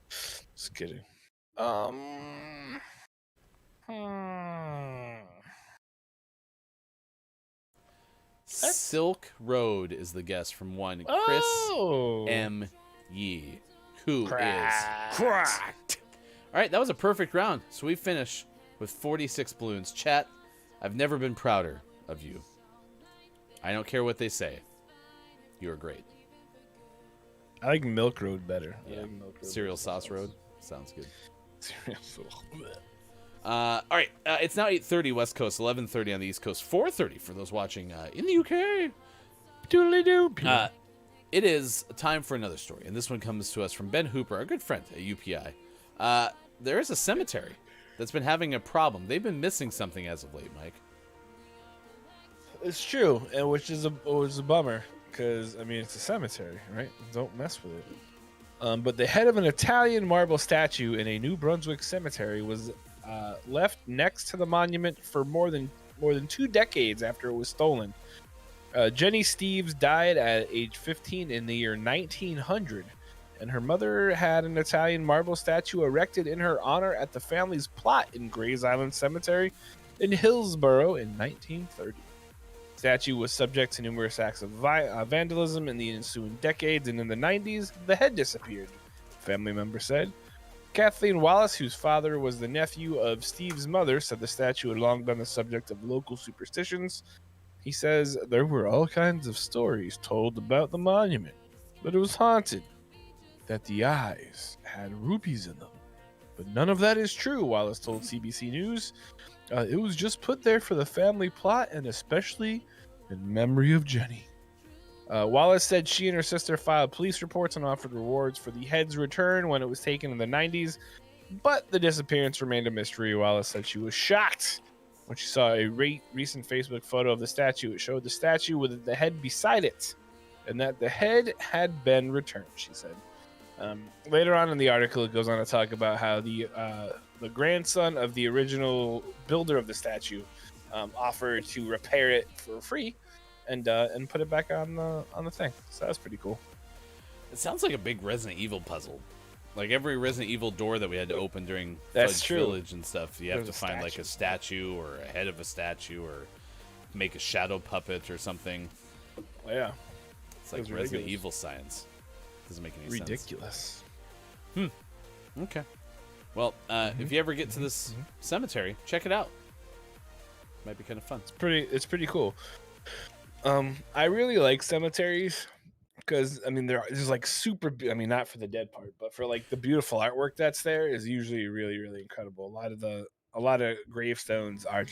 Just kidding. Silk Road is the guess from one Chris M. Yee, who is Cracked. All right, that was a perfect round. So we finish with 46 balloons. Chat, I've never been prouder of you. I don't care what they say. You are great. I like Milk Road better. I Yeah. like Milk Road Cereal better. Sauce Road. Sounds good. Cereal sauce. All right, it's now 8:30 West Coast, 11:30 on the East Coast, 4:30 for those watching in the UK. Doodly-doo. It is time for another story, and this one comes to us from Ben Hooper, our good friend at UPI. There is a cemetery that's been having a problem. They've been missing something as of late, Mike. It's true, and which is a bummer, because I mean it's a cemetery, right? Don't mess with it. But the head of an Italian marble statue in a New Brunswick cemetery was left next to the monument for more than 2 decades after it was stolen. Jenny Steves died at age 15 in the year 1900, and her mother had an Italian marble statue erected in her honor at the family's plot in Grays Island Cemetery in Hillsborough in 1930. The statue was subject to numerous acts of vandalism in the ensuing decades, and in the 90s, the head disappeared, family members said. Kathleen Wallace, whose father was the nephew of Steve's mother, said the statue had long been the subject of local superstitions. He says there were all kinds of stories told about the monument, but it was haunted. that the eyes had rupees in them. But none of that is true, Wallace told CBC News. It was just put there for the family plot and especially in memory of Jenny. Wallace said she and her sister filed police reports and offered rewards for the head's return when it was taken in the 90s, but the disappearance remained a mystery. Wallace said she was shocked when she saw a recent Facebook photo of the statue. It showed the statue with the head beside it, and that the head had been returned, she said. Later on in the article, it goes on to talk about how the grandson of the original builder of the statue offered to repair it for free and put it back on the thing. So that's pretty cool. It sounds like a big Resident Evil puzzle. Like every Resident Evil door that we had to open during That's Fudge true. Village and stuff, you have There's to a find like a statue or a head of a statue or make a shadow puppet or something. Oh, yeah. It's like It's Resident ridiculous. Evil science. Doesn't make any sense. Ridiculous. Okay. Well, if you ever get to this cemetery, check it out. Might be kind of fun. It's pretty cool. I really like cemeteries because I mean there's like not for the dead part, but for like the beautiful artwork that's there is usually really, really incredible. A lot of gravestones are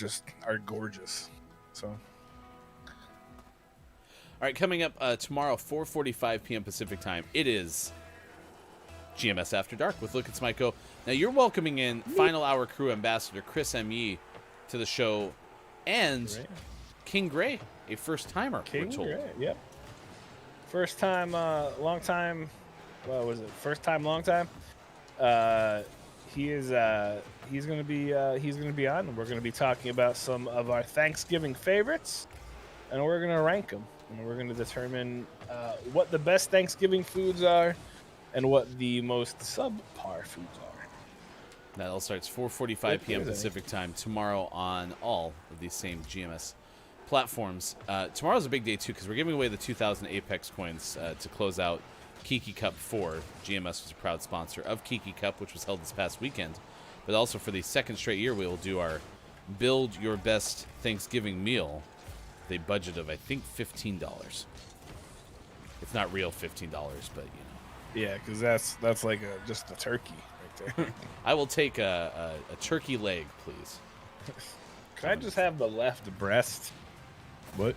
gorgeous. So All right, coming up tomorrow, 4:45 p.m. Pacific time. It is GMS After Dark with Look at Smyko. Now you're welcoming in Final Hour crew ambassador Chris M.E. to the show, and King Gray, a first timer. We're told. Yep. First time, long time. What was it? First time, long time. He's gonna be on, and we're gonna be talking about some of our Thanksgiving favorites, and we're gonna rank them, and we're gonna determine what the best Thanksgiving foods are, and what the most subpar foods are. That all starts 4:45 p.m. Pacific time tomorrow on all of these same GMS platforms. Tomorrow's a big day too because we're giving away the 2,000 Apex coins to close out Kiki Cup 4. GMS was a proud sponsor of Kiki Cup, which was held this past weekend. But also for the second straight year, we will do our Build Your Best Thanksgiving Meal with a budget of, I think, $15. It's not real $15, but you know. Yeah, because that's like just a turkey right there. I will take a turkey leg, please. Can I just have the left breast? What?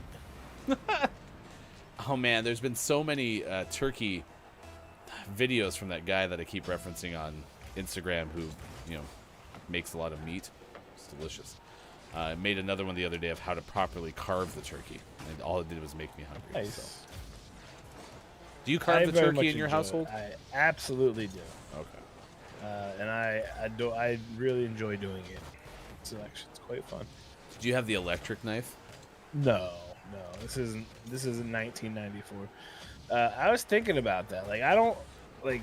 Oh man, there's been so many turkey videos from that guy that I keep referencing on Instagram who, you know, makes a lot of meat. It's delicious. I made another one the other day of how to properly carve the turkey, and all it did was make me hungry. Nice. So. Do you carve the turkey in your household? I absolutely do. Okay. And I really enjoy doing it. It's quite fun. Do you have the electric knife? No. This isn't 1994. I was thinking about that. Like I don't like,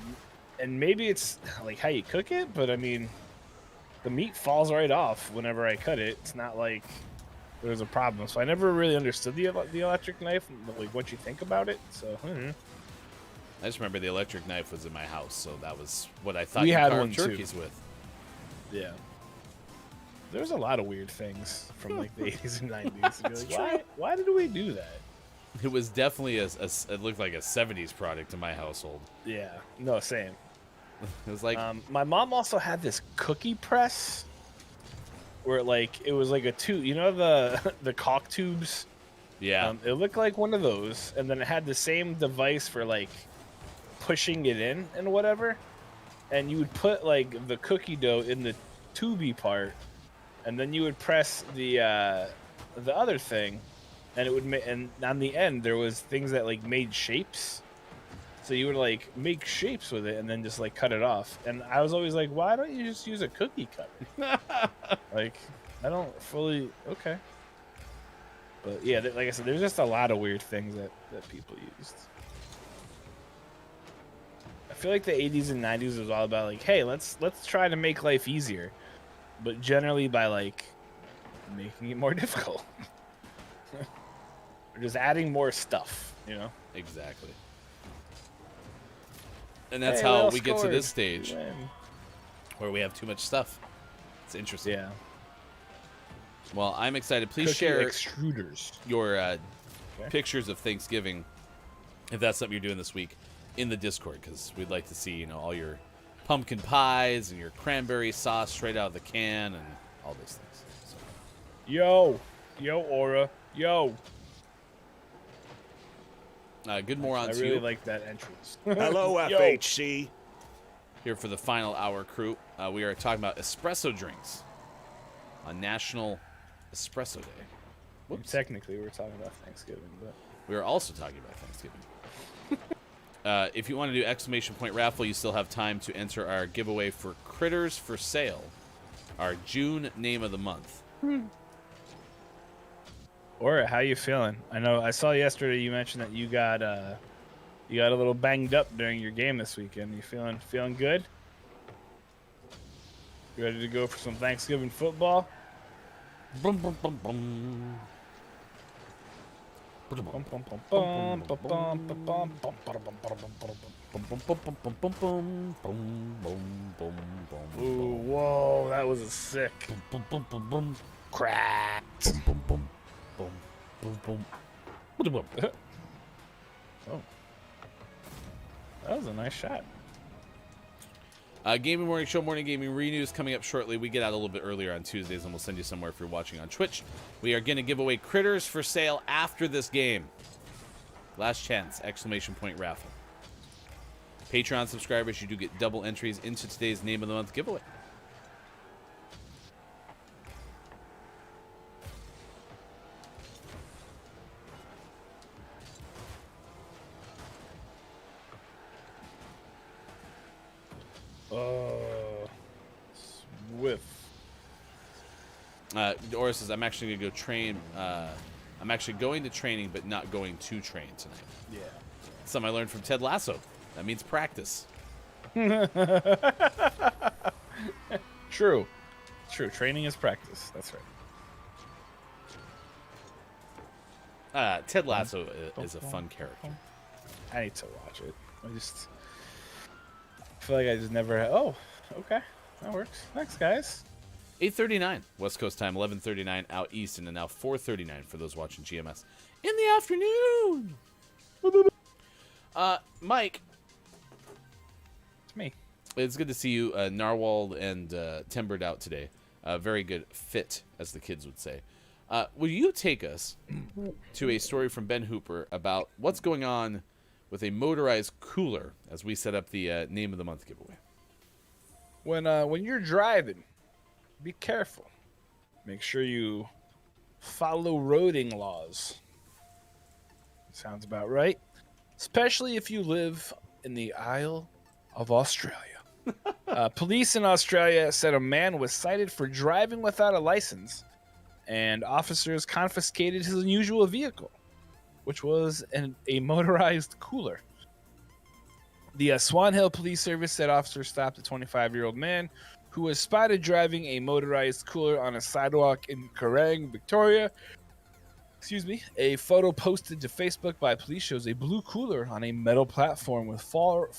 and maybe it's like how you cook it, but I mean, the meat falls right off whenever I cut it. It's not like there's a problem. So I never really understood the electric knife. Like once you think about it, so. I just remember the electric knife was in my house, so that was what I thought We you had carved one, too. turkeys with. Yeah. There's a lot of weird things from like the 80s and 90s. Be like, why did we do that? It was definitely it looked like a 70s product in my household. Yeah. No, same. It was like My mom also had this cookie press where like it was like a tube. You know the caulk tubes? yeah. It looked like one of those, and then it had the same device for like pushing it in and whatever. And you would put like the cookie dough in the tubey part, and then you would press the other thing, and it would and on the end there was things that like made shapes. So you would like make shapes with it and then just like cut it off. And I was always like, why don't you just use a cookie cutter? Like, I don't fully okay. But yeah, like I said, there's just a lot of weird things that people used. I feel like the 80s and 90s was all about like, hey, let's try to make life easier, but generally by like making it more difficult. Or just adding more stuff, you know? Exactly. And that's Hey, how well we get to scored. this stage Win. where we have too much stuff. It's interesting. Yeah. Well, I'm excited. Please Cookie share extruders. your pictures of Thanksgiving, if that's something you're doing this week. in the Discord because we'd like to see all your pumpkin pies and your cranberry sauce straight out of the can and all those things. So. Yo, Aura, yo. Good morons. I really like that entrance. Hello, Yo. FHC. Here for the final hour, crew. We are talking about espresso drinks on National Espresso Day. Whoops. Technically, we're talking about Thanksgiving, but We are also talking about Thanksgiving. If you want to do exclamation point raffle, you still have time to enter our giveaway for Critters for Sale, our June name of the month. Aura, how you feeling? I know I saw yesterday you mentioned that you got a little banged up during your game this weekend. You feeling good? You ready to go for some Thanksgiving football? Bum, bum, bum, bum. Ooh, whoa, that was a sick crack. Oh, that was a nice shot. Gaming Morning Show, Morning Gaming Renews coming up shortly. We get out a little bit earlier on Tuesdays, and we'll send you somewhere if you're watching on Twitch. We are going to give away Critters for Sale after this game. Last chance, exclamation point raffle. Patreon subscribers, you do get double entries into today's Name of the Month giveaway. Swift. Doris says, I'm actually going to go train. I'm actually going to training, but not going to train tonight. Yeah. Something I learned from Ted Lasso. That means practice. True. Training is practice. That's right. Ted Lasso is a fun character. I need to watch it. I feel like I just never. Oh, okay, that works. Thanks, guys. 8:39 West Coast time, 11:39 out east, and now 4:39 for those watching GMS in the afternoon. Mike, It's me. it's good to see you, narwhaled and timbered out today. Very good fit, as the kids would say. Will you take us to a story from Ben Hooper about what's going on with a motorized cooler as we set up the Name of the Month giveaway? When you're driving, be careful. Make sure you follow roading laws. Sounds about right. Especially if you live in the Isle of Australia. Police in Australia said a man was cited for driving without a license, and officers confiscated his unusual vehicle, which was a motorized cooler. The Swan Hill Police Service said officers stopped a 25-year-old man who was spotted driving a motorized cooler on a sidewalk in Kerrang, Victoria. A photo posted to Facebook by police shows a blue cooler on a metal platform with four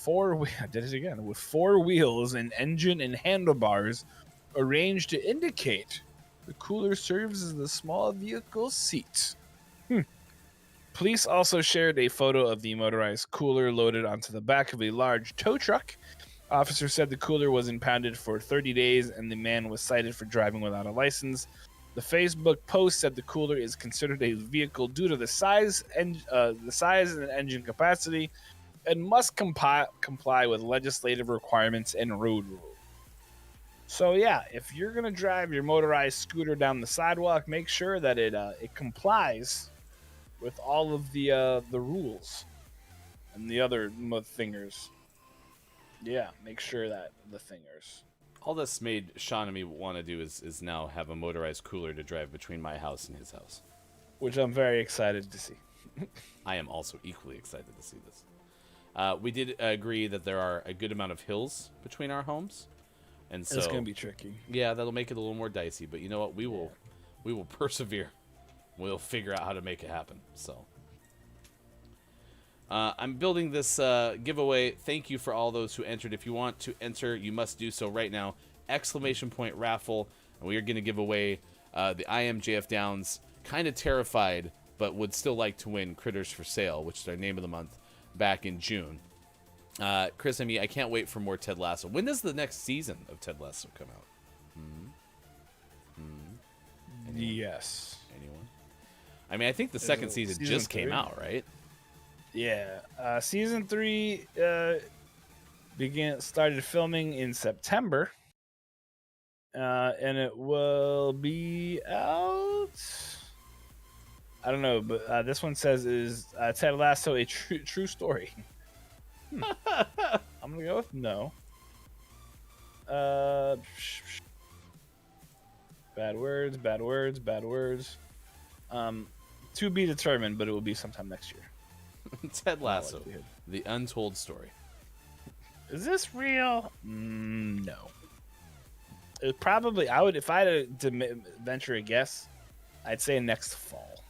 wheels, an engine, and handlebars arranged to indicate the cooler serves as the small vehicle's seat. Police also shared a photo of the motorized cooler loaded onto the back of a large tow truck. Officers said the cooler was impounded for 30 days and the man was cited for driving without a license. The Facebook post said the cooler is considered a vehicle due to the size and engine capacity and must comply with legislative requirements and road rules. So yeah, if you're gonna drive your motorized scooter down the sidewalk, make sure that it complies with all of the rules and the other thingers. Yeah, make sure that the thingers. All this made Sean and me want to do is now have a motorized cooler to drive between my house and his house. Which I'm very excited to see. I am also equally excited to see this. We did agree that there are a good amount of hills between our homes. And so it's going to be tricky. Yeah, that'll make it a little more dicey. But you know what? We will persevere. We'll figure out how to make it happen. So I'm building this giveaway. Thank you for all those who entered. If you want to enter, you must do so right now. Exclamation point raffle. And we are going to give away the IMJF Downs. Kind of terrified, but would still like to win Critters for Sale, which is our Name of the Month, back in June. Chris and me, I can't wait for more Ted Lasso. When does the next season of Ted Lasso come out? Yes. Anyone? I mean, I think the second season just came out, right? Yeah. Season 3 started filming in September. And it will be out. I don't know, but this one says is Ted Lasso a true story? I'm gonna go with no. Bad words. To be determined, but it will be sometime next year. Ted Lasso, the untold story. Is this real? No. It probably, I would, if I had to venture a guess, I'd say next fall.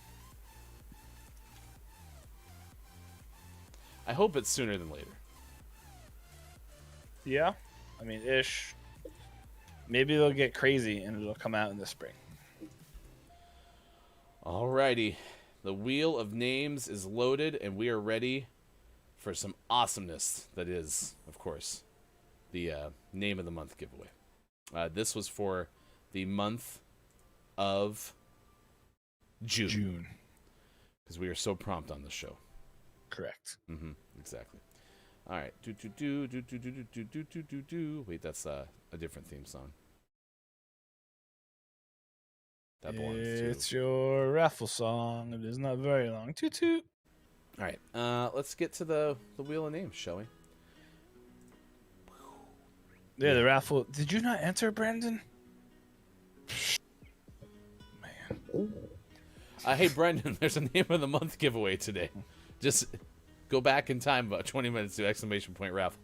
I hope it's sooner than later. Yeah, I mean, ish. Maybe they'll get crazy and it'll come out in the spring. Alrighty, the wheel of names is loaded, and we are ready for some awesomeness. That is, of course, the name of the month giveaway. This was for the month of June. Because we are so prompt on the show. Correct. Exactly. All right. Wait, that's a different theme song. That belongs to... It's your raffle song. It is not very long. Toot toot. All right. Let's get to the wheel of names, shall we? Yeah, the raffle. Did you not enter, Brandon? Man. Hey, Brendan, there's a name of the month giveaway today. Just go back in time about 20 minutes to exclamation point raffle.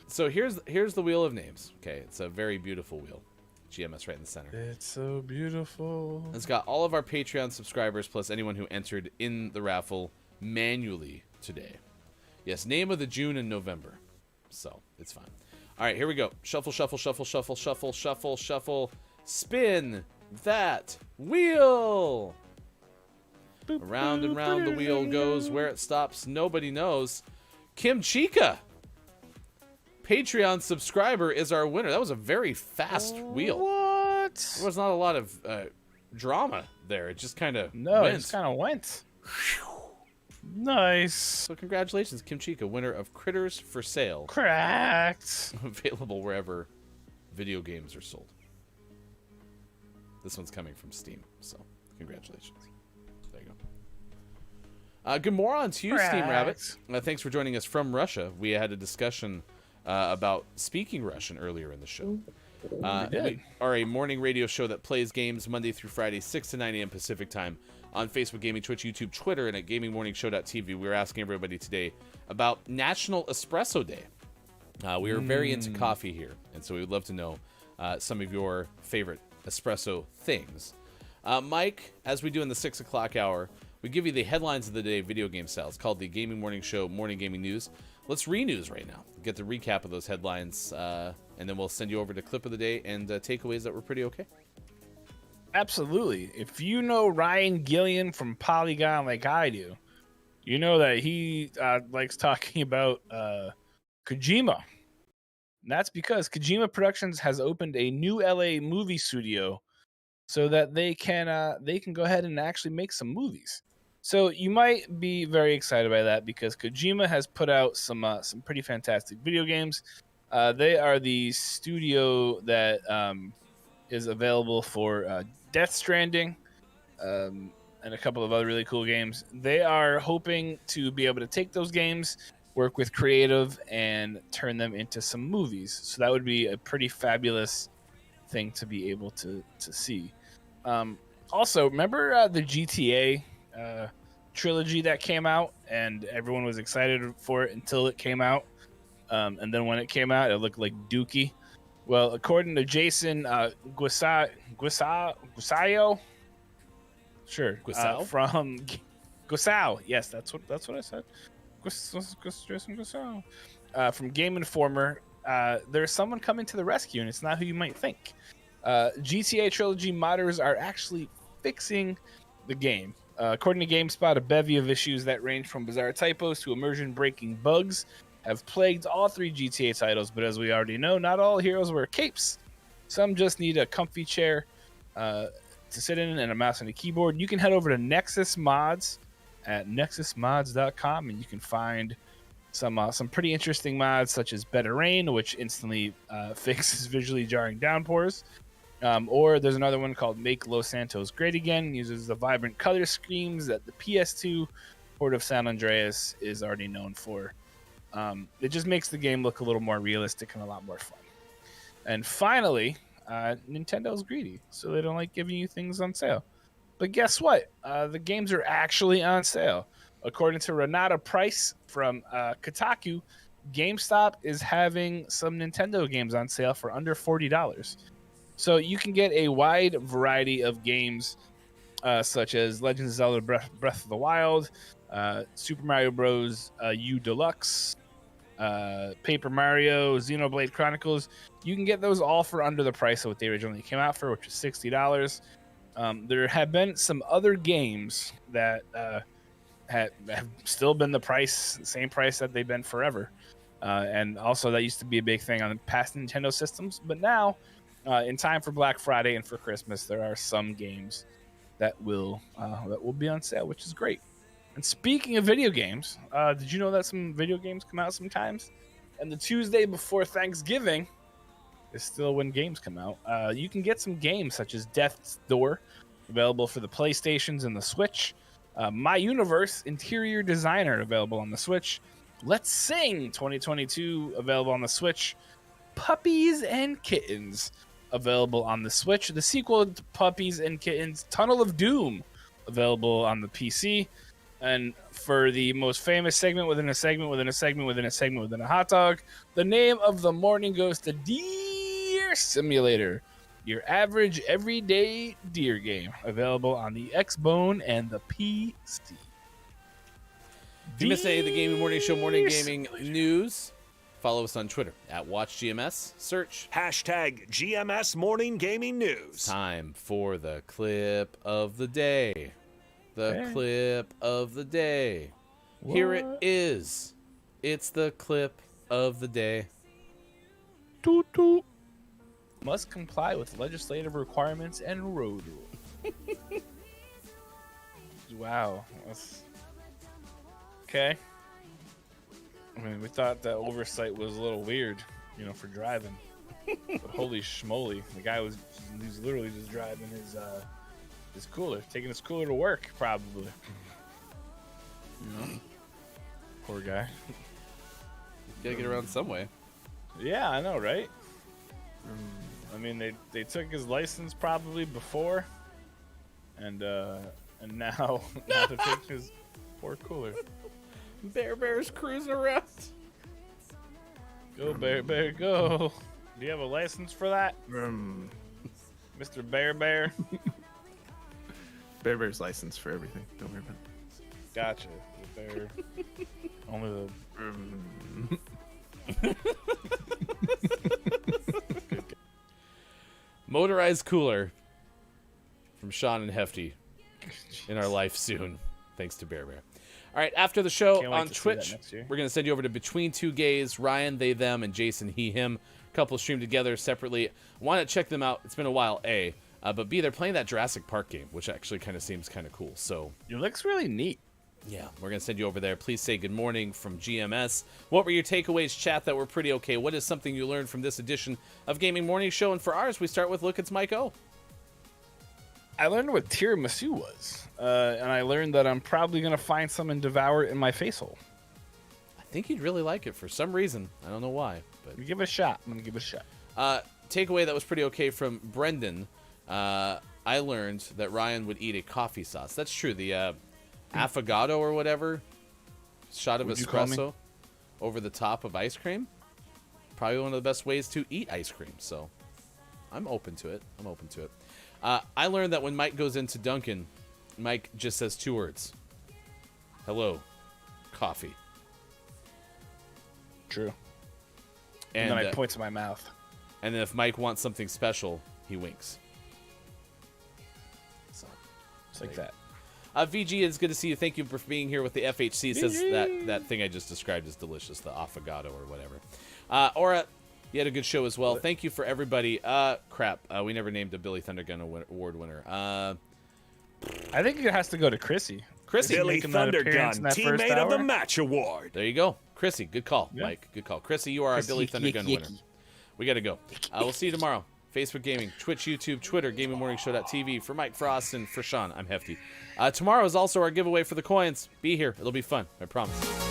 So here's the wheel of names. Okay, it's a very beautiful wheel. GMS right in the center. It's so beautiful. It's got all of our Patreon subscribers plus anyone who entered in the raffle manually today. Yes, name of the June and November. So it's fine. All right, here we go. Shuffle, shuffle, shuffle, shuffle, shuffle, shuffle, shuffle. Spin that wheel. Boop, Around and round the wheel goes. Where it stops, nobody knows. Kim Chica, Patreon subscriber, is our winner. That was a very fast wheel. What? There was not a lot of drama there. It just kind of it just kind of went. Nice. So congratulations, Kim Chica, winner of Critters for Sale. Correct. Available wherever video games are sold. This one's coming from Steam, so congratulations. There you go. Good morning to you, Steam Rabbit. Thanks for joining us from Russia. We had a discussion about speaking Russian earlier in the show. We are a morning radio show that plays games Monday through Friday, 6 to 9 a.m. Pacific time on Facebook Gaming, Twitch, YouTube, Twitter, and at GamingMorningShow.tv. We were asking everybody today about National Espresso Day. We are very into coffee here, and so we would love to know some of your favorite espresso things. Mike, as we do in the 6 o'clock hour, we give you the headlines of the day video game style. It's called the Gaming Morning Show Morning Gaming News. Let's renews right now. Get the recap of those headlines, and then we'll send you over to clip of the day and takeaways that were pretty okay. Absolutely. If you know Ryan Gillian from Polygon like I do, you know that he likes talking about Kojima. And that's because Kojima Productions has opened a new LA movie studio so that they can go ahead and actually make some movies. So you might be very excited by that because Kojima has put out some pretty fantastic video games. They are the studio that is available for Death Stranding and a couple of other really cool games. They are hoping to be able to take those games, work with creative, and turn them into some movies. So that would be a pretty fabulous thing to be able to see. Also, remember the GTA trilogy that came out, and everyone was excited for it until it came out. And then when it came out, it looked like Dookie. Well, according to Jason Guisaio, sure, from Guisao, yes, that's what I said. Jason Guisao, from Game Informer. There's someone coming to the rescue, and it's not who you might think. GTA trilogy modders are actually fixing the game. According to GameSpot, a bevy of issues that range from bizarre typos to immersion-breaking bugs have plagued all 3 GTA titles, but as we already know, not all heroes wear capes. Some just need a comfy chair to sit in and a mouse and a keyboard. You can head over to Nexus Mods at nexusmods.com, and you can find some pretty interesting mods, such as Better Rain, which instantly fixes visually jarring downpours. Or there's another one called Make Los Santos Great Again, uses the vibrant color schemes that the PS2 port of San Andreas is already known for. It just makes the game look a little more realistic and a lot more fun. And finally, Nintendo's greedy, so they don't like giving you things on sale. But guess what? The games are actually on sale. According to Renata Price from Kotaku, GameStop is having some Nintendo games on sale for under $40. So you can get a wide variety of games such as Legend of Zelda Breath of the Wild, Super Mario Bros. U Deluxe, Paper Mario, Xenoblade Chronicles. You can get those all for under the price of what they originally came out for, which is $60. There have been some other games that have still been the same price that they've been forever. And also that used to be a big thing on the past Nintendo systems. But now, in time for Black Friday and for Christmas, there are some games that will be on sale, which is great. And speaking of video games, did you know that some video games come out sometimes? And the Tuesday before Thanksgiving is still when games come out. You can get some games such as Death's Door, available for the PlayStations and the Switch. My Universe Interior Designer, available on the Switch. Let's Sing 2022, available on the Switch. Puppies and Kittens, available on the Switch. The sequel to Puppies and Kittens, Tunnel of Doom, available on the PC. And for the most famous segment within a segment within a segment within a segment within a hot dog, the name of the morning goes to Deer Simulator, your average everyday deer game, available on the Xbone and the PC. GMSA, the Gaming Morning Show, Morning Gaming News. Follow us on Twitter at WatchGMS. Search Hashtag GMS Morning Gaming News. time for the clip of the day. The clip of the day. Here it is. It's the clip of the day. Toot toot. Must comply with legislative requirements and road rules. Wow. Okay. I mean, we thought that oversight was a little weird, for driving. But holy schmoly, the guy he's literally just driving his cooler, taking his cooler to work, probably. Poor guy. Gotta get around some way. Yeah, I know, right? I mean, they took his license probably before, and now they're taking his poor cooler. Bear's cruising around. Go Bear, go! Do you have a license for that, Mr. Bear? Bear's license for everything. Don't worry about it. Gotcha. The Bear. Only the. Motorized cooler from Sean and Hefty in our life soon, thanks to Bear. All right, after the show Can't wait on to see Twitch, that next year. we're going to send you over to Between Two Gays, Ryan, they, them, and Jason, he, him. A couple streamed together separately. Want to check them out. It's been a while, A. But B, they're playing that Jurassic Park game, which actually kind of seems kind of cool. So It looks really neat. yeah, we're going to send you over there. Please say good morning from GMS. What were your takeaways, chat, that were pretty okay? What is something you learned from this edition of Gaming Morning Show? And for ours, we start with Look, It's Mike O. I learned what tiramisu was, and I learned that I'm probably going to find some and devour it in my face hole. I think you'd really like it for some reason. I don't know why. But Give it a shot. I'm going to give it a shot. takeaway that was pretty okay from Brendan. I learned that Ryan would eat a coffee sauce. That's true. The affogato or whatever, shot of What'd you call me? espresso over the top of ice cream. Probably one of the best ways to eat ice cream. So I'm open to it. I learned that when Mike goes into Dunkin', Mike just says 2 words. Hello, coffee. True. And then I point to my mouth. And then if Mike wants something special, he winks. So, It's like that. VG, it's good to see you. Thank you for being here with the FHC. It says that thing I just described is delicious, the affogato or whatever. Aura, you had a good show as well. Thank you for everybody. Crap. We never named a Billy Thundergun Award winner. I think it has to go to Chrissy. Chrissy. Billy making that appearance in Thundergun, that first teammate of the hour. match award. There you go. Chrissy, good call, Yeah. Mike. Good call. Chrissy, you are our Billy Thundergun winner. We got to go. We'll see you tomorrow. Facebook Gaming, Twitch, YouTube, Twitter, GamingMorningShow.tv. For Mike Frost and for Sean, I'm Hefty. Tomorrow is also our giveaway for the coins. Be here. It'll be fun. I promise.